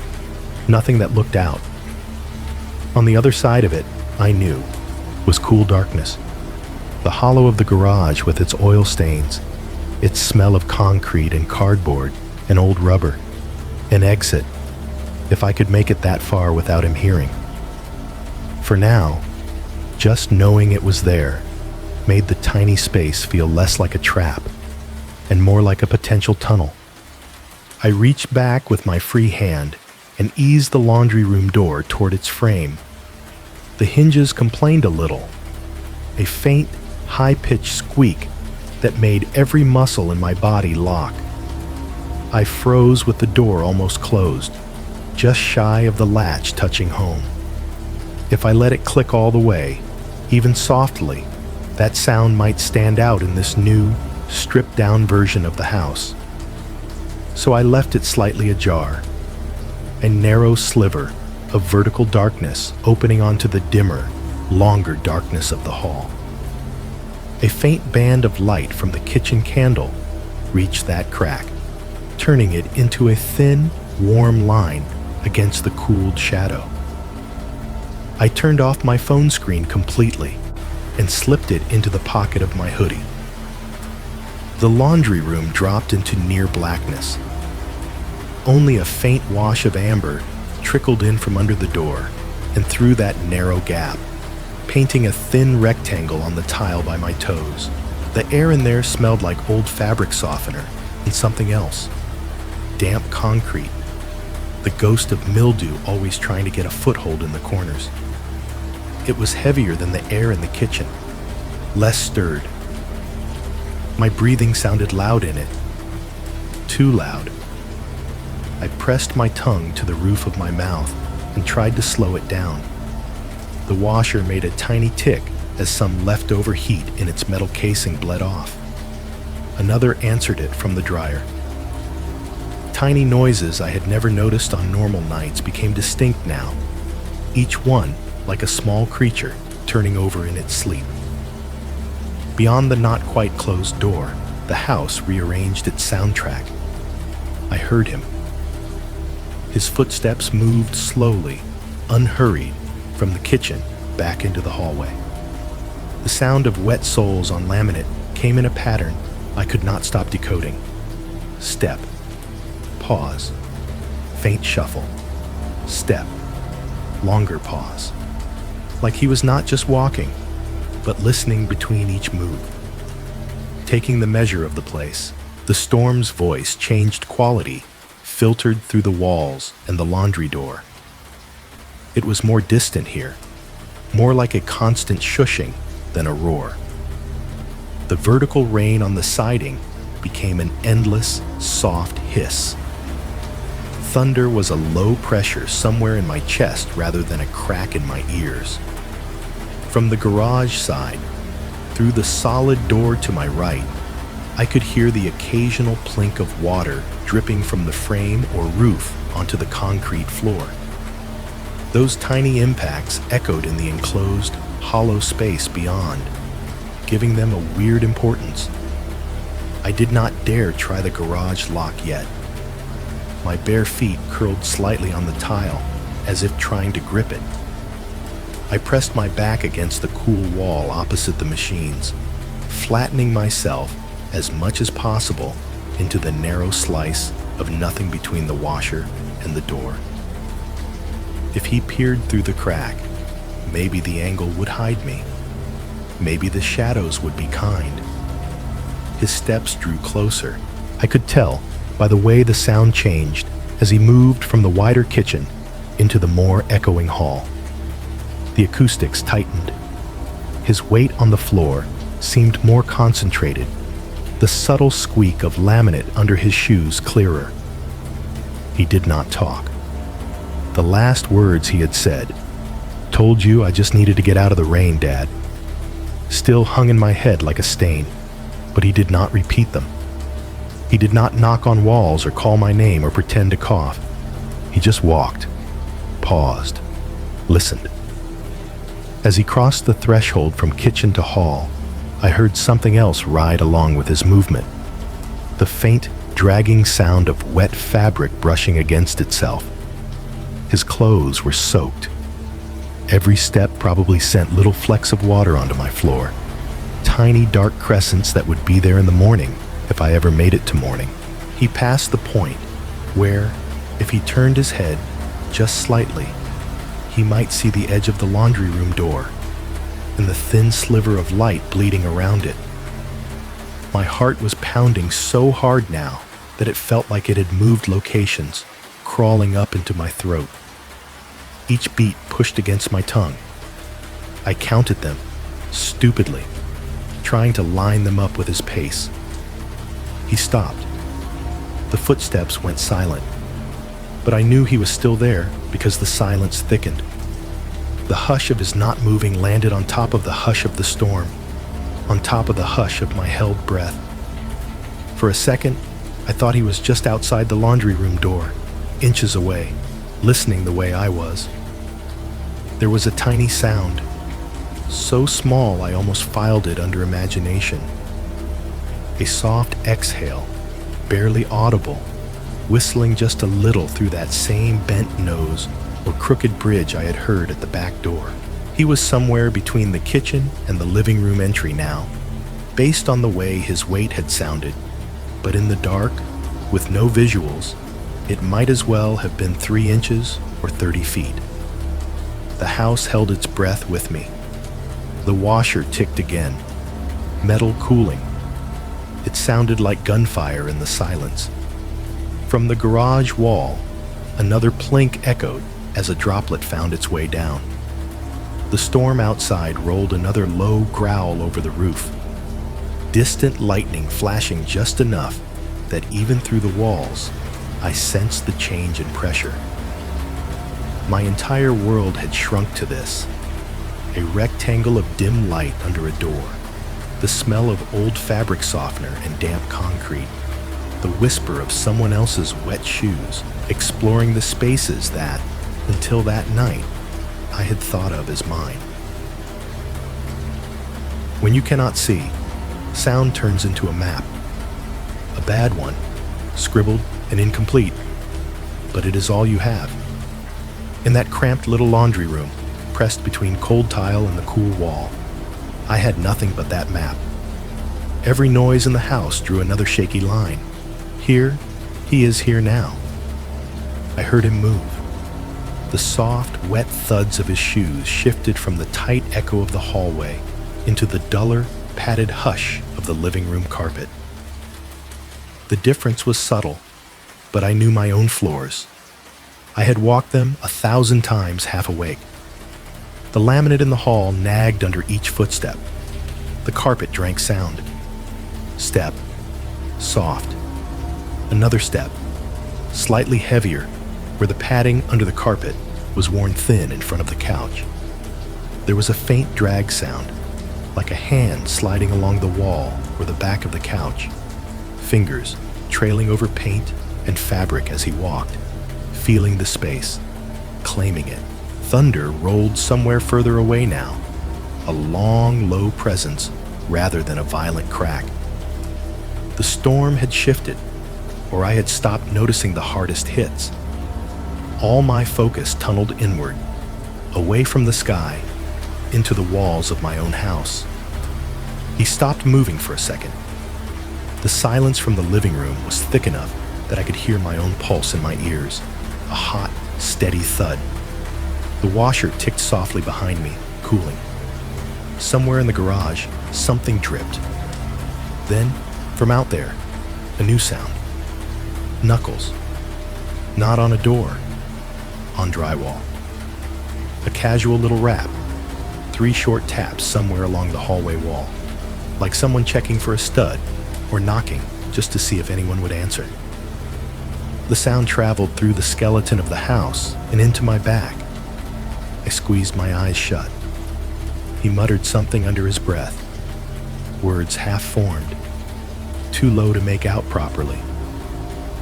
nothing that looked out. On the other side of it, I knew, was cool darkness. The hollow of the garage with its oil stains, its smell of concrete and cardboard and old rubber. An exit, if I could make it that far without him hearing. For now, just knowing it was there made the tiny space feel less like a trap and more like a potential tunnel. I reached back with my free hand and eased the laundry room door toward its frame. The hinges complained a little, a faint, high-pitched squeak that made every muscle in my body lock. I froze with the door almost closed, just shy of the latch touching home. If I let it click all the way, even softly, that sound might stand out in this new, stripped-down version of the house. So I left it slightly ajar, a narrow sliver of vertical darkness opening onto the dimmer, longer darkness of the hall. A faint band of light from the kitchen candle reached that crack, turning it into a thin, warm line against the cooled shadow. I turned off my phone screen completely and slipped it into the pocket of my hoodie. The laundry room dropped into near blackness. Only a faint wash of amber trickled in from under the door and through that narrow gap, painting a thin rectangle on the tile by my toes. The air in there smelled like old fabric softener and something else. Damp concrete, the ghost of mildew always trying to get a foothold in the corners. It was heavier than the air in the kitchen, less stirred. My breathing sounded loud in it, too loud. I pressed my tongue to the roof of my mouth and tried to slow it down. The washer made a tiny tick as some leftover heat in its metal casing bled off. Another answered it from the dryer. Tiny noises I had never noticed on normal nights became distinct now, each one like a small creature turning over in its sleep. Beyond the not quite closed door, the house rearranged its soundtrack. I heard him. His footsteps moved slowly, unhurried, from the kitchen back into the hallway. The sound of wet soles on laminate came in a pattern I could not stop decoding. Step, pause, faint shuffle, step, longer pause. Like he was not just walking, but listening between each move. Taking the measure of the place, the storm's voice changed quality, filtered through the walls and the laundry door. It was more distant here, more like a constant shushing than a roar. The vertical rain on the siding became an endless, soft hiss. Thunder was a low pressure somewhere in my chest rather than a crack in my ears. From the garage side, through the solid door to my right, I could hear the occasional plink of water dripping from the frame or roof onto the concrete floor. Those tiny impacts echoed in the enclosed, hollow space beyond, giving them a weird importance. I did not dare try the garage lock yet. My bare feet curled slightly on the tile, as if trying to grip it. I pressed my back against the cool wall opposite the machines, flattening myself as much as possible into the narrow slice of nothing between the washer and the door. If he peered through the crack, maybe the angle would hide me. Maybe the shadows would be kind. His steps drew closer. I could tell by the way the sound changed as he moved from the wider kitchen into the more echoing hall. The acoustics tightened. His weight on the floor seemed more concentrated, the subtle squeak of laminate under his shoes clearer. He did not talk. The last words he had said, "Told you I just needed to get out of the rain, Dad," still hung in my head like a stain, but he did not repeat them. He did not knock on walls or call my name or pretend to cough. He just walked, paused, listened. As he crossed the threshold from kitchen to hall, I heard something else ride along with his movement. The faint dragging sound of wet fabric brushing against itself. His clothes were soaked. Every step probably sent little flecks of water onto my floor, tiny dark crescents that would be there in the morning if I ever made it to morning. He passed the point where, if he turned his head just slightly, he might see the edge of the laundry room door and the thin sliver of light bleeding around it. My heart was pounding so hard now that it felt like it had moved locations, crawling up into my throat. Each beat pushed against my tongue. I counted them, stupidly, trying to line them up with his pace. He stopped. The footsteps went silent, but I knew he was still there because the silence thickened. The hush of his not moving landed on top of the hush of the storm, on top of the hush of my held breath. For a second, I thought he was just outside the laundry room door, inches away, listening the way I was. There was a tiny sound, so small I almost filed it under imagination. A soft exhale, barely audible, whistling just a little through that same bent nose or crooked bridge I had heard at the back door. He was somewhere between the kitchen and the living room entry now, based on the way his weight had sounded, but in the dark, with no visuals, it might as well have been 3 inches or 30 feet. The house held its breath with me. The washer ticked again, metal cooling. It sounded like gunfire in the silence. From the garage wall, another plink echoed as a droplet found its way down. The storm outside rolled another low growl over the roof, distant lightning flashing just enough that even through the walls, I sensed the change in pressure. My entire world had shrunk to this, a rectangle of dim light under a door, the smell of old fabric softener and damp concrete, the whisper of someone else's wet shoes exploring the spaces that, until that night, I had thought of as mine. When you cannot see, sound turns into a map. A bad one, scribbled and incomplete, but it is all you have. In that cramped little laundry room, pressed between cold tile and the cool wall, I had nothing but that map. Every noise in the house drew another shaky line. Here, he is here now. I heard him move. The soft, wet thuds of his shoes shifted from the tight echo of the hallway into the duller, padded hush of the living room carpet. The difference was subtle, but I knew my own floors. I had walked them 1,000 times half awake. The laminate in the hall nagged under each footstep. The carpet drank sound. Step. Soft. Another step. Slightly heavier, where the padding under the carpet was worn thin in front of the couch. There was a faint drag sound, like a hand sliding along the wall or the back of the couch. Fingers trailing over paint and fabric as he walked, feeling the space, claiming it. Thunder rolled somewhere further away now, a long, low presence rather than a violent crack. The storm had shifted, or I had stopped noticing the hardest hits. All my focus tunneled inward, away from the sky, into the walls of my own house. He stopped moving for a second. The silence from the living room was thick enough that I could hear my own pulse in my ears, a hot, steady thud. The washer ticked softly behind me, cooling. Somewhere in the garage, something dripped. Then, from out there, a new sound. Knuckles. Not on a door, on drywall. A casual little rap, 3 short taps somewhere along the hallway wall, like someone checking for a stud or knocking just to see if anyone would answer. The sound traveled through the skeleton of the house and into my back. I squeezed my eyes shut. He muttered something under his breath, words half-formed, too low to make out properly.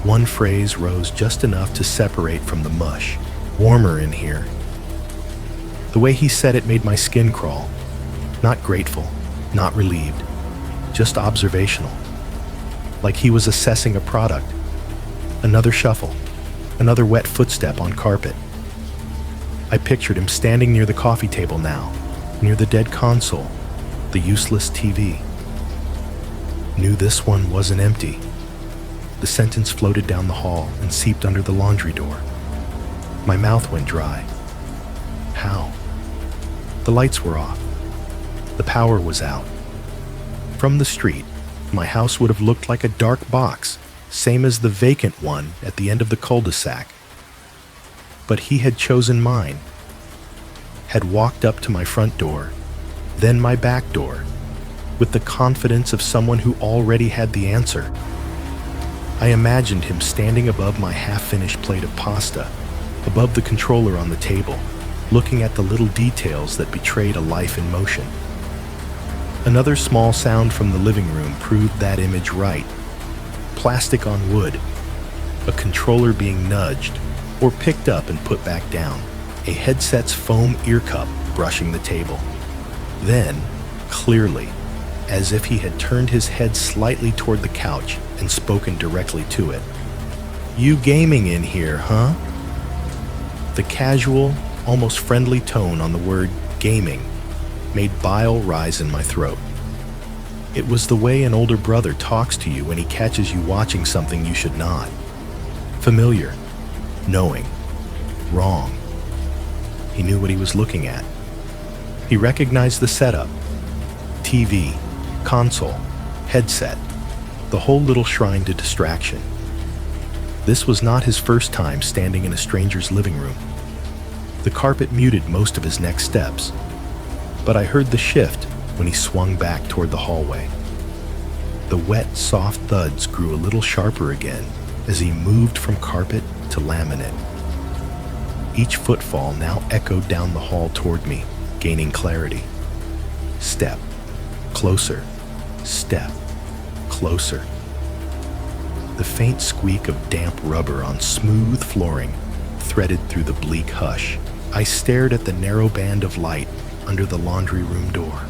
One phrase rose just enough to separate from the mush. Warmer in here. The way he said it made my skin crawl. Not grateful, not relieved, just observational. like he was assessing a product. Another shuffle, another wet footstep on carpet. I pictured him standing near the coffee table now, near the dead console, the useless TV. Knew this one wasn't empty. The sentence floated down the hall and seeped under the laundry door. My mouth went dry. How? The lights were off. The power was out. From the street, my house would have looked like a dark box, same as the vacant one at the end of the cul-de-sac. But he had chosen mine, had walked up to my front door, then my back door, with the confidence of someone who already had the answer. I imagined him standing above my half-finished plate of pasta, above the controller on the table, looking at the little details that betrayed a life in motion. Another small sound from the living room proved that image right. Plastic on wood, a controller being nudged or picked up and put back down, a headset's foam ear cup brushing the table. Then, clearly, as if he had turned his head slightly toward the couch and spoken directly to it. "You gaming in here, huh?" The casual, almost friendly tone on the word gaming made bile rise in my throat. It was the way an older brother talks to you when he catches you watching something you should not. Familiar, knowing, wrong. He knew what he was looking at. He recognized the setup. TV, console, headset, the whole little shrine to distraction. This was not his first time standing in a stranger's living room. The carpet muted most of his next steps, but I heard the shift when he swung back toward the hallway. The wet, soft thuds grew a little sharper again as he moved from carpet to laminate. Each footfall now echoed down the hall toward me, gaining clarity. Step, closer, step, closer. The faint squeak of damp rubber on smooth flooring threaded through the bleak hush. I stared at the narrow band of light under the laundry room door.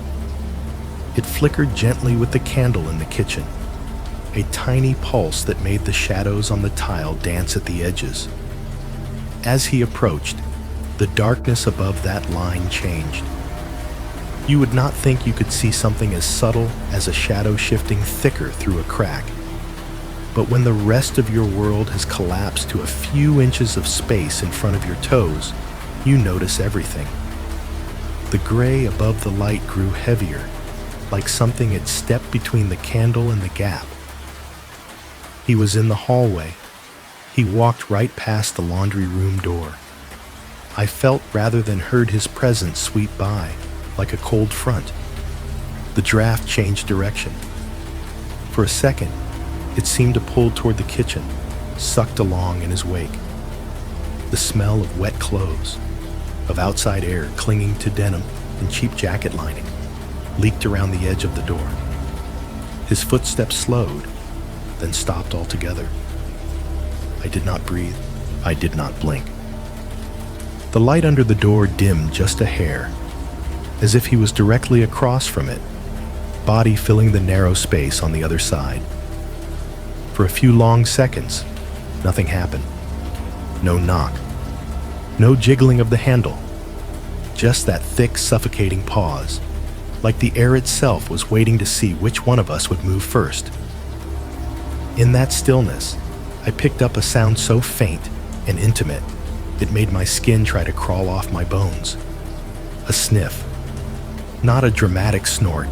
It flickered gently with the candle in the kitchen, a tiny pulse that made the shadows on the tile dance at the edges. As he approached, the darkness above that line changed. You would not think you could see something as subtle as a shadow shifting thicker through a crack. But when the rest of your world has collapsed to a few inches of space in front of your toes, you notice everything. The gray above the light grew heavier, like something had stepped between the candle and the gap. He was in the hallway. He walked right past the laundry room door. I felt rather than heard his presence sweep by, like a cold front. The draft changed direction. For a second, it seemed to pull toward the kitchen, sucked along in his wake. The smell of wet clothes, of outside air clinging to denim and cheap jacket lining, leaked around the edge of the door. His footsteps slowed, then stopped altogether. I did not breathe. I did not blink. The light under the door dimmed just a hair, as if he was directly across from it, body filling the narrow space on the other side. For a few long seconds, nothing happened. No knock. No jiggling of the handle. Just that thick, suffocating pause, like the air itself was waiting to see which one of us would move first. In that stillness, I picked up a sound so faint and intimate, it made my skin try to crawl off my bones. A sniff. Not a dramatic snort.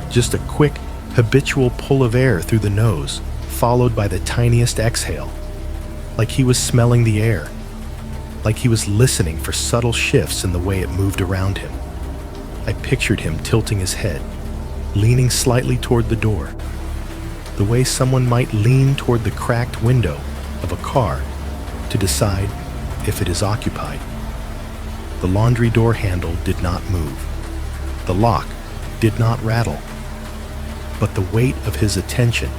Just a quick, habitual pull of air through the nose, followed by the tiniest exhale. Like he was smelling the air. Like he was listening for subtle shifts in the way it moved around him. I pictured him tilting his head, leaning slightly toward the door, the way someone might lean toward the cracked window of a car to decide if it is occupied. The laundry door handle did not move. The lock did not rattle. But the weight of his attention,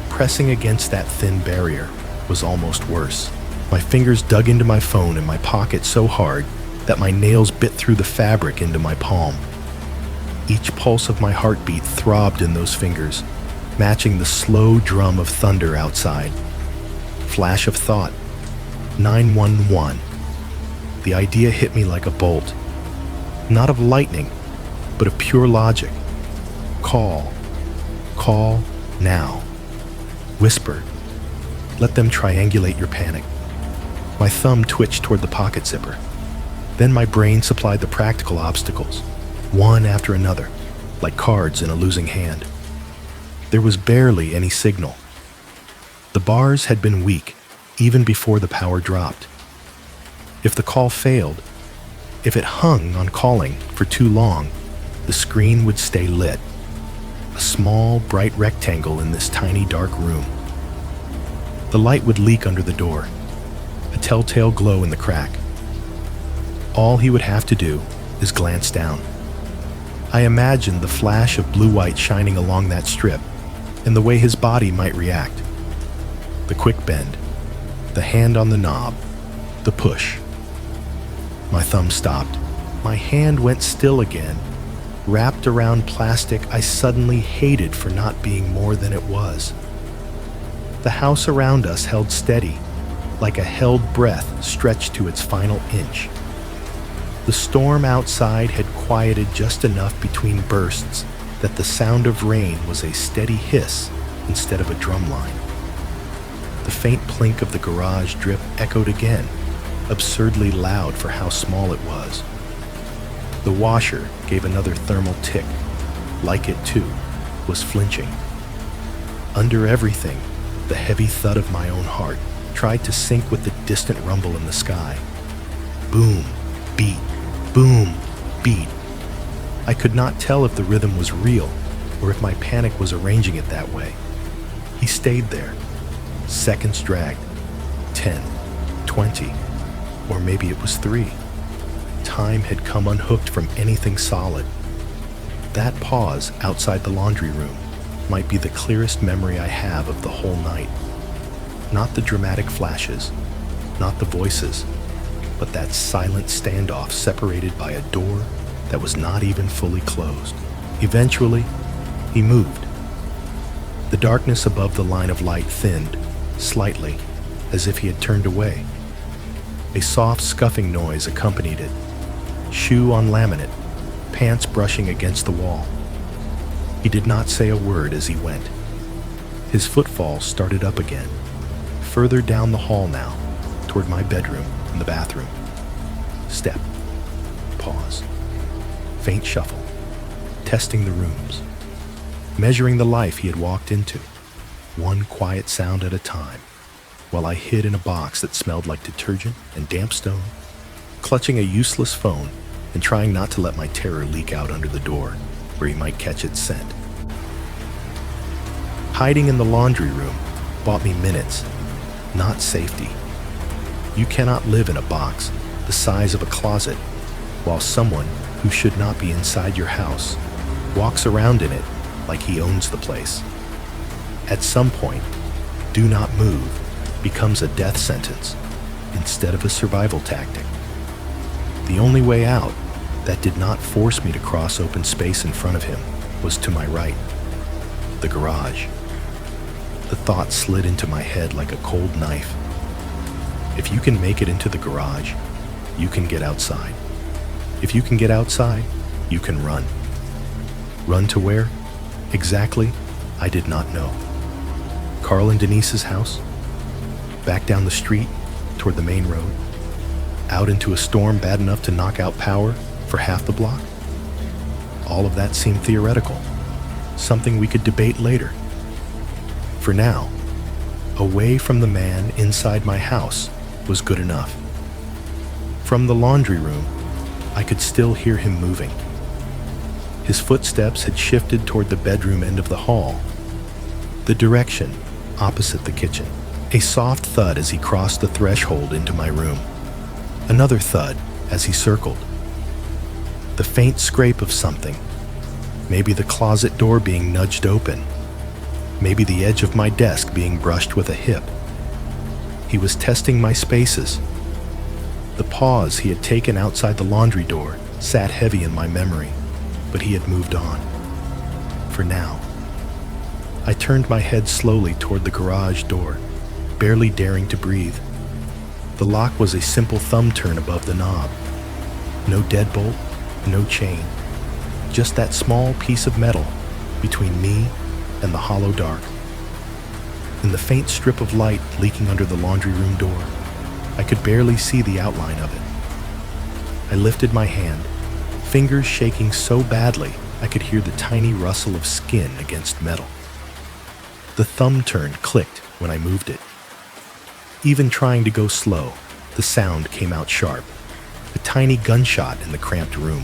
pressing against that thin barrier, was almost worse. My fingers dug into my phone in my pocket so hard that my nails bit through the fabric into my palm. Each pulse of my heartbeat throbbed in those fingers, matching the slow drum of thunder outside. Flash of thought. 911. The idea hit me like a bolt. Not of lightning, but of pure logic. Call. Call now. Whisper. Let them triangulate your panic. My thumb twitched toward the pocket zipper. Then my brain supplied the practical obstacles, one after another, like cards in a losing hand. There was barely any signal. The bars had been weak, even before the power dropped. If the call failed, if it hung on calling for too long, the screen would stay lit. A small, bright rectangle in this tiny, dark room. The light would leak under the door, a telltale glow in the crack. All he would have to do is glance down. I imagined the flash of blue light shining along that strip and the way his body might react. The quick bend, the hand on the knob, the push. My thumb stopped. My hand went still again, wrapped around plastic I suddenly hated for not being more than it was. The house around us held steady, like a held breath stretched to its final inch. The storm outside had quieted just enough between bursts that the sound of rain was a steady hiss instead of a drum line. The faint plink of the garage drip echoed again, absurdly loud for how small it was. The washer gave another thermal tick. Like it too, was flinching. Under everything, the heavy thud of my own heart tried to sync with the distant rumble in the sky. Boom, beat, boom, beat. I could not tell if the rhythm was real or if my panic was arranging it that way. He stayed there. Seconds dragged. 10, 20, or maybe it was 3. Time had come unhooked from anything solid. That pause outside the laundry room might be the clearest memory I have of the whole night. Not the dramatic flashes, not the voices, but that silent standoff separated by a door that was not even fully closed. Eventually, he moved. The darkness above the line of light thinned, slightly, as if he had turned away. A soft scuffing noise accompanied it. Shoe on laminate, pants brushing against the wall. He did not say a word as he went. His footfall started up again, further down the hall now, toward my bedroom and the bathroom. Step. Pause. Faint shuffle. Testing the rooms. Measuring the life he had walked into, one quiet sound at a time, while I hid in a box that smelled like detergent and damp stone, clutching a useless phone and trying not to let my terror leak out under the door where he might catch its scent. Hiding in the laundry room bought me minutes, not safety. You cannot live in a box the size of a closet while someone who should not be inside your house walks around in it like he owns the place. At some point, do not move becomes a death sentence instead of a survival tactic. The only way out that did not force me to cross open space in front of him was to my right, the garage. The thought slid into my head like a cold knife. If you can make it into the garage, you can get outside. If you can get outside, you can run. Run to where? Exactly, I did not know. Carl and Denise's house? Back down the street, toward the main road? Out into a storm bad enough to knock out power for half the block? All of that seemed theoretical, something we could debate later. For now, away from the man inside my house was good enough. From the laundry room, I could still hear him moving. His footsteps had shifted toward the bedroom end of the hall, the direction opposite the kitchen. A soft thud as he crossed the threshold into my room. Another thud as he circled. The faint scrape of something. Maybe the closet door being nudged open. Maybe the edge of my desk being brushed with a hip. He was testing my spaces. The pause he had taken outside the laundry door sat heavy in my memory, but he had moved on. For now. I turned my head slowly toward the garage door, barely daring to breathe. The lock was a simple thumb turn above the knob. No deadbolt, no chain, just that small piece of metal between me and the hollow dark. In the faint strip of light leaking under the laundry room door, I could barely see the outline of it. I lifted my hand, fingers shaking so badly I could hear the tiny rustle of skin against metal. The thumb turn clicked when I moved it. Even trying to go slow, the sound came out sharp, a tiny gunshot in the cramped room.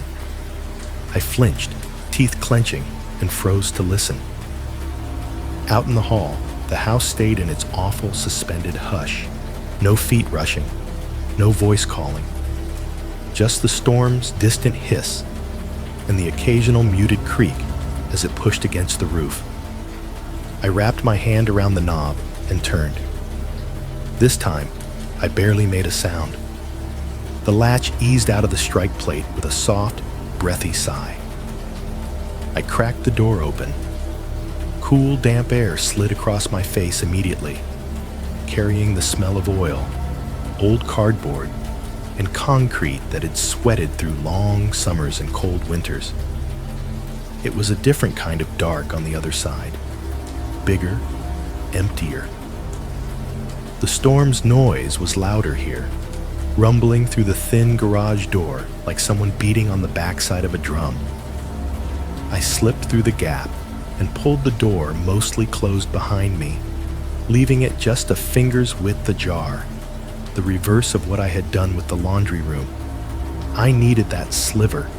I flinched, teeth clenching, and froze to listen. Out in the hall, the house stayed in its awful suspended hush. No feet rushing, no voice calling. Just the storm's distant hiss and the occasional muted creak as it pushed against the roof. I wrapped my hand around the knob and turned. This time, I barely made a sound. The latch eased out of the strike plate with a soft, breathy sigh. I cracked the door open. Cool, damp air slid across my face immediately, carrying the smell of oil, old cardboard, and concrete that had sweated through long summers and cold winters. It was a different kind of dark on the other side, bigger, emptier. The storm's noise was louder here, rumbling through the thin garage door like someone beating on the backside of a drum. I slipped through the gap and pulled the door mostly closed behind me, leaving it just a finger's width ajar, the reverse of what I had done with the laundry room. I needed that sliver,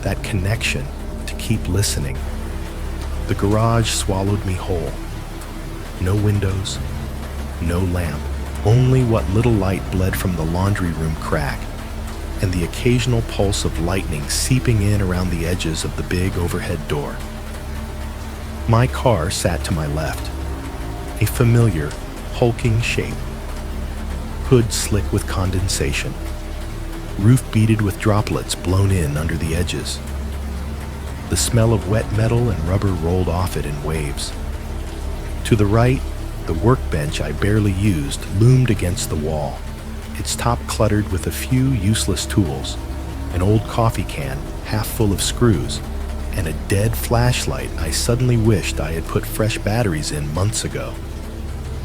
that connection, to keep listening. The garage swallowed me whole. No windows, no lamp, only what little light bled from the laundry room crack, and the occasional pulse of lightning seeping in around the edges of the big overhead door. My car sat to my left, a familiar, hulking shape. Hood slick with condensation, roof beaded with droplets blown in under the edges. The smell of wet metal and rubber rolled off it in waves. To the right, the workbench I barely used loomed against the wall, its top cluttered with a few useless tools, an old coffee can half full of screws, and a dead flashlight I suddenly wished I had put fresh batteries in months ago.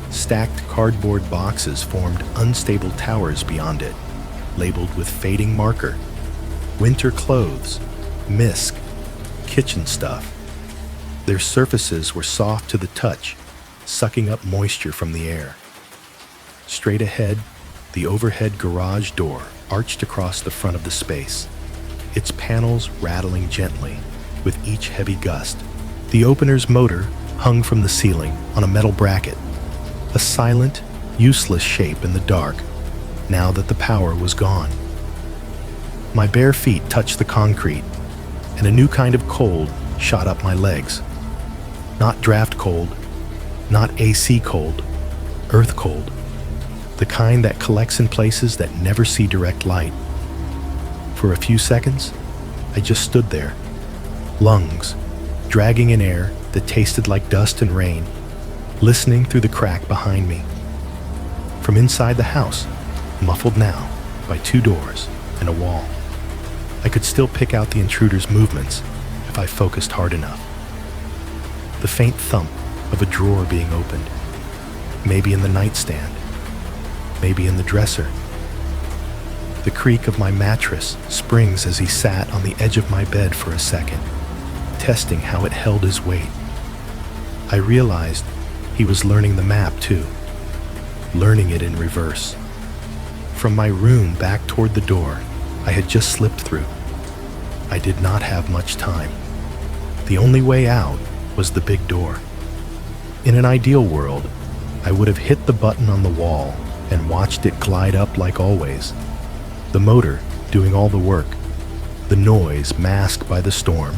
Stacked cardboard boxes formed unstable towers beyond it, labeled with fading marker. Winter clothes, mist, kitchen stuff. Their surfaces were soft to the touch, sucking up moisture from the air. Straight ahead, the overhead garage door arched across the front of the space, its panels rattling gently with each heavy gust. The opener's motor hung from the ceiling on a metal bracket, a silent, useless shape in the dark now that the power was gone. My bare feet touched the concrete, and a new kind of cold shot up my legs. Not draft cold, not AC cold, earth cold, the kind that collects in places that never see direct light. For a few seconds, I just stood there, lungs dragging in air that tasted like dust and rain, listening through the crack behind me. From inside the house, muffled now by two doors and a wall, I could still pick out the intruder's movements if I focused hard enough. The faint thump of a drawer being opened, maybe in the nightstand, maybe in the dresser. The creak of my mattress springs as he sat on the edge of my bed for a second, testing how it held his weight. I realized he was learning the map too, learning it in reverse. From my room back toward the door I had just slipped through, I did not have much time. The only way out was the big door. In an ideal world, I would have hit the button on the wall and watched it glide up like always, the motor doing all the work, the noise masked by the storm.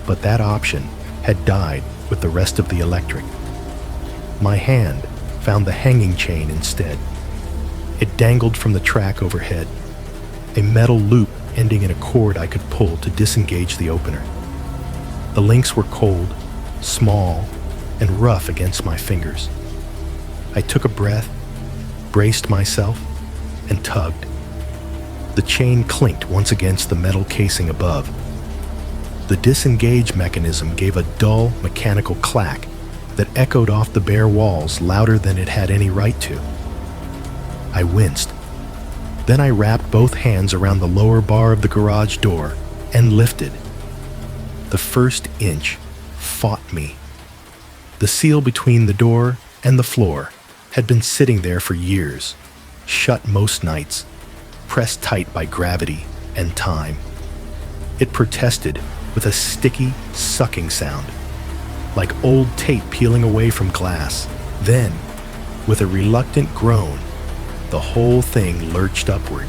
But that option had died with the rest of the electric. My hand found the hanging chain instead. It dangled from the track overhead, a metal loop ending in a cord I could pull to disengage the opener. The links were cold, small, and rough against my fingers. I took a breath, braced myself, and tugged. The chain clinked once against the metal casing above. The disengage mechanism gave a dull, mechanical clack that echoed off the bare walls louder than it had any right to. I winced. Then I wrapped both hands around the lower bar of the garage door and lifted. The first inch fought me. The seal between the door and the floor had been sitting there for years, shut most nights, pressed tight by gravity and time. It protested with a sticky, sucking sound, like old tape peeling away from glass. Then, with a reluctant groan, the whole thing lurched upward.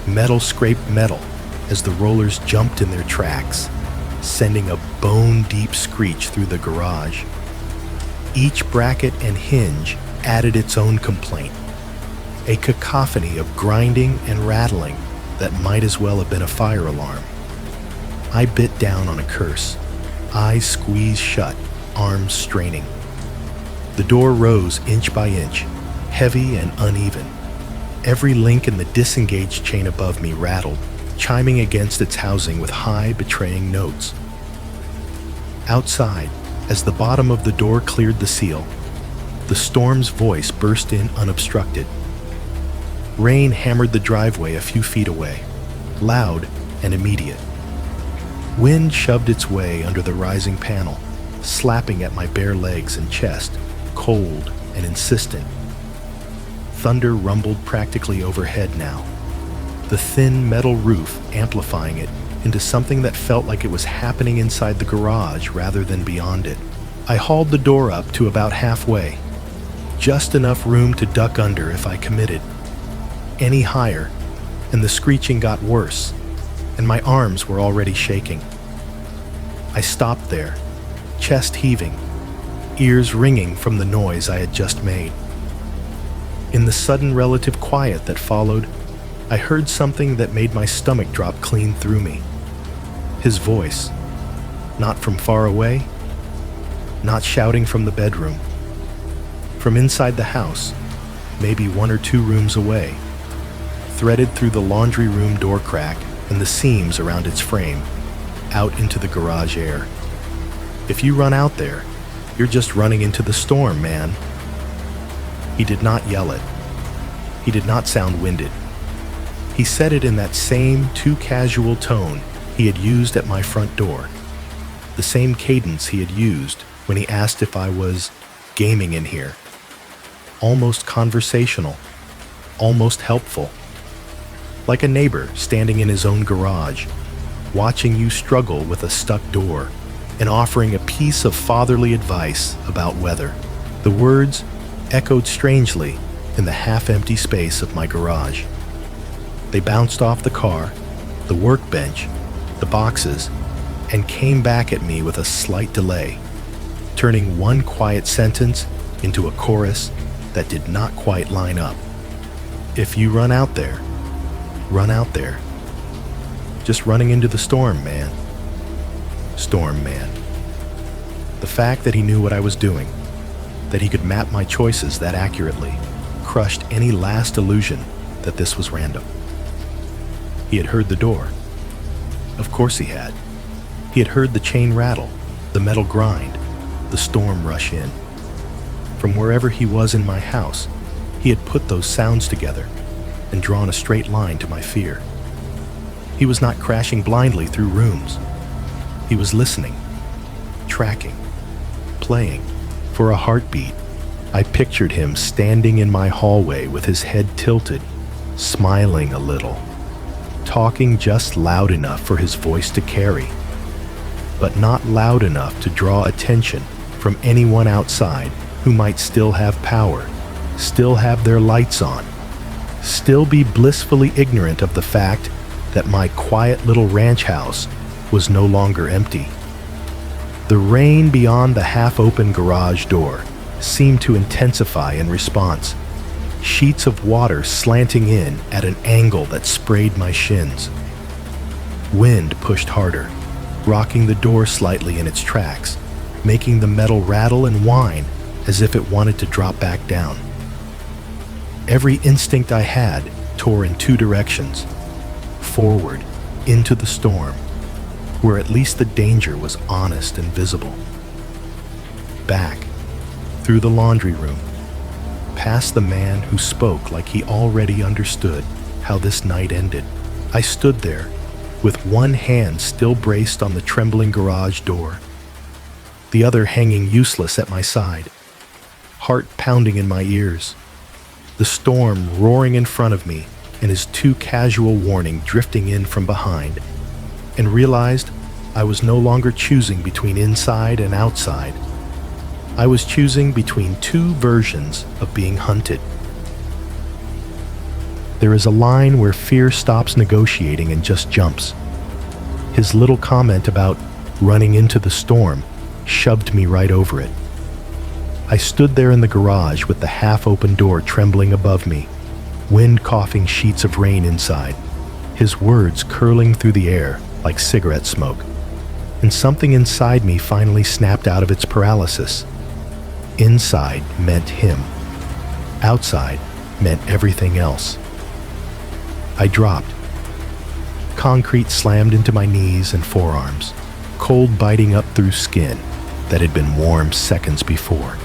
Metal scraped metal as the rollers jumped in their tracks, sending a bone-deep screech through the garage. Each bracket and hinge added its own complaint, a cacophony of grinding and rattling that might as well have been a fire alarm. I bit down on a curse, eyes squeezed shut, arms straining. The door rose inch by inch, heavy and uneven. Every link in the disengaged chain above me rattled, chiming against its housing with high, betraying notes. Outside, as the bottom of the door cleared the seal, the storm's voice burst in unobstructed. Rain hammered the driveway a few feet away, loud and immediate. Wind shoved its way under the rising panel, slapping at my bare legs and chest, cold and insistent. Thunder rumbled practically overhead now, the thin metal roof amplifying it into something that felt like it was happening inside the garage rather than beyond it. I hauled the door up to about halfway, just enough room to duck under if I committed. Any higher, and the screeching got worse, and my arms were already shaking. I stopped there, chest heaving, ears ringing from the noise I had just made. In the sudden relative quiet that followed, I heard something that made my stomach drop clean through me. His voice, not from far away, not shouting from the bedroom. From inside the house, maybe 1 or 2 rooms away, threaded through the laundry room door crack and the seams around its frame, out into the garage air. If you run out there, you're just running into the storm, man. He did not yell it. He did not sound winded. He said it in that same too casual tone he had used at my front door, the same cadence he had used when he asked if I was gaming in here. Almost conversational, almost helpful. Like a neighbor standing in his own garage, watching you struggle with a stuck door and offering a piece of fatherly advice about weather. The words echoed strangely in the half-empty space of my garage. They bounced off the car, the workbench, the boxes, and came back at me with a slight delay, turning one quiet sentence into a chorus that did not quite line up. If you run out there, run out there. Just running into the storm, man. Storm man. The fact that he knew what I was doing, that he could map my choices that accurately, crushed any last illusion that this was random. He had heard the door. Of course he had. He had heard the chain rattle, the metal grind, the storm rush in. From wherever he was in my house, he had put those sounds together and drawn a straight line to my fear. He was not crashing blindly through rooms. He was listening, tracking, playing. For a heartbeat, I pictured him standing in my hallway with his head tilted, smiling a little, talking just loud enough for his voice to carry, but not loud enough to draw attention from anyone outside who might still have power, still have their lights on, still be blissfully ignorant of the fact that my quiet little ranch house was no longer empty. The rain beyond the half-open garage door seemed to intensify in response, sheets of water slanting in at an angle that sprayed my shins. Wind pushed harder, rocking the door slightly in its tracks, making the metal rattle and whine as if it wanted to drop back down. Every instinct I had tore in two directions: forward, into the storm, where at least the danger was honest and visible. Back, through the laundry room, past the man who spoke like he already understood how this night ended. I stood there, with one hand still braced on the trembling garage door, the other hanging useless at my side, heart pounding in my ears, the storm roaring in front of me and his too casual warning drifting in from behind, and realized I was no longer choosing between inside and outside. I was choosing between two versions of being hunted. There is a line where fear stops negotiating and just jumps. His little comment about running into the storm shoved me right over it. I stood there in the garage with the half-open door trembling above me, wind coughing sheets of rain inside, his words curling through the air like cigarette smoke. And something inside me finally snapped out of its paralysis. Inside meant him. Outside meant everything else. I dropped. Concrete slammed into my knees and forearms, cold biting up through skin that had been warm seconds before.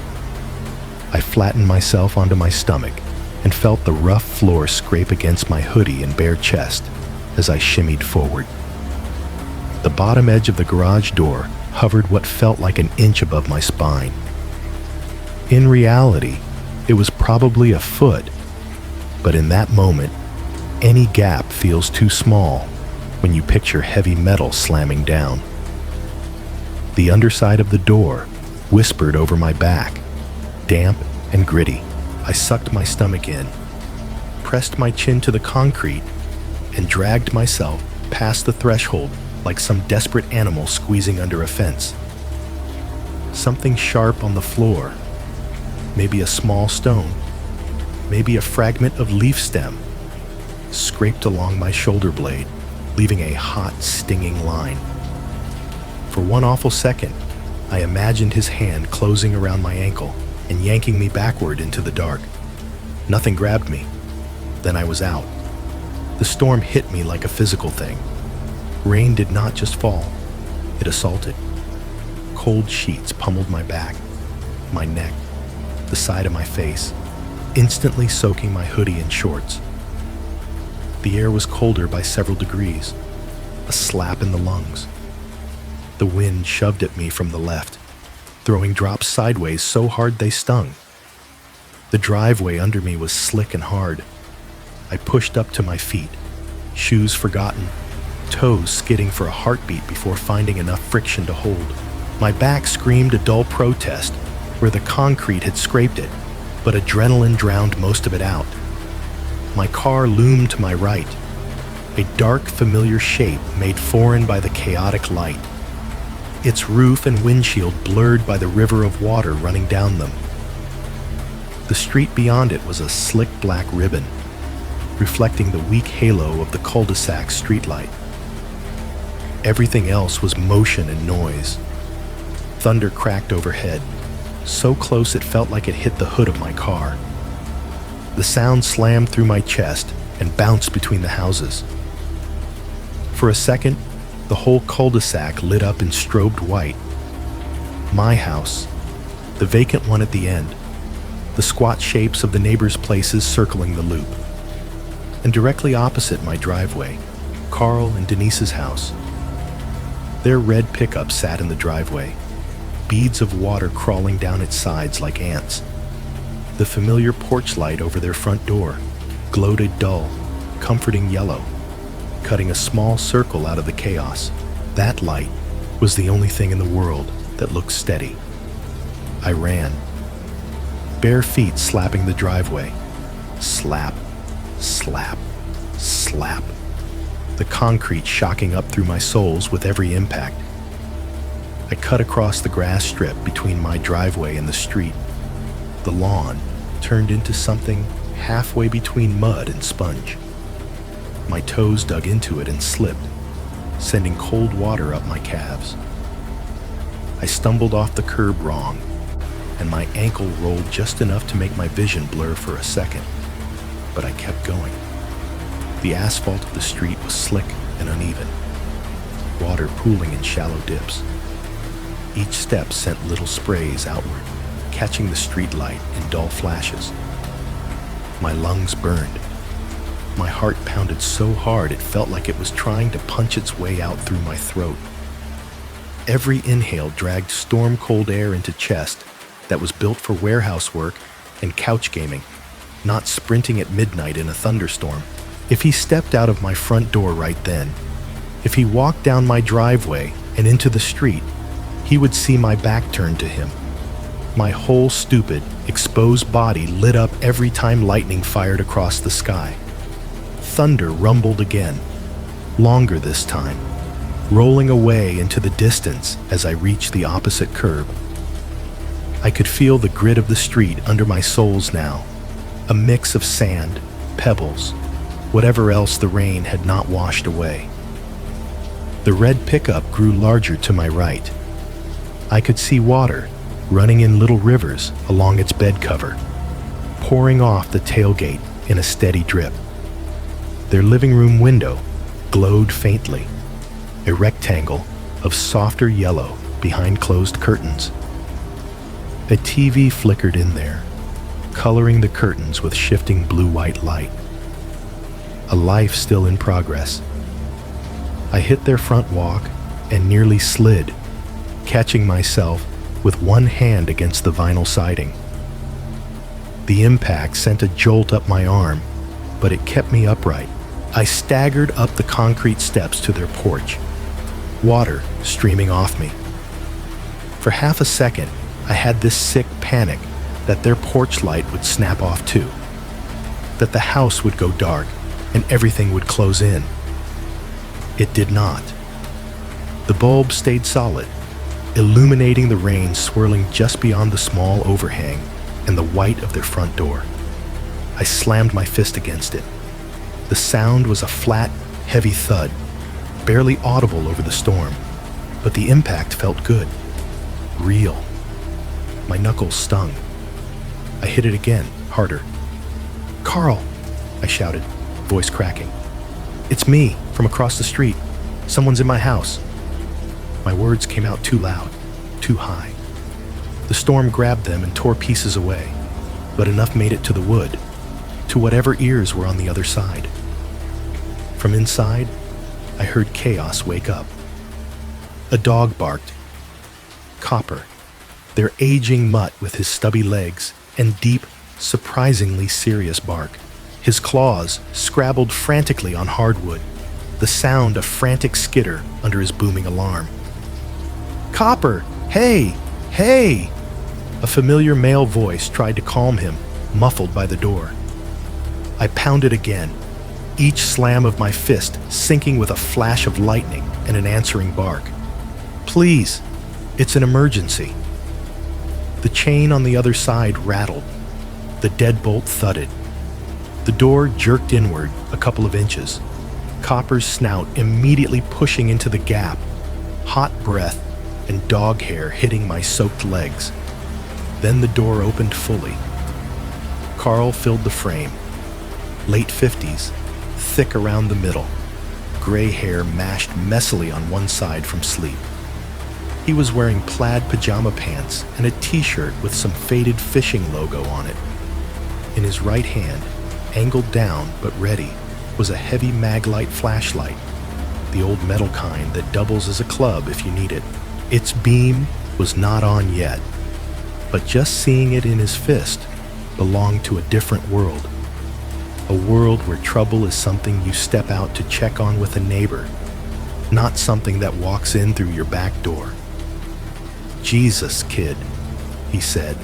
I flattened myself onto my stomach and felt the rough floor scrape against my hoodie and bare chest as I shimmied forward. The bottom edge of the garage door hovered what felt like an inch above my spine. In reality, it was probably a foot, but in that moment, any gap feels too small when you picture heavy metal slamming down. The underside of the door whispered over my back, damp and gritty. I sucked my stomach in, pressed my chin to the concrete, and dragged myself past the threshold like some desperate animal squeezing under a fence. Something sharp on the floor, maybe a small stone, maybe a fragment of leaf stem, scraped along my shoulder blade, leaving a hot, stinging line. For one awful second, I imagined his hand closing around my ankle and yanking me backward into the dark. Nothing grabbed me. Then I was out. The storm hit me like a physical thing. Rain did not just fall, it assaulted. Cold sheets pummeled my back, my neck, the side of my face, instantly soaking my hoodie and shorts. The air was colder by several degrees, a slap in the lungs. The wind shoved at me from the left, throwing drops sideways so hard they stung. The driveway under me was slick and hard. I pushed up to my feet, shoes forgotten, toes skidding for a heartbeat before finding enough friction to hold. My back screamed a dull protest where the concrete had scraped it, but adrenaline drowned most of it out. My car loomed to my right, a dark, familiar shape made foreign by the chaotic light, its roof and windshield blurred by the river of water running down them. The street beyond it was a slick black ribbon, reflecting the weak halo of the cul-de-sac streetlight. Everything else was motion and noise. Thunder cracked overhead, so close it felt like it hit the hood of my car. The sound slammed through my chest and bounced between the houses. For a second, the whole cul-de-sac lit up in strobed white. My house, the vacant one at the end, the squat shapes of the neighbors' places circling the loop. And directly opposite my driveway, Carl and Denise's house. Their red pickup sat in the driveway, beads of water crawling down its sides like ants. The familiar porch light over their front door glowed a dull, comforting yellow, cutting a small circle out of the chaos. That light was the only thing in the world that looked steady. I ran, bare feet slapping the driveway. Slap, slap, slap. The concrete shocking up through my soles with every impact. I cut across the grass strip between my driveway and the street. The lawn turned into something halfway between mud and sponge. My toes dug into it and slipped, sending cold water up my calves. I stumbled off the curb wrong, and my ankle rolled just enough to make my vision blur for a second. But I kept going. The asphalt of the street was slick and uneven, water pooling in shallow dips. Each step sent little sprays outward, catching the street light in dull flashes. My lungs burned. My heart pounded so hard it felt like it was trying to punch its way out through my throat. Every inhale dragged storm-cold air into chest that was built for warehouse work and couch gaming, not sprinting at midnight in a thunderstorm. If he stepped out of my front door right then, if he walked down my driveway and into the street, he would see my back turned to him. My whole stupid, exposed body lit up every time lightning fired across the sky. Thunder rumbled again, longer this time, rolling away into the distance as I reached the opposite curb. I could feel the grit of the street under my soles now, a mix of sand, pebbles, whatever else the rain had not washed away. The red pickup grew larger to my right. I could see water running in little rivers along its bed cover, pouring off the tailgate in a steady drip. Their living room window glowed faintly, a rectangle of softer yellow behind closed curtains. A TV flickered in there, coloring the curtains with shifting blue-white light. A life still in progress. I hit their front walk and nearly slid, catching myself with one hand against the vinyl siding. The impact sent a jolt up my arm, but it kept me upright. I staggered up the concrete steps to their porch, water streaming off me. For half a second, I had this sick panic that their porch light would snap off too, that the house would go dark and everything would close in. It did not. The bulb stayed solid, illuminating the rain swirling just beyond the small overhang and the white of their front door. I slammed my fist against it. The sound was a flat, heavy thud, barely audible over the storm, but the impact felt good, real. My knuckles stung. I hit it again, harder. "Carl!" I shouted, voice cracking. "It's me, from across the street. Someone's in my house." My words came out too loud, too high. The storm grabbed them and tore pieces away, but enough made it to the wood, to whatever ears were on the other side. From inside, I heard chaos wake up. A dog barked. Copper, their aging mutt with his stubby legs and deep, surprisingly serious bark. His claws scrabbled frantically on hardwood, the sound a frantic skitter under his booming alarm. "Copper! Hey! Hey!" A familiar male voice tried to calm him, muffled by the door. I pounded again, each slam of my fist sinking with a flash of lightning and an answering bark. "Please, it's an emergency." The chain on the other side rattled. The deadbolt thudded. The door jerked inward a couple of inches, Copper's snout immediately pushing into the gap, hot breath and dog hair hitting my soaked legs. Then the door opened fully. Carl filled the frame. Late 50s, thick around the middle, gray hair mashed messily on one side from sleep. He was wearing plaid pajama pants and a t-shirt with some faded fishing logo on it. In his right hand, angled down but ready, was a heavy Maglite flashlight, the old metal kind that doubles as a club if you need it. Its beam was not on yet, but just seeing it in his fist belonged to a different world. A world where trouble is something you step out to check on with a neighbor, not something that walks in through your back door. "Jesus, kid," he said,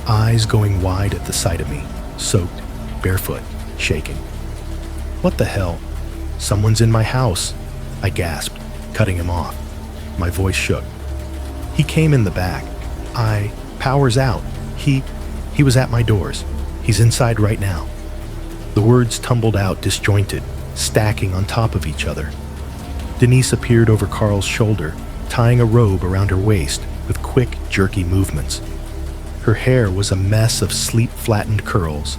eyes going wide at the sight of me, soaked, barefoot, shaking. "What the hell? Someone's in my house," I gasped, cutting him off. My voice shook. "He came in the back. Power's out. He was at my doors. He's inside right now." The words tumbled out disjointed, stacking on top of each other. Denise appeared over Carl's shoulder, tying a robe around her waist, with quick, jerky movements. Her hair was a mess of sleep-flattened curls,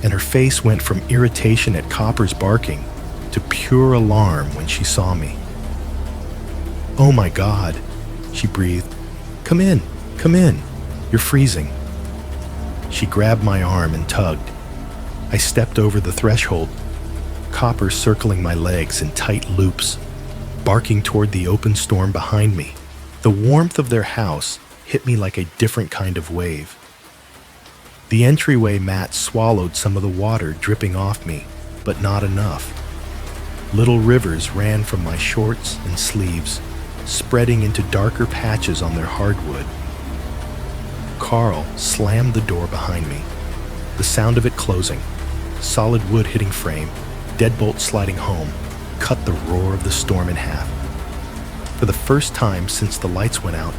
and her face went from irritation at Copper's barking to pure alarm when she saw me. "Oh my God," she breathed. Come in, you're freezing." She grabbed my arm and tugged. I stepped over the threshold, Copper circling my legs in tight loops, barking toward the open storm behind me. The warmth of their house hit me like a different kind of wave. The entryway mat swallowed some of the water dripping off me, but not enough. Little rivers ran from my shorts and sleeves, spreading into darker patches on their hardwood. Carl slammed the door behind me. The sound of it closing, solid wood hitting frame, deadbolt sliding home, cut the roar of the storm in half. For the first time since the lights went out,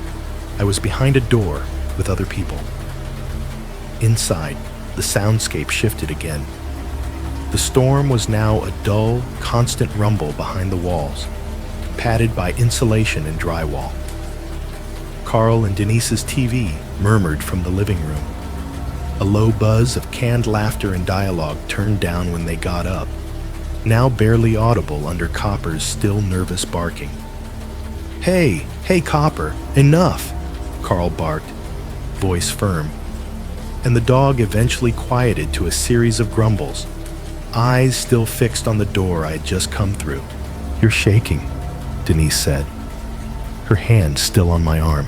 I was behind a door with other people. Inside, the soundscape shifted again. The storm was now a dull, constant rumble behind the walls, padded by insulation and drywall. Carl and Denise's TV murmured from the living room. A low buzz of canned laughter and dialogue turned down when they got up, now barely audible under Copper's still nervous barking. Hey, Copper, enough," Carl barked, voice firm. And the dog eventually quieted to a series of grumbles, eyes still fixed on the door I had just come through. "You're shaking," Denise said, her hand still on my arm.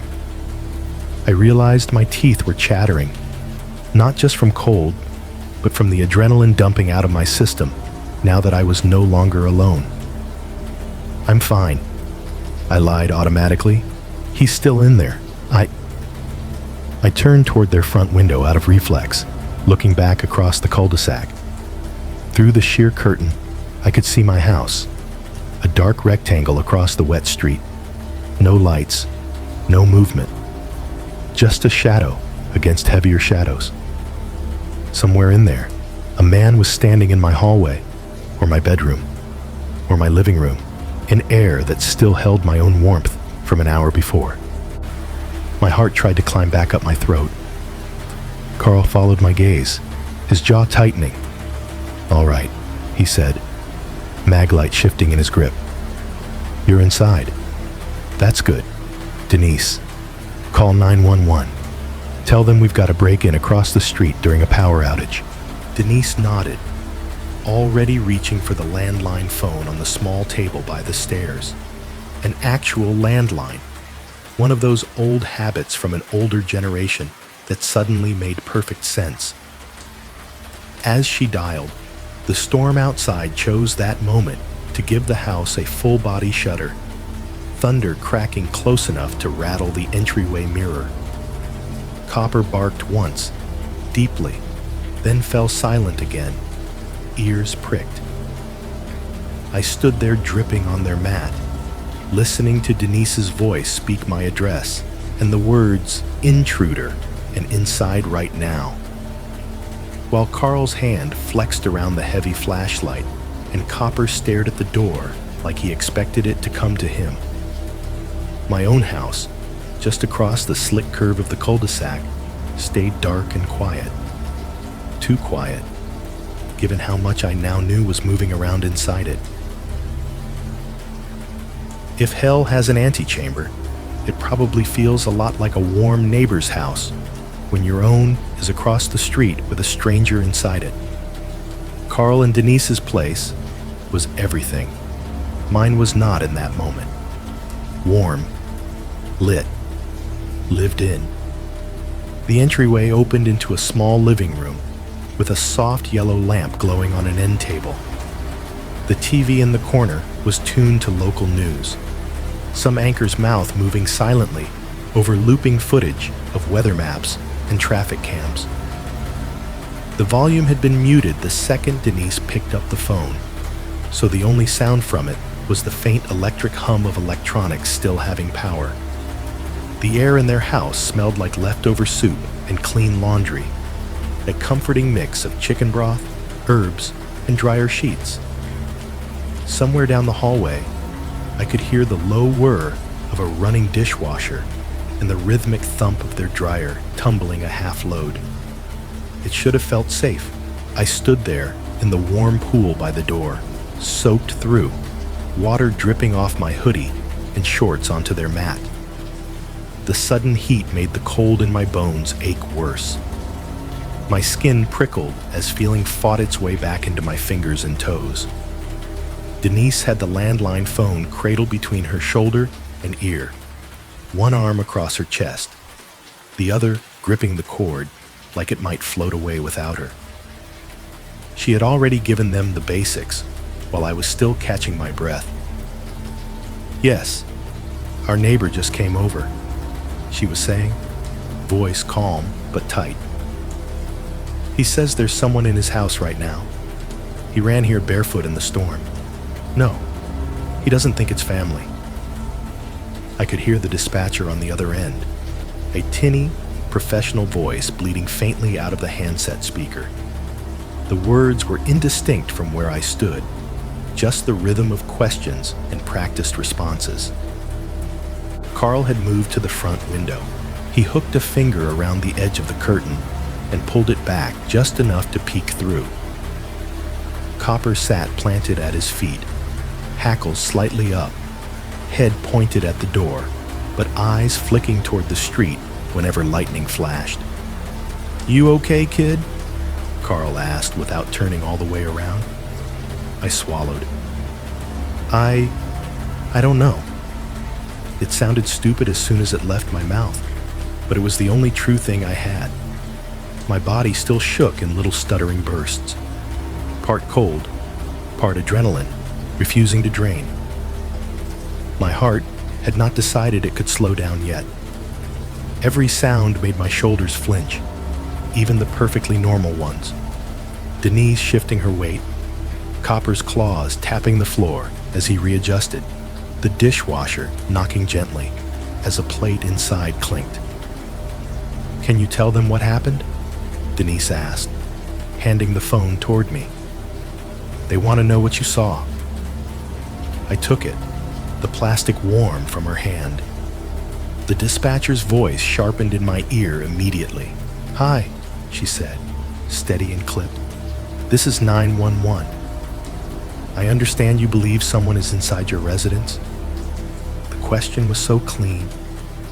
I realized my teeth were chattering, not just from cold, but from the adrenaline dumping out of my system now that I was no longer alone. "I'm fine," I lied automatically. "He's still in there. I turned toward their front window out of reflex, looking back across the cul-de-sac. Through the sheer curtain, I could see my house, a dark rectangle across the wet street. No lights, no movement, just a shadow against heavier shadows. Somewhere in there, a man was standing in my hallway, or my bedroom, or my living room, in air that still held my own warmth from an hour before. My heart tried to climb back up my throat. Carl followed my gaze, his jaw tightening. "All right," he said, maglite shifting in his grip. "You're inside. That's good. Denise, call 911. Tell them we've got a break-in across the street during a power outage." Denise nodded, already reaching for the landline phone on the small table by the stairs. An actual landline, one of those old habits from an older generation that suddenly made perfect sense. As she dialed, the storm outside chose that moment to give the house a full-body shudder, thunder cracking close enough to rattle the entryway mirror. Copper barked once, deeply, then fell silent again, ears pricked. I stood there dripping on their mat, listening to Denise's voice speak my address and the words "intruder" and "inside right now," while Carl's hand flexed around the heavy flashlight and Copper stared at the door like he expected it to come to him. My own house, just across the slick curve of the cul-de-sac, stayed dark and quiet. Too quiet, given how much I now knew was moving around inside it. If hell has an antechamber, it probably feels a lot like a warm neighbor's house when your own is across the street with a stranger inside it. Carl and Denise's place was everything. Mine was not in that moment. Warm, lit, lived in. The entryway opened into a small living room with a soft yellow lamp glowing on an end table. The TV in the corner was tuned to local news, some anchor's mouth moving silently over looping footage of weather maps and traffic cams. The volume had been muted the second Denise picked up the phone, so the only sound from it was the faint electric hum of electronics still having power. The air in their house smelled like leftover soup and clean laundry, a comforting mix of chicken broth, herbs, and dryer sheets. Somewhere down the hallway, I could hear the low whir of a running dishwasher and the rhythmic thump of their dryer tumbling a half load. It should have felt safe. I stood there in the warm pool by the door, soaked through, water dripping off my hoodie and shorts onto their mat. The sudden heat made the cold in my bones ache worse. My skin prickled as feeling fought its way back into my fingers and toes. Denise had the landline phone cradled between her shoulder and ear, one arm across her chest, the other gripping the cord like it might float away without her. She had already given them the basics, while I was still catching my breath. "Yes, our neighbor just came over," she was saying, voice calm but tight. "He says there's someone in his house right now. He ran here barefoot in the storm. No, he doesn't think it's family." I could hear the dispatcher on the other end, a tinny, professional voice bleeding faintly out of the handset speaker. The words were indistinct from where I stood, just the rhythm of questions and practiced responses. Carl had moved to the front window. He hooked a finger around the edge of the curtain and pulled it back just enough to peek through. Copper sat planted at his feet, hackles slightly up, head pointed at the door, but eyes flicking toward the street whenever lightning flashed. "You okay, kid?" Carl asked without turning all the way around. I swallowed. I don't know. It sounded stupid as soon as it left my mouth, but it was the only true thing I had. My body still shook in little stuttering bursts. Part cold, part adrenaline, refusing to drain. My heart had not decided it could slow down yet. Every sound made my shoulders flinch, even the perfectly normal ones. Denise shifting her weight, Copper's claws tapping the floor as he readjusted, the dishwasher knocking gently as a plate inside clinked. "Can you tell them what happened?" Denise asked, handing the phone toward me. "They want to know what you saw." I took it, the plastic warm from her hand. The dispatcher's voice sharpened in my ear immediately. "Hi," she said, steady and clipped. "This is 911. I understand you believe someone is inside your residence." The question was so clean,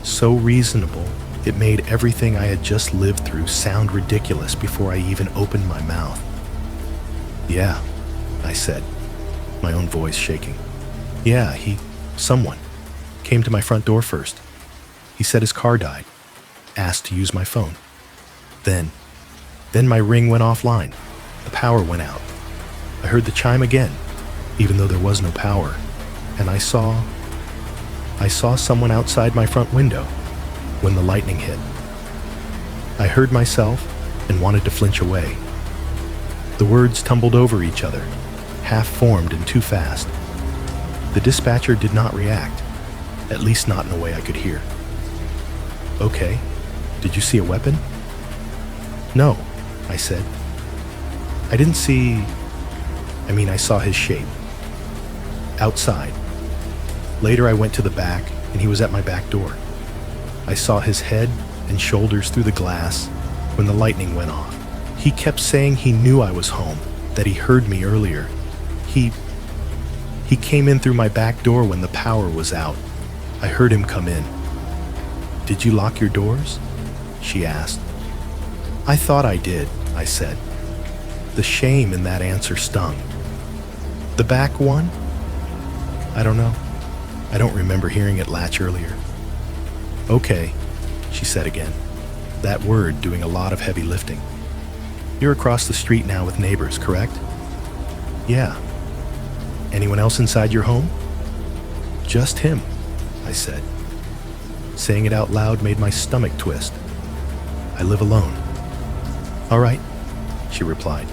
so reasonable, it made everything I had just lived through sound ridiculous before I even opened my mouth. "Yeah," I said, my own voice shaking. "Yeah, someone, came to my front door first. He said his car died, asked to use my phone. Then my ring went offline. The power went out. I heard the chime again, even though there was no power, and I saw someone outside my front window when the lightning hit. I heard myself and wanted to flinch away. The words tumbled over each other, half-formed and too fast. The dispatcher did not react, at least not in a way I could hear. "Okay, did you see a weapon?" "No," I said. "I didn't see... I saw his shape. Outside. Later I went to the back, and he was at my back door. I saw his head and shoulders through the glass when the lightning went off. He kept saying he knew I was home, that he heard me earlier. He came in through my back door when the power was out. I heard him come in." "Did you lock your doors?" she asked. "I thought I did," I said. The shame in that answer stung. "The back one?" "I don't know. I don't remember hearing it latch earlier." "Okay," she said again, that word doing a lot of heavy lifting. "You're across the street now with neighbors, correct?" "Yeah." "Anyone else inside your home?" "Just him," I said. Saying it out loud made my stomach twist. "I live alone." "All right," she replied.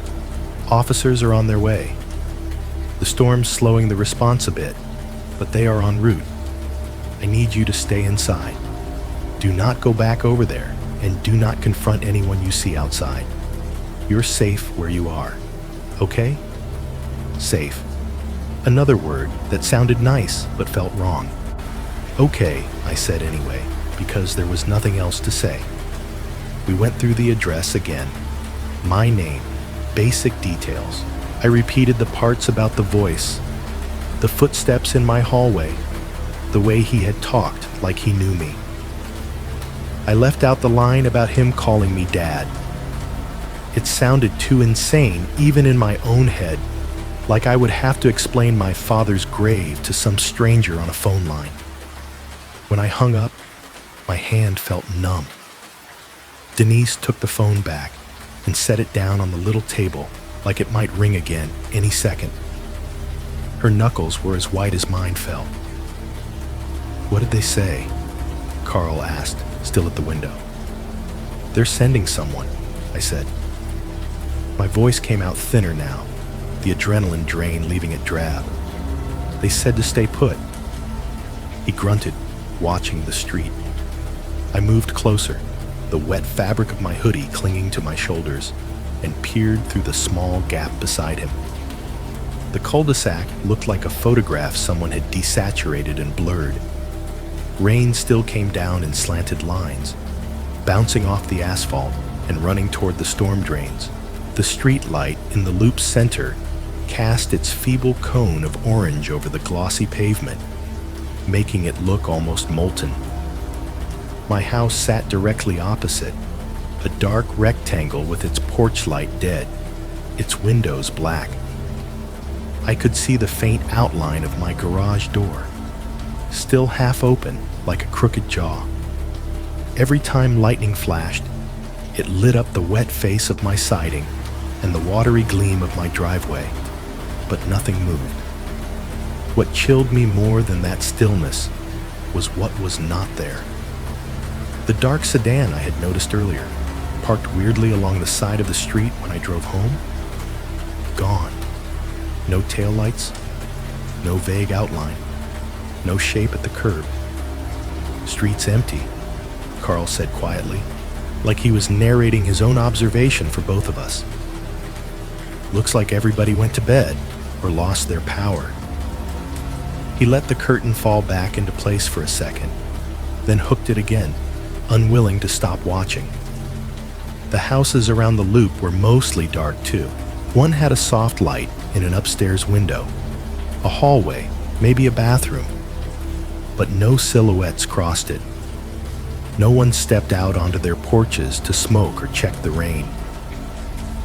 "Officers are on their way. The storm's slowing the response a bit, but they are en route. I need you to stay inside. Do not go back over there, and do not confront anyone you see outside. You're safe where you are. Okay?" Safe. Another word that sounded nice but felt wrong. "Okay," I said anyway, because there was nothing else to say. We went through the address again. My name, basic details. I repeated the parts about the voice, the footsteps in my hallway, the way he had talked like he knew me. I left out the line about him calling me Dad. It sounded too insane, even in my own head, like I would have to explain my father's grave to some stranger on a phone line. When I hung up, my hand felt numb. Denise took the phone back and set it down on the little table like it might ring again any second. Her knuckles were as white as mine felt. "What did they say?" Carl asked, still at the window. "They're sending someone," I said. My voice came out thinner now, the adrenaline drain leaving it drab. "They said to stay put." He grunted, watching the street. I moved closer, the wet fabric of my hoodie clinging to my shoulders, and peered through the small gap beside him. The cul-de-sac looked like a photograph someone had desaturated and blurred. Rain still came down in slanted lines, bouncing off the asphalt and running toward the storm drains. The street light in the loop's center cast its feeble cone of orange over the glossy pavement, making it look almost molten. My house sat directly opposite, a dark rectangle with its porch light dead, its windows black. I could see the faint outline of my garage door, still half open like a crooked jaw. Every time lightning flashed, it lit up the wet face of my siding and the watery gleam of my driveway, but nothing moved. What chilled me more than that stillness was what was not there. The dark sedan I had noticed earlier, parked weirdly along the side of the street when I drove home, gone. No taillights, no vague outline, no shape at the curb. "Street's empty," Carl said quietly, like he was narrating his own observation for both of us. "Looks like everybody went to bed or lost their power." He let the curtain fall back into place for a second, then hooked it again, unwilling to stop watching. The houses around the loop were mostly dark too. One had a soft light in an upstairs window, a hallway, maybe a bathroom, but no silhouettes crossed it. No one stepped out onto their porches to smoke or check the rain.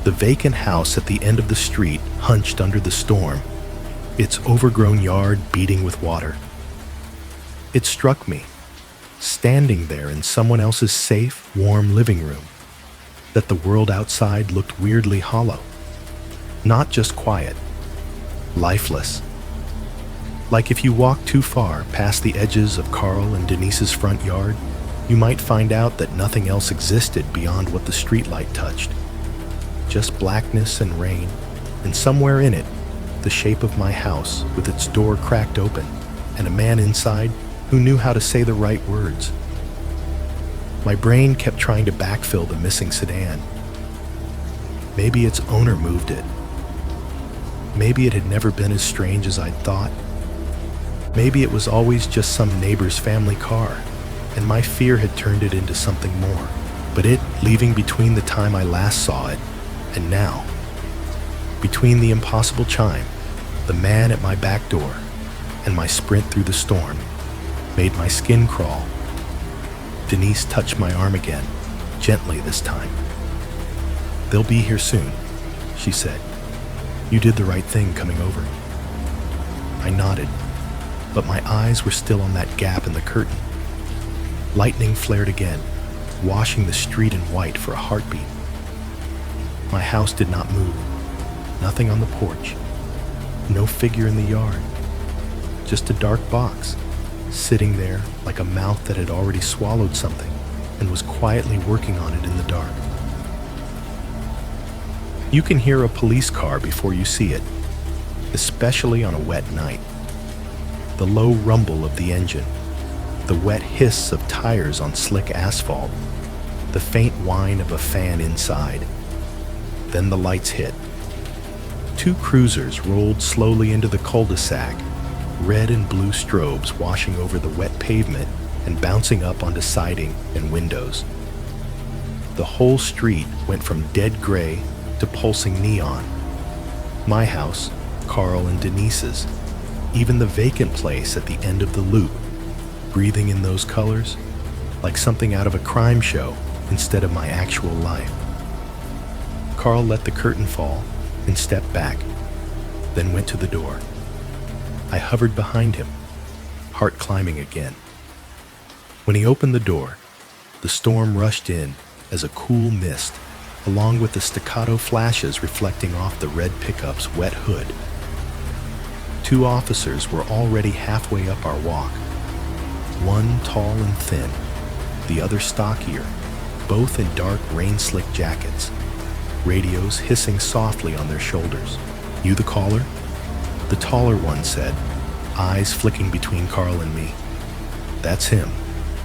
The vacant house at the end of the street hunched under the storm, its overgrown yard beating with water. It struck me, standing there in someone else's safe, warm living room, that the world outside looked weirdly hollow. Not just quiet, lifeless. Like if you walked too far past the edges of Carl and Denise's front yard, you might find out that nothing else existed beyond what the streetlight touched. Just blackness and rain, and somewhere in it, the shape of my house with its door cracked open, and a man inside who knew how to say the right words. My brain kept trying to backfill the missing sedan. Maybe its owner moved it. Maybe it had never been as strange as I'd thought. Maybe it was always just some neighbor's family car, and my fear had turned it into something more. But it, leaving between the time I last saw it and now, between the impossible chime, the man at my back door, and my sprint through the storm, made my skin crawl. Denise touched my arm again, gently this time. "They'll be here soon," she said. "You did the right thing coming over." I nodded, but my eyes were still on that gap in the curtain. Lightning flared again, washing the street in white for a heartbeat. My house did not move. Nothing on the porch. No figure in the yard. Just a dark box, sitting there like a mouth that had already swallowed something and was quietly working on it in the dark. You can hear a police car before you see it, especially on a wet night. The low rumble of the engine, the wet hiss of tires on slick asphalt, the faint whine of a fan inside. Then the lights hit. Two cruisers rolled slowly into the cul-de-sac, red and blue strobes washing over the wet pavement and bouncing up onto siding and windows. The whole street went from dead gray to pulsing neon. My house, Carl and Denise's, even the vacant place at the end of the loop, breathing in those colors like something out of a crime show instead of my actual life. Carl let the curtain fall and stepped back, then went to the door. I hovered behind him, heart climbing again. When he opened the door, the storm rushed in as a cool mist, along with the staccato flashes reflecting off the red pickup's wet hood. 2 officers were already halfway up our walk. One tall and thin, the other stockier, both in dark rain-slick jackets, radios hissing softly on their shoulders. "You the caller?" The taller one said, eyes flicking between Carl and me. "That's him,"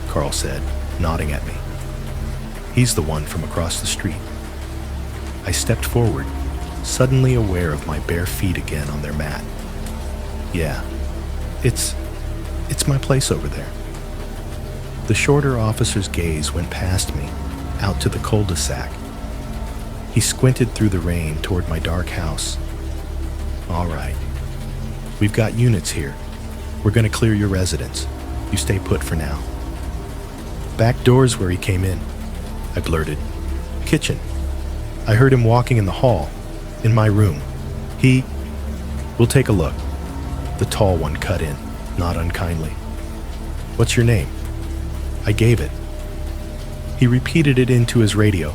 Carl said, nodding at me. "He's the one from across the street." I stepped forward, suddenly aware of my bare feet again on their mat. "Yeah, it's my place over there." The shorter officer's gaze went past me, out to the cul-de-sac. He squinted through the rain toward my dark house. "All right. We've got units here. We're going to clear your residence. You stay put for now." "Back door's where he came in," I blurted. "Kitchen. I heard him walking in the hall, in my room. We'll take a look." The tall one cut in, not unkindly. "What's your name?" I gave it. He repeated it into his radio,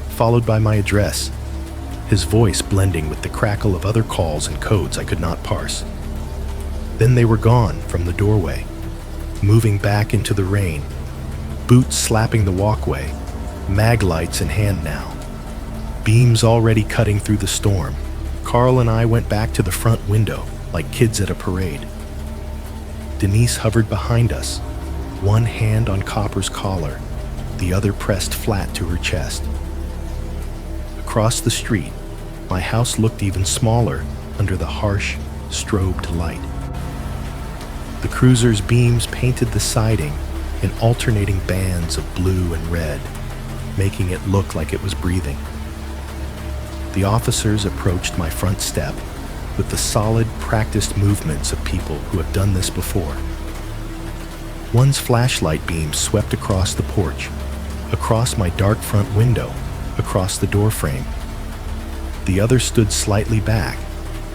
followed by my address, his voice blending with the crackle of other calls and codes I could not parse. Then they were gone from the doorway, moving back into the rain, boots slapping the walkway, mag lights in hand now, beams already cutting through the storm. Carl and I went back to the front window like kids at a parade. Denise hovered behind us, one hand on Copper's collar, the other pressed flat to her chest. Across the street, my house looked even smaller under the harsh, strobed light. The cruiser's beams painted the siding in alternating bands of blue and red, making it look like it was breathing. The officers approached my front step with the solid, practiced movements of people who have done this before. One's flashlight beam swept across the porch, across my dark front window, across the doorframe. The other stood slightly back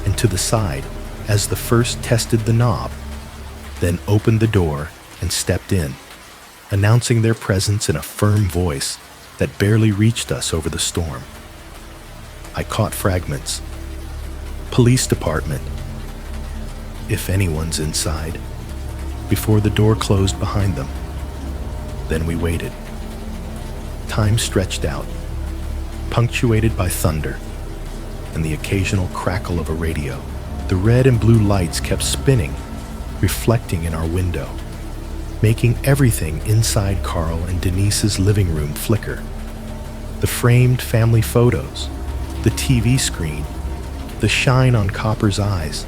and to the side as the first tested the knob, then opened the door and stepped in, announcing their presence in a firm voice that barely reached us over the storm. I caught fragments. "Police department," if anyone's inside, before the door closed behind them. Then we waited. Time stretched out, punctuated by thunder and the occasional crackle of a radio. The red and blue lights kept spinning, reflecting in our window, making everything inside Carl and Denise's living room flicker. The framed family photos, the TV screen, the shine on Copper's eyes.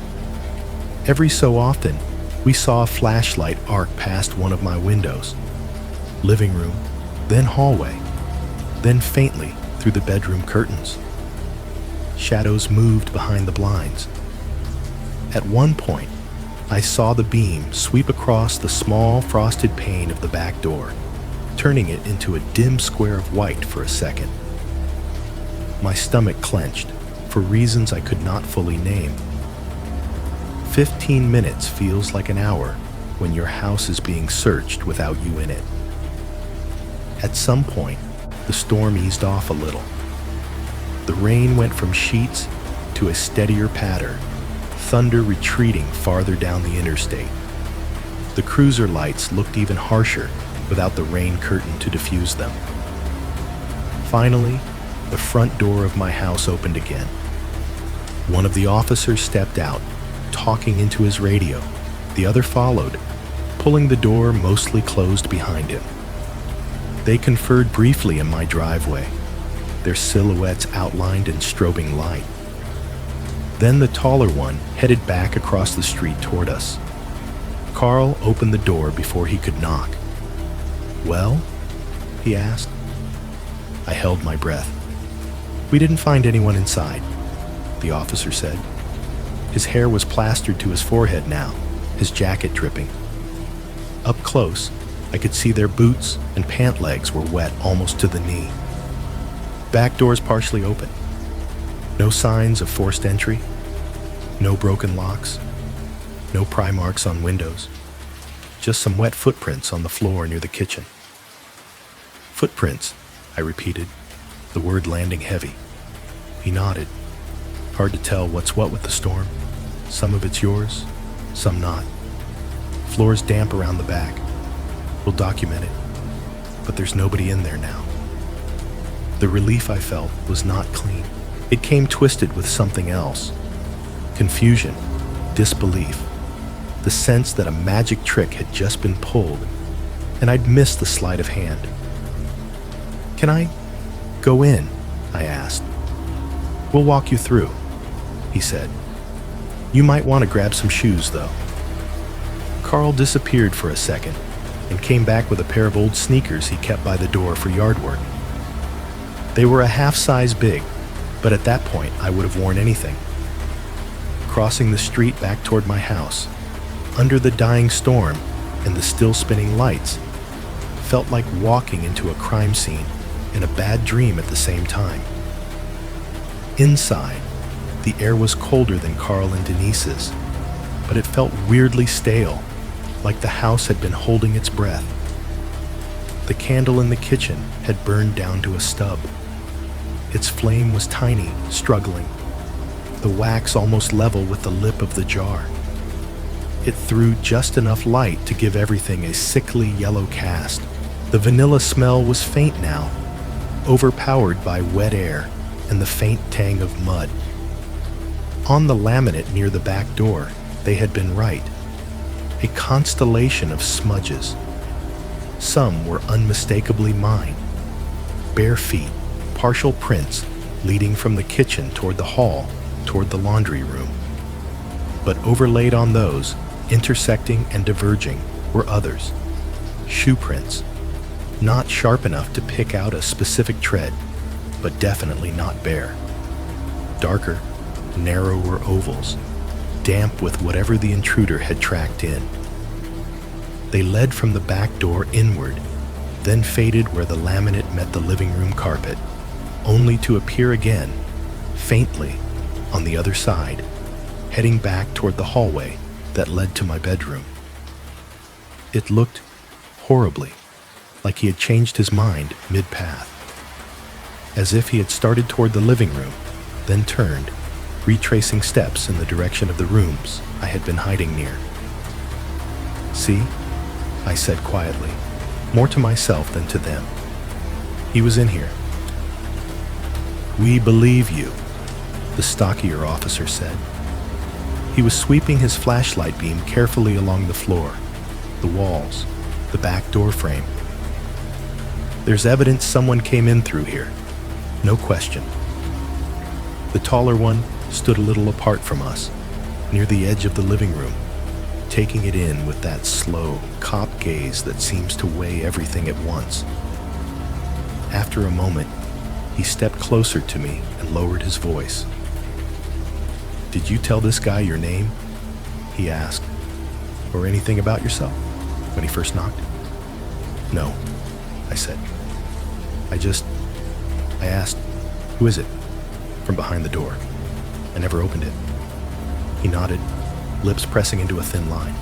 Every so often, we saw a flashlight arc past one of my windows. Living room, then hallway, then faintly through the bedroom curtains. Shadows moved behind the blinds. At one point, I saw the beam sweep across the small frosted pane of the back door, turning it into a dim square of white for a second. My stomach clenched for reasons I could not fully name. 15 minutes feels like an hour when your house is being searched without you in it. At some point, the storm eased off a little. The rain went from sheets to a steadier patter, thunder retreating farther down the interstate. The cruiser lights looked even harsher without the rain curtain to diffuse them. Finally, the front door of my house opened again. One of the officers stepped out, talking into his radio. The other followed, pulling the door mostly closed behind him. They conferred briefly in my driveway, their silhouettes outlined in strobing light. Then the taller one headed back across the street toward us. Carl opened the door before he could knock, "Well?" he asked. I held my breath. "We didn't find anyone inside," the officer said. His hair was plastered to his forehead now, his jacket dripping. Up close, I could see their boots and pant legs were wet almost to the knee. Back doors partially open. No signs of forced entry. No broken locks. No pry marks on windows. Just some wet footprints on the floor near the kitchen. "Footprints," I repeated, the word landing heavy. He nodded. "Hard to tell what's what with the storm. Some of it's yours, some not. Floor's damp around the back. We'll document it. But there's nobody in there now." The relief I felt was not clean. It came twisted with something else. Confusion, disbelief, the sense that a magic trick had just been pulled, and I'd missed the sleight of hand. "Can I go in?" I asked. "We'll walk you through," he said. "You might want to grab some shoes, though." Carl disappeared for a second and came back with a pair of old sneakers he kept by the door for yard work. They were a half size big, but at that point I would have worn anything. Crossing the street back toward my house, under the dying storm and the still spinning lights, felt like walking into a crime scene and a bad dream at the same time. Inside, the air was colder than Carl and Denise's, but it felt weirdly stale, like the house had been holding its breath. The candle in the kitchen had burned down to a stub. Its flame was tiny, struggling, the wax almost level with the lip of the jar. It threw just enough light to give everything a sickly yellow cast. The vanilla smell was faint now, overpowered by wet air and the faint tang of mud. On the laminate near the back door, they had been right. A constellation of smudges. Some were unmistakably mine. Bare feet, partial prints leading from the kitchen toward the hall, toward the laundry room. But overlaid on those, intersecting and diverging, were others. Shoe prints. Not sharp enough to pick out a specific tread, but definitely not bare. Darker, narrower ovals, damp with whatever the intruder had tracked in. They led from the back door inward, then faded where the laminate met the living room carpet, only to appear again, faintly, on the other side, heading back toward the hallway that led to my bedroom. It looked horribly like he had changed his mind mid-path, as if he had started toward the living room, then turned, retracing steps in the direction of the rooms I had been hiding near. "See?" I said quietly, more to myself than to them. "He was in here." "We believe you," the stockier officer said. He was sweeping his flashlight beam carefully along the floor, the walls, the back door frame. "There's evidence someone came in through here, no question." The taller one stood a little apart from us, near the edge of the living room, taking it in with that slow, cop gaze that seems to weigh everything at once. After a moment, he stepped closer to me and lowered his voice. "Did you tell this guy your name?" he asked. "Or anything about yourself when he first knocked?" "No," I said. I asked, "Who is it?" from behind the door. I never opened it. He nodded, lips pressing into a thin line.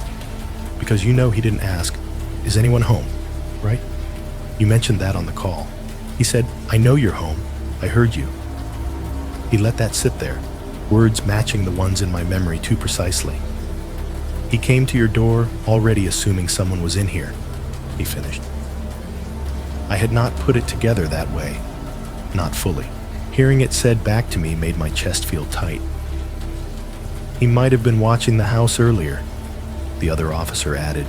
"Because you know he didn't ask, 'Is anyone home?' right? You mentioned that on the call. He said, 'I know you're home. I heard you.' He let that sit there, words matching the ones in my memory too precisely. He came to your door already assuming someone was in here," he finished. I had not put it together that way, not fully. Hearing it said back to me made my chest feel tight. "He might have been watching the house earlier," the other officer added,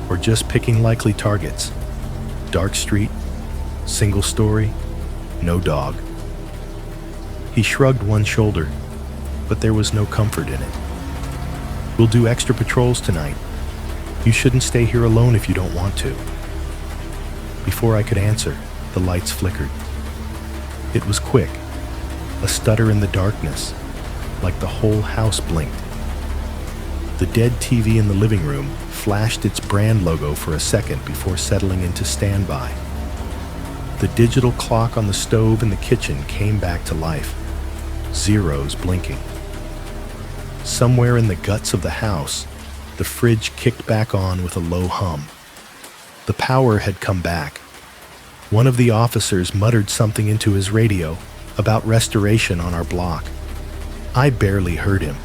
"or just picking likely targets. Dark street, single story, no dog." He shrugged one shoulder, but there was no comfort in it. "We'll do extra patrols tonight. You shouldn't stay here alone if you don't want to." Before I could answer, the lights flickered. It was quick, a stutter in the darkness, like the whole house blinked. The dead TV in the living room flashed its brand logo for a second before settling into standby. The digital clock on the stove in the kitchen came back to life, zeros blinking. Somewhere in the guts of the house, the fridge kicked back on with a low hum. The power had come back. One of the officers muttered something into his radio about restoration on our block. I barely heard him.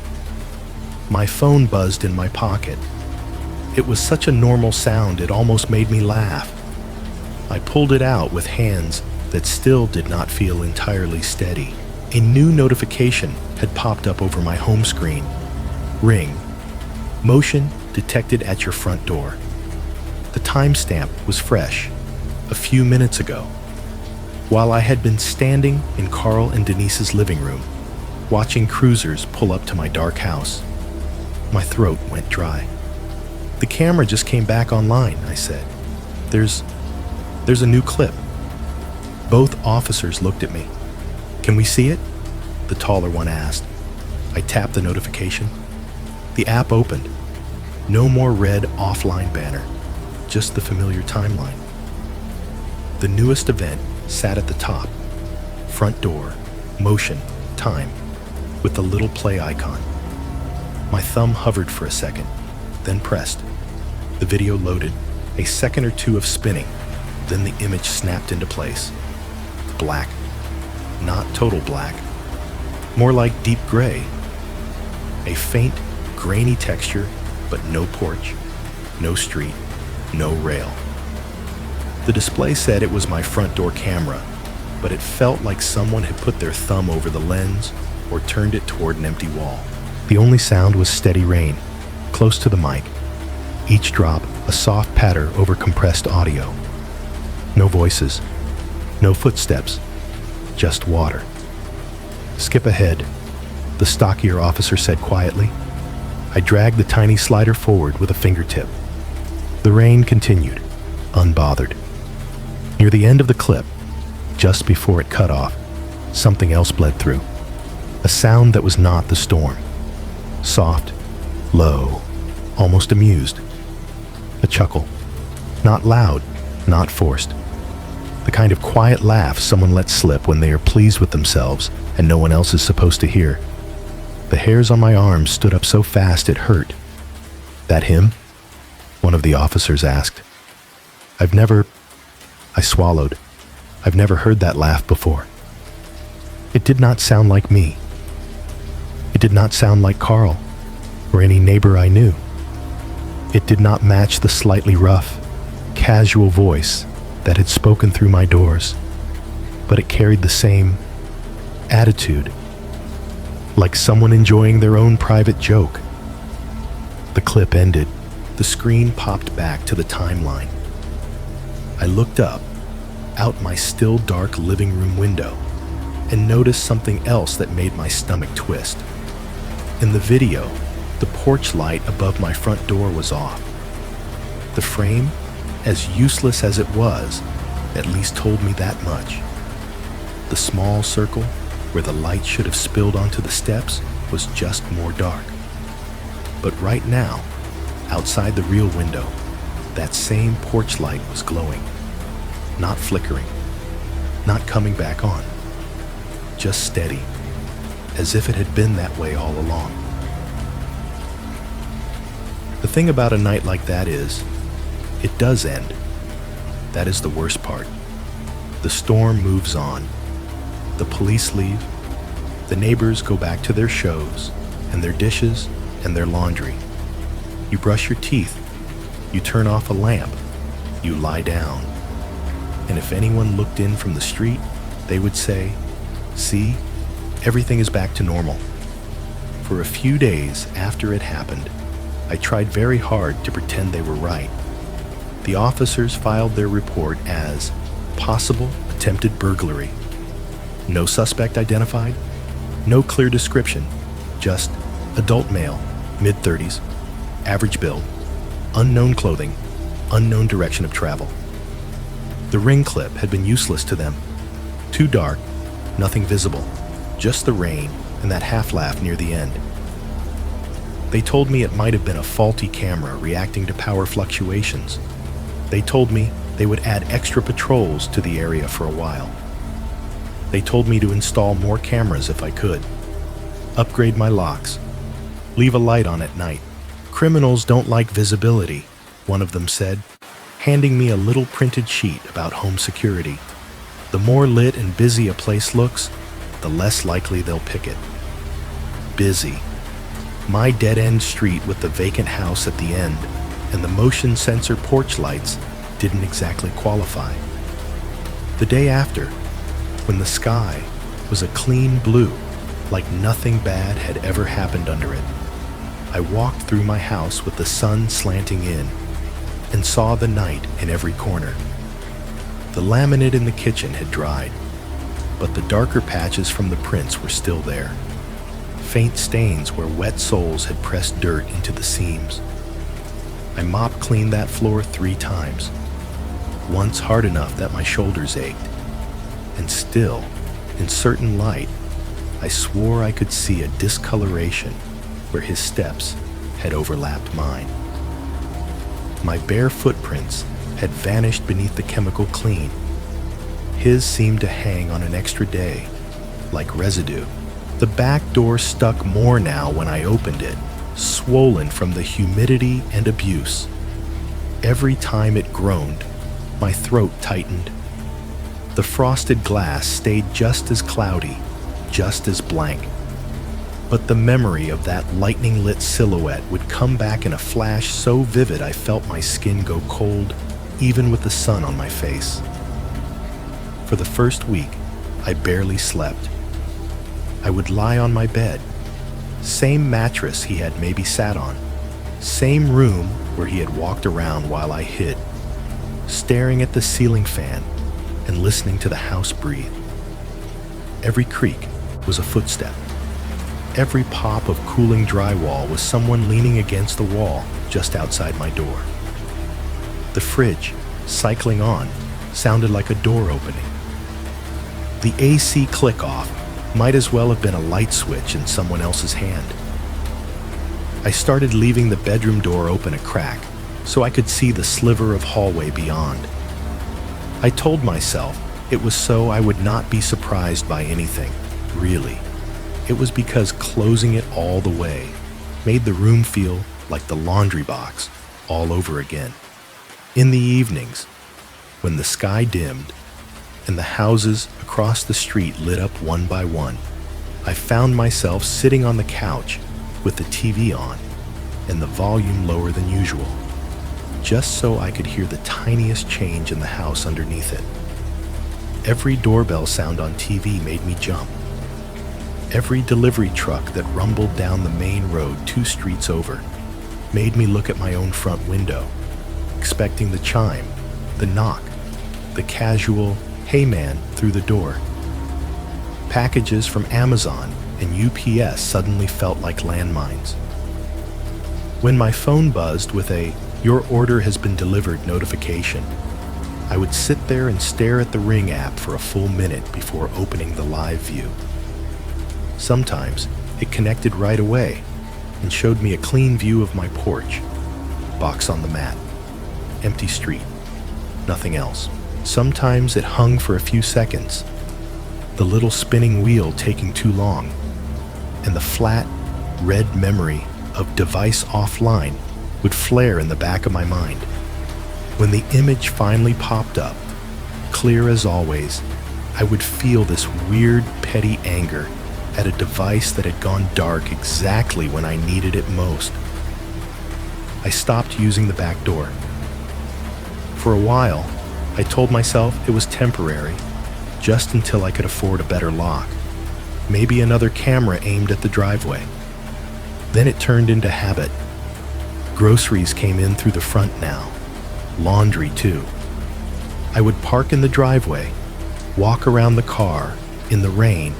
My phone buzzed in my pocket. It was such a normal sound it almost made me laugh. I pulled it out with hands that still did not feel entirely steady. A new notification had popped up over my home screen. Ring. Motion detected at your front door. The timestamp was fresh, a few minutes ago, while I had been standing in Carl and Denise's living room, watching cruisers pull up to my dark house. My throat went dry. The camera just came back online, I said. There's a new clip. Both officers looked at me. Can we see it? The taller one asked. I tapped the notification. The app opened. No more red offline banner, just the familiar timeline. The newest event sat at the top. Front door, motion, time, with the little play icon. My thumb hovered for a second, then pressed. The video loaded, a second or two of spinning, then the image snapped into place. Black. Not total black. More like deep gray. A faint, grainy texture, but no porch, no street, no rail. The display said it was my front door camera, but it felt like someone had put their thumb over the lens or turned it toward an empty wall. The only sound was steady rain, close to the mic. Each drop, a soft patter over compressed audio. No voices, no footsteps, just water. Skip ahead, the stockier officer said quietly. I dragged the tiny slider forward with a fingertip. The rain continued, unbothered. Near the end of the clip, just before it cut off, something else bled through. A sound that was not the storm. Soft, low, almost amused. A chuckle. Not loud, not forced. The kind of quiet laugh someone lets slip when they are pleased with themselves and no one else is supposed to hear. The hairs on my arms stood up so fast it hurt. That him? One of the officers asked. I swallowed. I've never heard that laugh before. It did not sound like me. It did not sound like Carl or any neighbor I knew. It did not match the slightly rough, casual voice that had spoken through my doors, but it carried the same attitude, like someone enjoying their own private joke. The clip ended. The screen popped back to the timeline. I looked up, out my still dark living room window, and noticed something else that made my stomach twist. In the video, the porch light above my front door was off. The frame, as useless as it was, at least told me that much. The small circle where the light should have spilled onto the steps was just more dark. But right now, outside the real window, that same porch light was glowing, not flickering, not coming back on, just steady, as if it had been that way all along. The thing about a night like that is, it does end. That is the worst part. The storm moves on. The police leave. The neighbors go back to their shows and their dishes and their laundry. You brush your teeth. You turn off a lamp. You lie down. And if anyone looked in from the street, they would say, "See, everything is back to normal." For a few days after it happened, I tried very hard to pretend they were right. The officers filed their report as possible attempted burglary. No suspect identified, no clear description, just adult male, mid-30s, average build, unknown clothing, unknown direction of travel. The ring clip had been useless to them. Too dark, nothing visible, just the rain and that half-laugh near the end. They told me it might have been a faulty camera reacting to power fluctuations. They told me they would add extra patrols to the area for a while. They told me to install more cameras if I could, upgrade my locks, leave a light on at night. Criminals don't like visibility, one of them said, handing me a little printed sheet about home security. The more lit and busy a place looks, the less likely they'll pick it. Busy. My dead-end street with the vacant house at the end and the motion sensor porch lights didn't exactly qualify. The day after, when the sky was a clean blue, like nothing bad had ever happened under it, I walked through my house with the sun slanting in and saw the night in every corner. The laminate in the kitchen had dried, but the darker patches from the prints were still there. Faint stains where wet soles had pressed dirt into the seams. I mop cleaned that floor 3 times, once hard enough that my shoulders ached. And still, in certain light, I swore I could see a discoloration where his steps had overlapped mine. My bare footprints had vanished beneath the chemical clean. His seemed to hang on an extra day, like residue. The back door stuck more now when I opened it, swollen from the humidity and abuse. Every time it groaned, my throat tightened. The frosted glass stayed just as cloudy, just as blank. But the memory of that lightning-lit silhouette would come back in a flash so vivid I felt my skin go cold, even with the sun on my face. For the first week, I barely slept. I would lie on my bed, same mattress he had maybe sat on, same room where he had walked around while I hid, staring at the ceiling fan and listening to the house breathe. Every creak was a footstep. Every pop of cooling drywall was someone leaning against the wall just outside my door. The fridge, cycling on, sounded like a door opening. The AC click-off might as well have been a light switch in someone else's hand. I started leaving the bedroom door open a crack so I could see the sliver of hallway beyond. I told myself it was so I would not be surprised by anything, really. It was because closing it all the way made the room feel like the laundry box all over again. In the evenings, when the sky dimmed and the houses across the street lit up one by one, I found myself sitting on the couch with the TV on and the volume lower than usual, just so I could hear the tiniest change in the house underneath it. Every doorbell sound on TV made me jump. Every delivery truck that rumbled down the main road 2 streets over made me look at my own front window, expecting the chime, the knock, the casual, "Hey man," through the door. Packages from Amazon and UPS suddenly felt like landmines. When my phone buzzed with a "Your order has been delivered" notification, I would sit there and stare at the Ring app for a full minute before opening the live view. Sometimes it connected right away and showed me a clean view of my porch, box on the mat, empty street, nothing else. Sometimes it hung for a few seconds, the little spinning wheel taking too long, and the flat, red memory of "device offline" would flare in the back of my mind. When the image finally popped up, clear as always, I would feel this weird, petty anger at a device that had gone dark exactly when I needed it most. I stopped using the back door. For a while, I told myself it was temporary, just until I could afford a better lock. Maybe another camera aimed at the driveway. Then it turned into habit. Groceries came in through the front now. Laundry, too. I would park in the driveway, walk around the car, in the rain,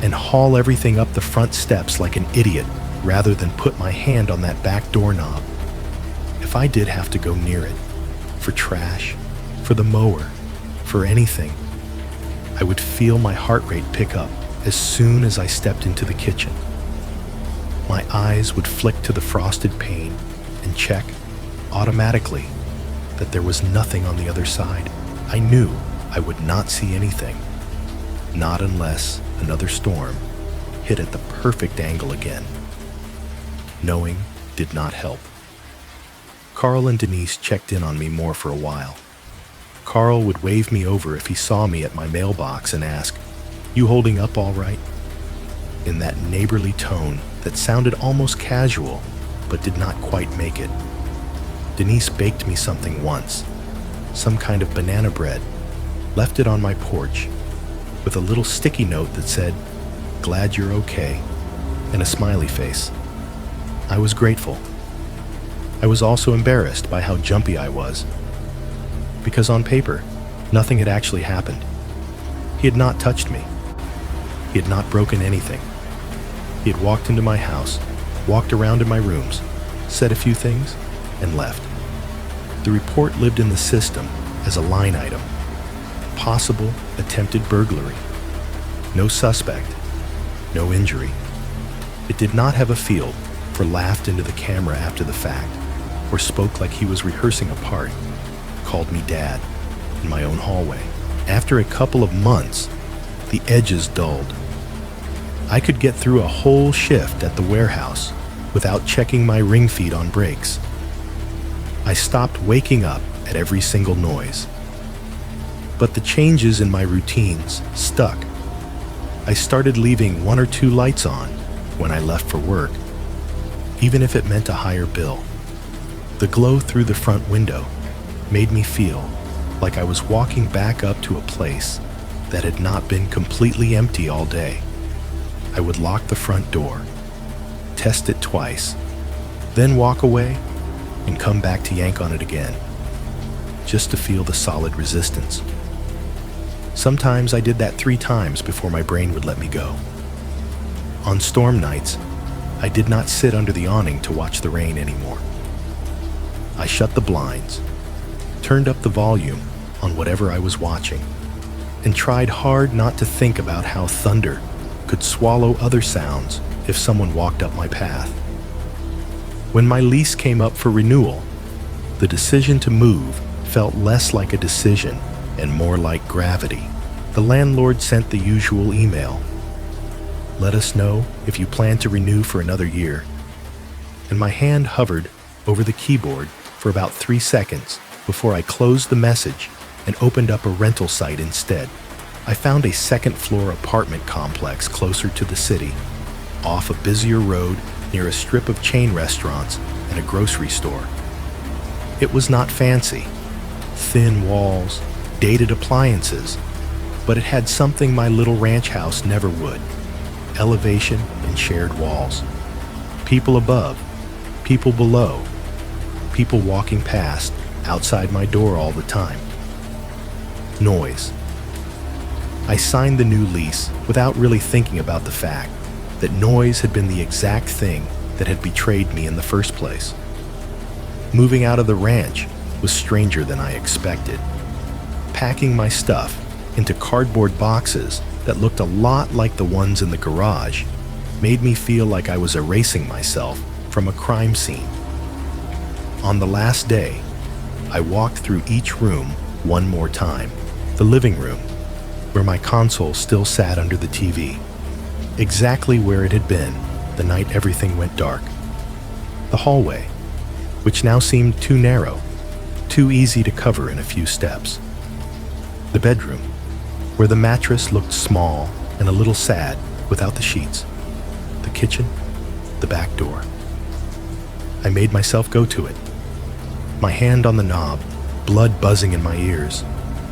and haul everything up the front steps like an idiot rather than put my hand on that back doorknob. If I did have to go near it, for trash, for the mower, for anything. I would feel my heart rate pick up as soon as I stepped into the kitchen. My eyes would flick to the frosted pane and check, automatically, that there was nothing on the other side. I knew I would not see anything, not unless another storm hit at the perfect angle again. Knowing did not help. Carl and Denise checked in on me more for a while. Carl would wave me over if he saw me at my mailbox and ask, "You holding up all right?" in that neighborly tone that sounded almost casual, but did not quite make it. Denise baked me something once, some kind of banana bread, left it on my porch, with a little sticky note that said, "Glad you're okay," and a smiley face. I was grateful. I was also embarrassed by how jumpy I was, because on paper, nothing had actually happened. He had not touched me. He had not broken anything. He had walked into my house, walked around in my rooms, said a few things, and left. The report lived in the system as a line item. Possible attempted burglary. No suspect. No injury. It did not have a field for laughed into the camera after the fact, or spoke like he was rehearsing a part, called me Dad in my own hallway. After a couple of months, the edges dulled. I could get through a whole shift at the warehouse without checking my ring feed on breaks. I stopped waking up at every single noise. But the changes in my routines stuck. I started leaving 1 or 2 lights on when I left for work, even if it meant a higher bill. The glow through the front window made me feel like I was walking back up to a place that had not been completely empty all day. I would lock the front door, test it twice, then walk away and come back to yank on it again, just to feel the solid resistance. Sometimes I did that 3 times before my brain would let me go. On storm nights, I did not sit under the awning to watch the rain anymore. I shut the blinds, turned up the volume on whatever I was watching, and tried hard not to think about how thunder could swallow other sounds if someone walked up my path. When my lease came up for renewal, the decision to move felt less like a decision and more like gravity. The landlord sent the usual email. "Let us know if you plan to renew for another year." And my hand hovered over the keyboard for about 3 seconds before I closed the message and opened up a rental site instead. I found a second-floor apartment complex closer to the city, off a busier road near a strip of chain restaurants and a grocery store. It was not fancy, thin walls, dated appliances, but it had something my little ranch house never would: elevation and shared walls. People above, people below, people walking past outside my door all the time. Noise. I signed the new lease without really thinking about the fact that noise had been the exact thing that had betrayed me in the first place. Moving out of the ranch was stranger than I expected. Packing my stuff into cardboard boxes that looked a lot like the ones in the garage made me feel like I was erasing myself from a crime scene. On the last day, I walked through each room one more time. The living room, where my console still sat under the TV, exactly where it had been the night everything went dark. The hallway, which now seemed too narrow, too easy to cover in a few steps. The bedroom, where the mattress looked small and a little sad without the sheets. The kitchen, the back door. I made myself go to it. My hand on the knob, blood buzzing in my ears.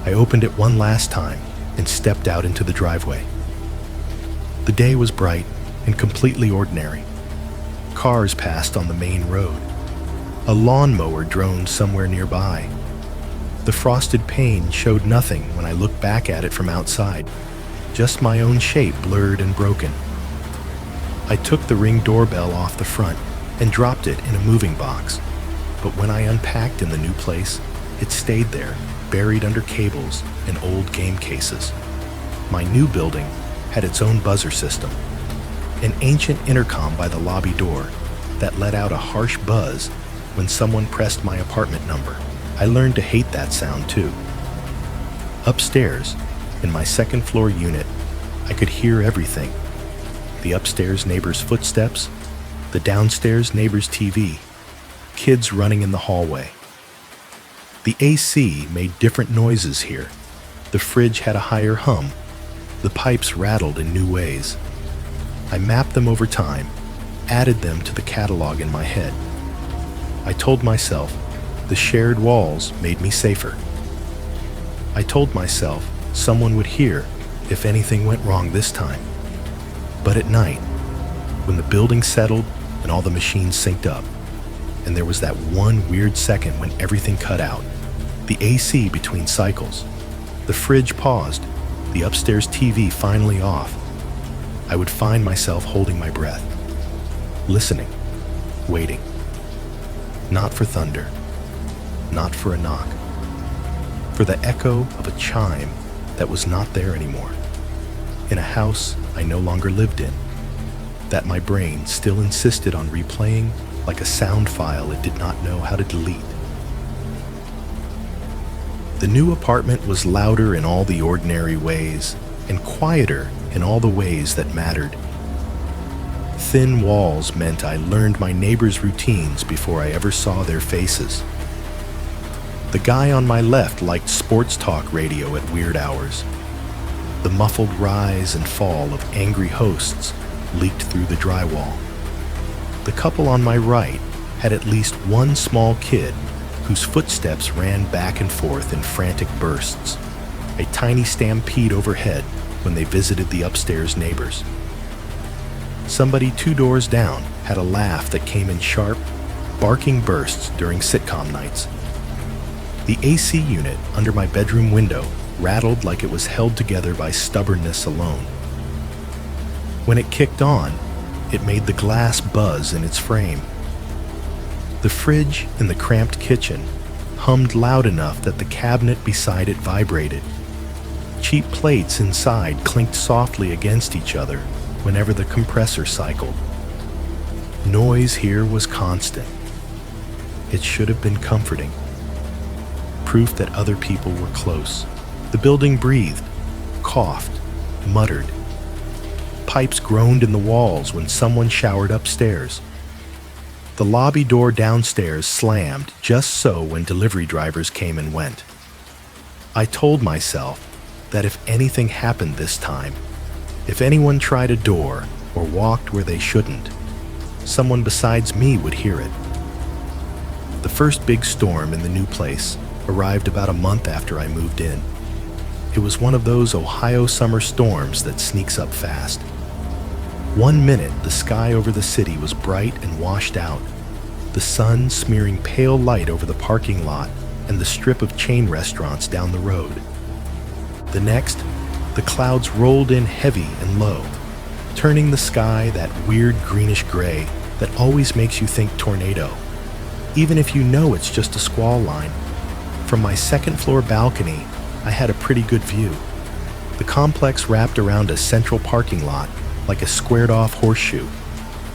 I opened it one last time and stepped out into the driveway. The day was bright and completely ordinary. Cars passed on the main road. A lawnmower droned somewhere nearby. The frosted pane showed nothing when I looked back at it from outside, just my own shape blurred and broken. I took the Ring doorbell off the front and dropped it in a moving box, but when I unpacked in the new place, it stayed there, buried under cables and old game cases. My new building had its own buzzer system, an ancient intercom by the lobby door that let out a harsh buzz when someone pressed my apartment number. I learned to hate that sound too. Upstairs, in my second floor unit, I could hear everything. The upstairs neighbor's footsteps, the downstairs neighbor's TV, kids running in the hallway. The AC made different noises here. The fridge had a higher hum. The pipes rattled in new ways. I mapped them over time, added them to the catalog in my head. I told myself the shared walls made me safer. I told myself someone would hear if anything went wrong this time. But at night, when the building settled and all the machines synced up, and there was that one weird second when everything cut out, the AC between cycles, the fridge paused, the upstairs TV finally off, I would find myself holding my breath, listening, waiting. Not for thunder, not for a knock, for the echo of a chime that was not there anymore, in a house I no longer lived in, that my brain still insisted on replaying like a sound file it did not know how to delete. The new apartment was louder in all the ordinary ways and quieter in all the ways that mattered. Thin walls meant I learned my neighbors' routines before I ever saw their faces. The guy on my left liked sports talk radio at weird hours. The muffled rise and fall of angry hosts leaked through the drywall. The couple on my right had at least one small kid whose footsteps ran back and forth in frantic bursts, a tiny stampede overhead when they visited the upstairs neighbors. Somebody 2 doors down had a laugh that came in sharp, barking bursts during sitcom nights. The AC unit under my bedroom window rattled like it was held together by stubbornness alone. When it kicked on, it made the glass buzz in its frame. The fridge in the cramped kitchen hummed loud enough that the cabinet beside it vibrated. Cheap plates inside clinked softly against each other whenever the compressor cycled. Noise here was constant. It should have been comforting. Proof that other people were close. The building breathed, coughed, muttered. Pipes groaned in the walls when someone showered upstairs. The lobby door downstairs slammed just so when delivery drivers came and went. I told myself that if anything happened this time, if anyone tried a door or walked where they shouldn't, someone besides me would hear it. The first big storm in the new place arrived about a month after I moved in. It was one of those Ohio summer storms that sneaks up fast. 1 minute, the sky over the city was bright and washed out, the sun smearing pale light over the parking lot and the strip of chain restaurants down the road. The next, the clouds rolled in heavy and low, turning the sky that weird greenish gray that always makes you think tornado, even if you know it's just a squall line. From my second floor balcony, I had a pretty good view. The complex wrapped around a central parking lot like a squared-off horseshoe.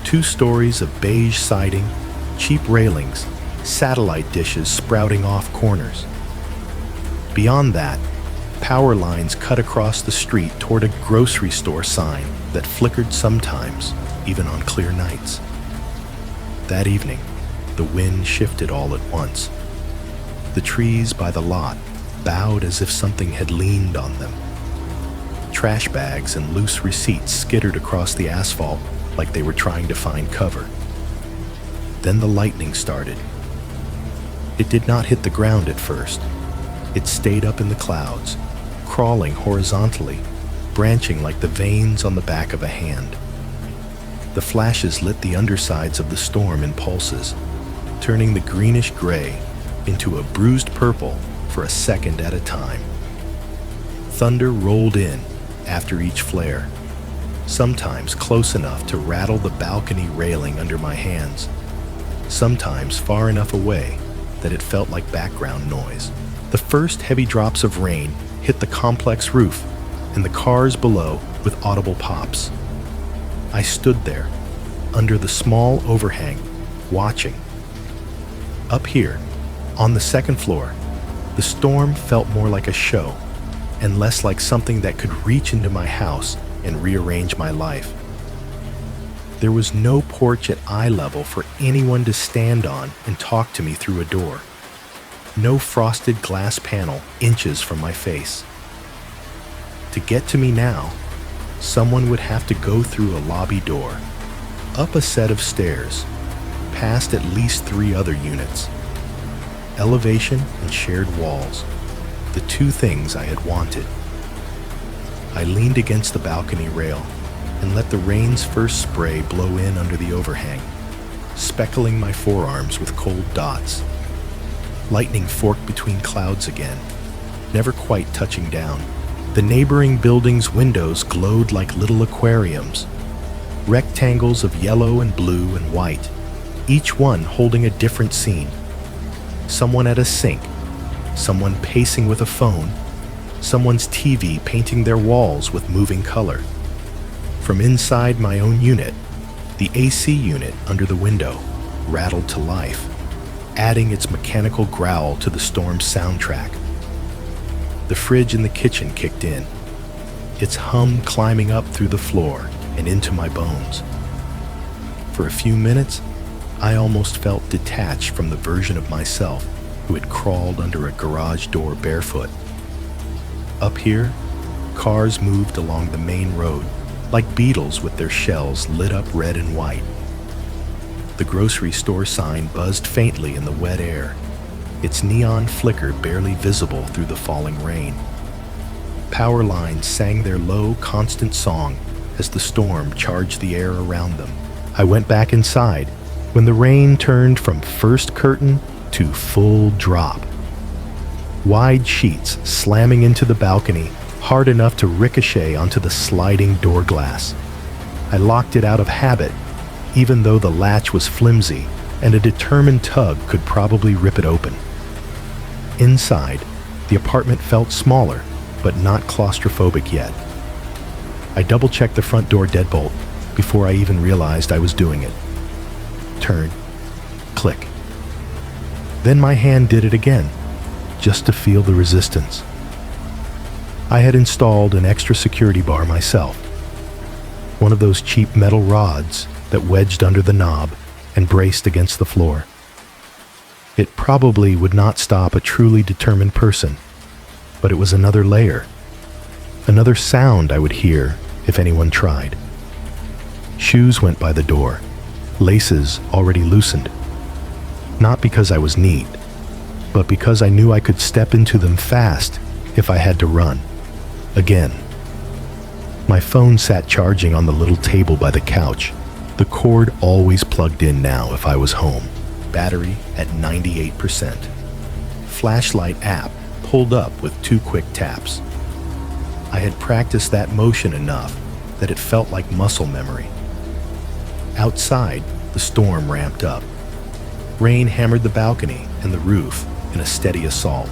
2 stories of beige siding, cheap railings, satellite dishes sprouting off corners. Beyond that, power lines cut across the street toward a grocery store sign that flickered sometimes, even on clear nights. That evening, the wind shifted all at once. The trees by the lot bowed as if something had leaned on them. Trash bags and loose receipts skittered across the asphalt like they were trying to find cover. Then the lightning started. It did not hit the ground at first. It stayed up in the clouds, crawling horizontally, branching like the veins on the back of a hand. The flashes lit the undersides of the storm in pulses, turning the greenish gray into a bruised purple for a second at a time. Thunder rolled in after each flare, sometimes close enough to rattle the balcony railing under my hands, sometimes far enough away that it felt like background noise. The first heavy drops of rain hit the complex roof and the cars below with audible pops. I stood there, under the small overhang, watching. Up here, on the second floor, the storm felt more like a show and less like something that could reach into my house and rearrange my life. There was no porch at eye level for anyone to stand on and talk to me through a door. No frosted glass panel inches from my face. To get to me now, someone would have to go through a lobby door, up a set of stairs, past at least 3 other units. Elevation and shared walls, the 2 things I had wanted. I leaned against the balcony rail and let the rain's first spray blow in under the overhang, speckling my forearms with cold dots. Lightning forked between clouds again, never quite touching down. The neighboring building's windows glowed like little aquariums, rectangles of yellow and blue and white, each one holding a different scene. Someone at a sink, someone pacing with a phone, someone's TV painting their walls with moving color. From inside my own unit, the AC unit under the window rattled to life, adding its mechanical growl to the storm's soundtrack. The fridge in the kitchen kicked in, its hum climbing up through the floor and into my bones. For a few minutes, I almost felt detached from the version of myself who had crawled under a garage door barefoot. Up here, cars moved along the main road, like beetles with their shells lit up red and white. The grocery store sign buzzed faintly in the wet air, its neon flicker barely visible through the falling rain. Power lines sang their low, constant song as the storm charged the air around them. I went back inside when the rain turned from first curtain to full drop. Wide sheets slamming into the balcony, hard enough to ricochet onto the sliding door glass. I locked it out of habit, even though the latch was flimsy and a determined tug could probably rip it open. Inside, the apartment felt smaller, but not claustrophobic yet. I double-checked the front door deadbolt before I even realized I was doing it. Turn, click. Then my hand did it again, just to feel the resistance. I had installed an extra security bar myself, one of those cheap metal rods that wedged under the knob and braced against the floor. It probably would not stop a truly determined person, but it was another layer, another sound I would hear if anyone tried. Shoes went by the door, laces already loosened. Not because I was neat, but because I knew I could step into them fast if I had to run. Again. My phone sat charging on the little table by the couch, the cord always plugged in now if I was home, battery at 98%. Flashlight app pulled up with 2 quick taps. I had practiced that motion enough that it felt like muscle memory. Outside, the storm ramped up. Rain hammered the balcony and the roof in a steady assault.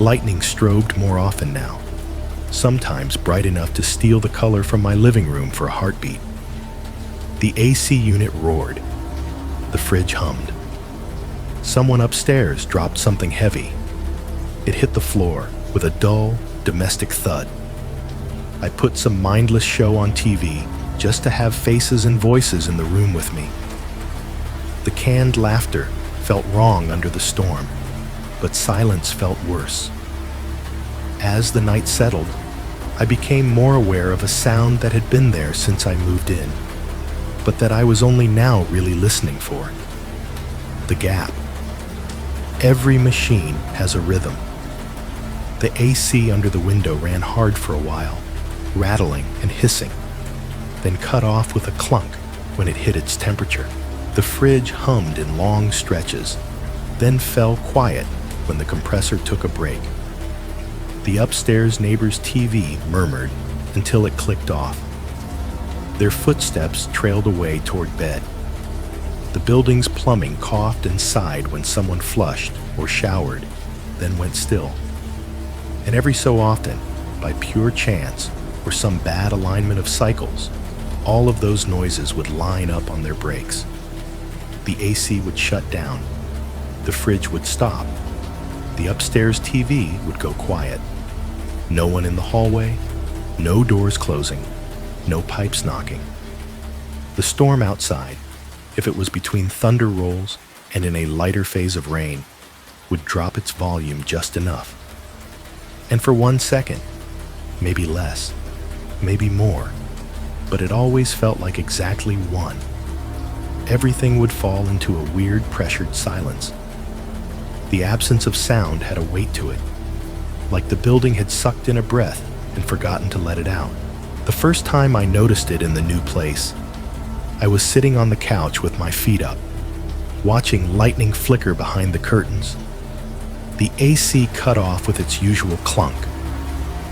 Lightning strobed more often now, sometimes bright enough to steal the color from my living room for a heartbeat. The AC unit roared. The fridge hummed. Someone upstairs dropped something heavy. It hit the floor with a dull, domestic thud. I put some mindless show on TV just to have faces and voices in the room with me. The canned laughter felt wrong under the storm, but silence felt worse. As the night settled, I became more aware of a sound that had been there since I moved in, but that I was only now really listening for. The gap. Every machine has a rhythm. The AC under the window ran hard for a while, rattling and hissing, then cut off with a clunk when it hit its temperature. The fridge hummed in long stretches, then fell quiet when the compressor took a break. The upstairs neighbor's TV murmured until it clicked off. Their footsteps trailed away toward bed. The building's plumbing coughed and sighed when someone flushed or showered, then went still. And every so often, by pure chance or some bad alignment of cycles, all of those noises would line up on their brakes. The AC would shut down, the fridge would stop, the upstairs TV would go quiet. No one in the hallway, no doors closing, no pipes knocking. The storm outside, if it was between thunder rolls and in a lighter phase of rain, would drop its volume just enough. And for 1 second, maybe less, maybe more, but it always felt like exactly one. Everything would fall into a weird pressured silence. The absence of sound had a weight to it, like the building had sucked in a breath and forgotten to let it out. The first time I noticed it in the new place, I was sitting on the couch with my feet up, watching lightning flicker behind the curtains. The AC cut off with its usual clunk.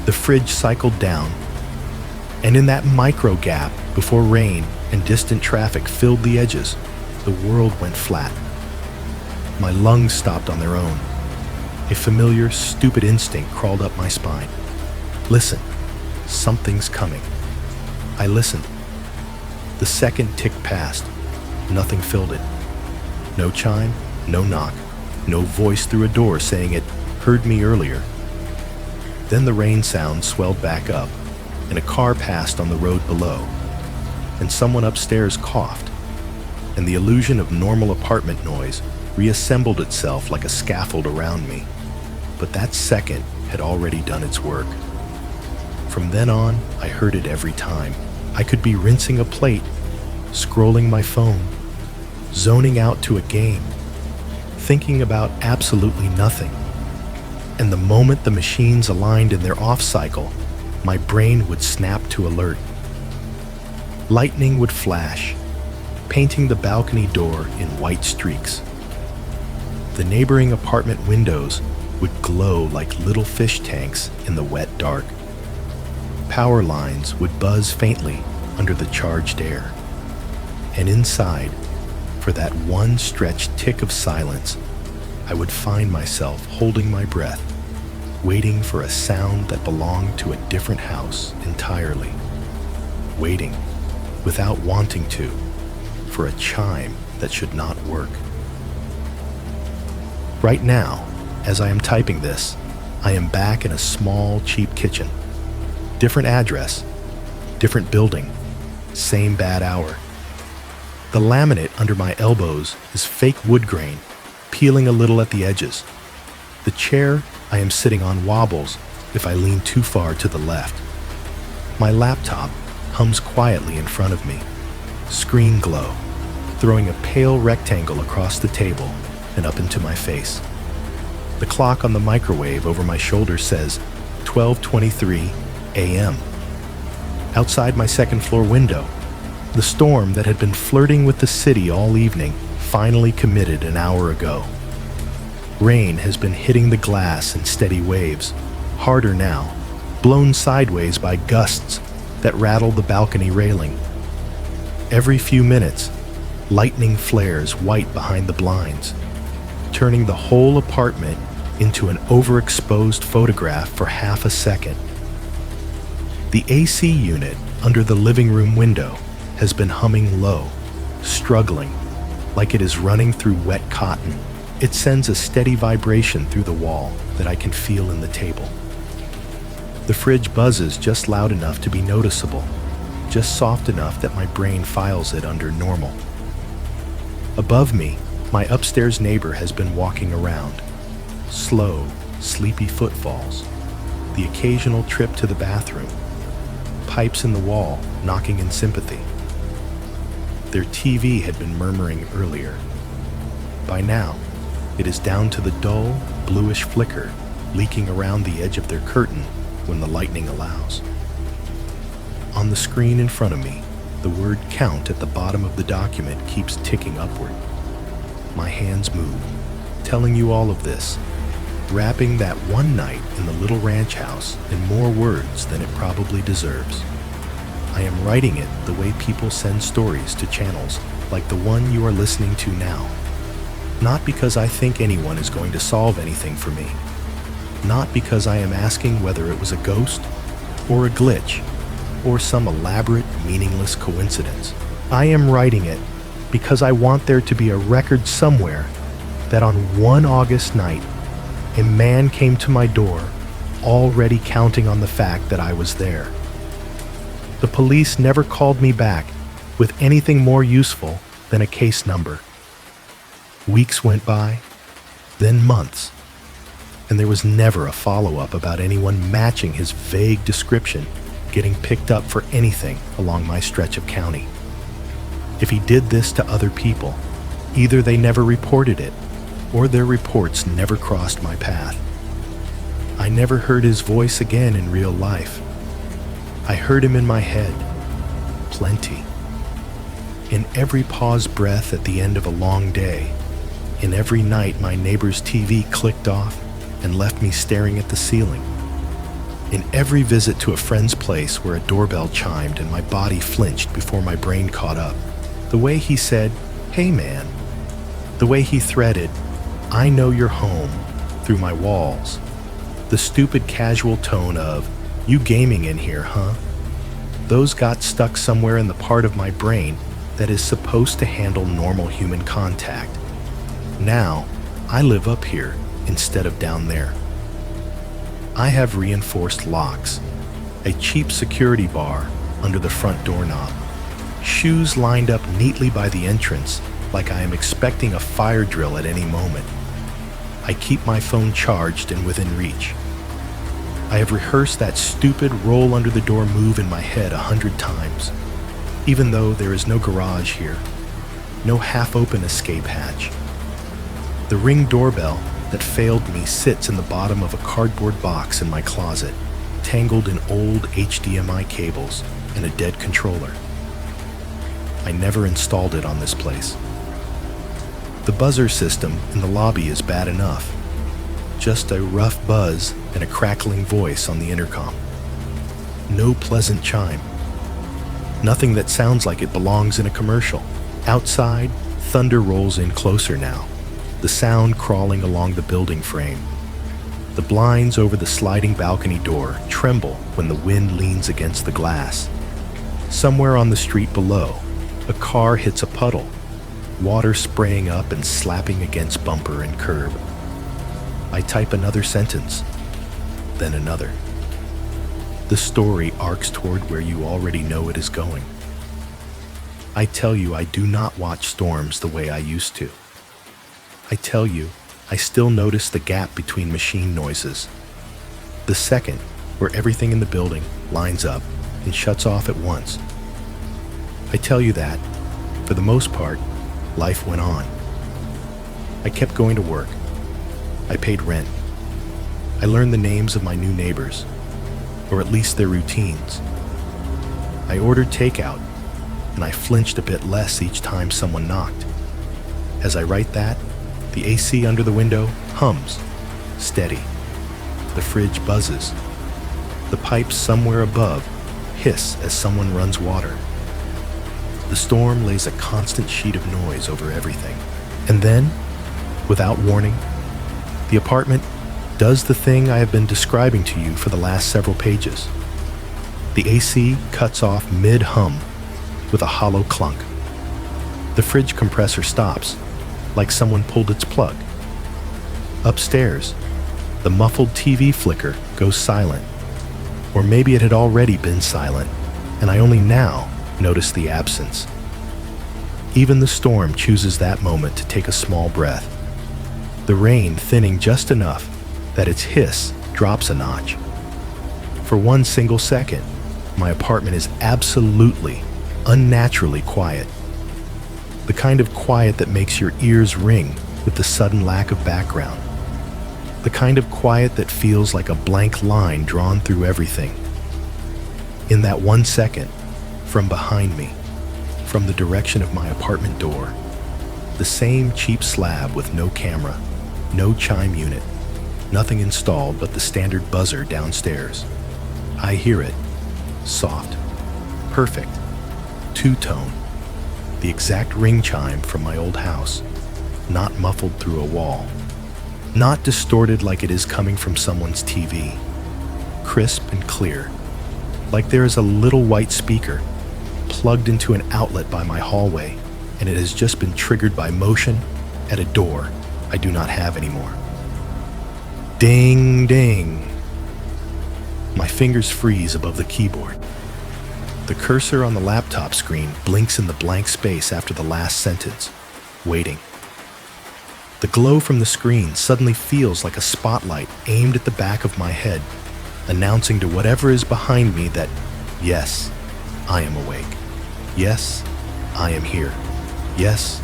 The fridge cycled down, and in that micro gap before rain and distant traffic filled the edges, the world went flat. My lungs stopped on their own. A familiar, stupid instinct crawled up my spine. Listen, something's coming. I listened. The second ticked past. Nothing filled it. No chime, no knock, no voice through a door saying it heard me earlier. Then the rain sound swelled back up, and a car passed on the road below, and someone upstairs coughed, and the illusion of normal apartment noise reassembled itself like a scaffold around me. But that second had already done its work. From then on, I heard it every time. I could be rinsing a plate, scrolling my phone, zoning out to a game, thinking about absolutely nothing. And the moment the machines aligned in their off cycle, my brain would snap to alert. Lightning would flash, painting the balcony door in white streaks. The neighboring apartment windows would glow like little fish tanks in the wet dark. Power lines would buzz faintly under the charged air. And inside, for that one stretched tick of silence, I would find myself holding my breath, waiting for a sound that belonged to a different house entirely. Waiting, without wanting to, for a chime that should not work. Right now, as I am typing this, I am back in a small, cheap kitchen. Different address, different building, same bad hour. The laminate under my elbows is fake wood grain, peeling a little at the edges. The chair I am sitting on wobbles if I lean too far to the left. My laptop hums quietly in front of me, screen glow, throwing a pale rectangle across the table and up into my face. The clock on the microwave over my shoulder says 12:23 a.m. Outside my second floor window, the storm that had been flirting with the city all evening finally committed an hour ago. Rain has been hitting the glass in steady waves, harder now, blown sideways by gusts that rattle the balcony railing. Every few minutes, lightning flares white behind the blinds, turning the whole apartment into an overexposed photograph for half a second. The AC unit under the living room window has been humming low, struggling, like it is running through wet cotton. It sends a steady vibration through the wall that I can feel in the table. The fridge buzzes just loud enough to be noticeable, just soft enough that my brain files it under normal. Above me, my upstairs neighbor has been walking around. Slow, sleepy footfalls, the occasional trip to the bathroom, pipes in the wall knocking in sympathy. Their TV had been murmuring earlier. By now, it is down to the dull, bluish flicker leaking around the edge of their curtain when the lightning allows. On the screen in front of me, the word count at the bottom of the document keeps ticking upward. My hands move, telling you all of this, wrapping that one night in the little ranch house in more words than it probably deserves. I am writing it the way people send stories to channels like the one you are listening to now. Not because I think anyone is going to solve anything for me, not because I am asking whether it was a ghost or a glitch or some elaborate, meaningless coincidence. I am writing it because I want there to be a record somewhere that on one August night, a man came to my door, already counting on the fact that I was there. The police never called me back with anything more useful than a case number. Weeks went by, then months, and there was never a follow-up about anyone matching his vague description getting picked up for anything along my stretch of county. If he did this to other people, either they never reported it or their reports never crossed my path. I never heard his voice again in real life. I heard him in my head, plenty. In every pause breath at the end of a long day, in every night my neighbor's TV clicked off and left me staring at the ceiling. In every visit to a friend's place where a doorbell chimed and my body flinched before my brain caught up. The way he said, "Hey man." The way he threaded, "I know you're home," through my walls. The stupid casual tone of, "You gaming in here, huh?" Those got stuck somewhere in the part of my brain that is supposed to handle normal human contact. Now, I live up here instead of down there. I have reinforced locks, a cheap security bar under the front doorknob, shoes lined up neatly by the entrance like I am expecting a fire drill at any moment. I keep my phone charged and within reach. I have rehearsed that stupid roll under the door move in my head 100 times, even though there is no garage here, no half-open escape hatch. The Ring doorbell that failed me sits in the bottom of a cardboard box in my closet, tangled in old HDMI cables and a dead controller. I never installed it on this place. The buzzer system in the lobby is bad enough. Just a rough buzz and a crackling voice on the intercom. No pleasant chime. Nothing that sounds like it belongs in a commercial. Outside, thunder rolls in closer now, the sound crawling along the building frame. The blinds over the sliding balcony door tremble when the wind leans against the glass. Somewhere on the street below, a car hits a puddle, water spraying up and slapping against bumper and curb. I type another sentence, then another. The story arcs toward where you already know it is going. I tell you I do not watch storms the way I used to. I tell you I still notice the gap between machine noises. The second where everything in the building lines up and shuts off at once. I tell you that, for the most part, life went on. I kept going to work. I paid rent. I learned the names of my new neighbors, or at least their routines. I ordered takeout, and I flinched a bit less each time someone knocked. As I write that, the AC under the window hums, steady. The fridge buzzes. The pipes somewhere above hiss as someone runs water. The storm lays a constant sheet of noise over everything. And then, without warning, the apartment does the thing I have been describing to you for the last several pages. The AC cuts off mid-hum with a hollow clunk. The fridge compressor stops, like someone pulled its plug. Upstairs, the muffled TV flicker goes silent. Or maybe it had already been silent, and I only now notice the absence. Even the storm chooses that moment to take a small breath. The rain thinning just enough that its hiss drops a notch. For one single second, my apartment is absolutely, unnaturally quiet. The kind of quiet that makes your ears ring with the sudden lack of background. The kind of quiet that feels like a blank line drawn through everything. In that 1 second, from behind me, from the direction of my apartment door, the same cheap slab with no camera, no chime unit, nothing installed but the standard buzzer downstairs. I hear it, soft, perfect, two-tone, the exact ring chime from my old house, not muffled through a wall. Not distorted like it is coming from someone's TV. Crisp and clear, like there is a little white speaker plugged into an outlet by my hallway, and it has just been triggered by motion at a door I do not have anymore. Ding, ding. My fingers freeze above the keyboard. The cursor on the laptop screen blinks in the blank space after the last sentence, waiting. The glow from the screen suddenly feels like a spotlight aimed at the back of my head, announcing to whatever is behind me that, yes, I am awake. Yes, I am here. Yes,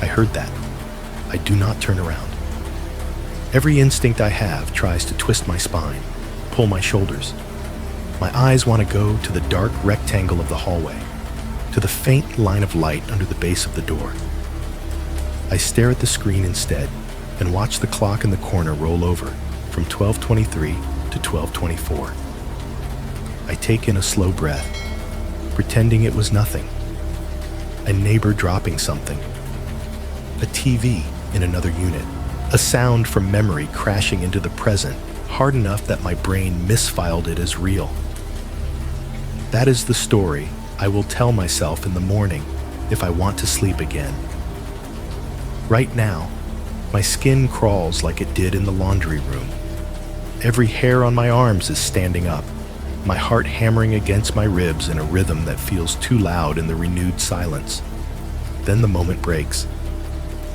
I heard that. I do not turn around. Every instinct I have tries to twist my spine, pull my shoulders. My eyes want to go to the dark rectangle of the hallway, to the faint line of light under the base of the door. I stare at the screen instead and watch the clock in the corner roll over from 12:23 to 12:24. I take in a slow breath, pretending it was nothing. A neighbor dropping something. A TV in another unit. A sound from memory crashing into the present, hard enough that my brain misfiled it as real. That is the story I will tell myself in the morning if I want to sleep again. Right now, my skin crawls like it did in the laundry room. Every hair on my arms is standing up, my heart hammering against my ribs in a rhythm that feels too loud in the renewed silence. Then the moment breaks.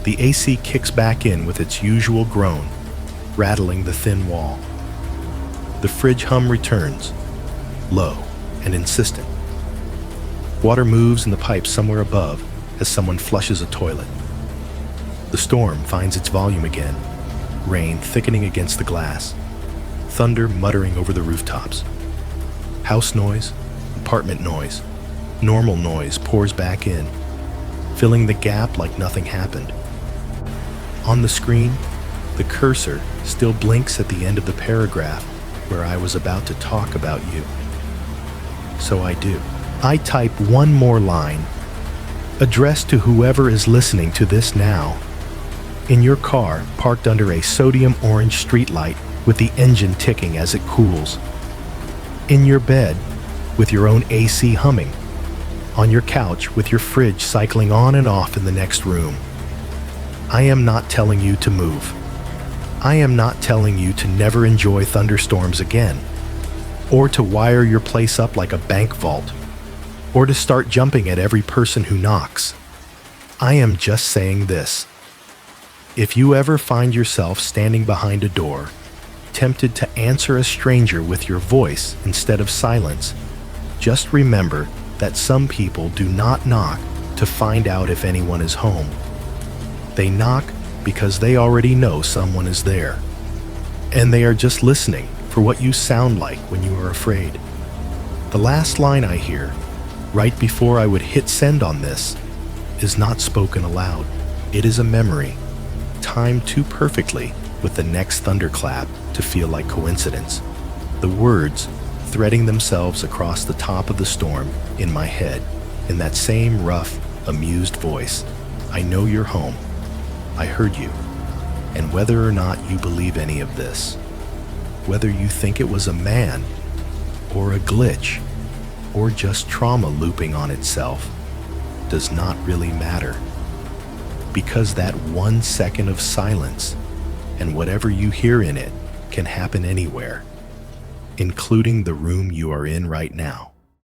The AC kicks back in with its usual groan, rattling the thin wall. The fridge hum returns, low and insistent. Water moves in the pipe somewhere above as someone flushes a toilet. The storm finds its volume again, rain thickening against the glass, thunder muttering over the rooftops. House noise, apartment noise, normal noise pours back in, filling the gap like nothing happened. On the screen, the cursor still blinks at the end of the paragraph where I was about to talk about you. So I do. I type one more line, addressed to whoever is listening to this now. In your car, parked under a sodium orange streetlight with the engine ticking as it cools. In your bed, with your own AC humming. On your couch with your fridge cycling on and off in the next room. I am not telling you to move. I am not telling you to never enjoy thunderstorms again, or to wire your place up like a bank vault, or to start jumping at every person who knocks. I am just saying this. If you ever find yourself standing behind a door, tempted to answer a stranger with your voice instead of silence, just remember that some people do not knock to find out if anyone is home. They knock because they already know someone is there, and they are just listening for what you sound like when you are afraid. The last line I hear, right before I would hit send on this, is not spoken aloud. It is a memory, timed too perfectly with the next thunderclap to feel like coincidence. The words threading themselves across the top of the storm in my head, in that same rough, amused voice. I know you're home. I heard you. And whether or not you believe any of this, whether you think it was a man, or a glitch, or just trauma looping on itself, does not really matter. Because that 1 second of silence, and whatever you hear in it, can happen anywhere, including the room you are in right now.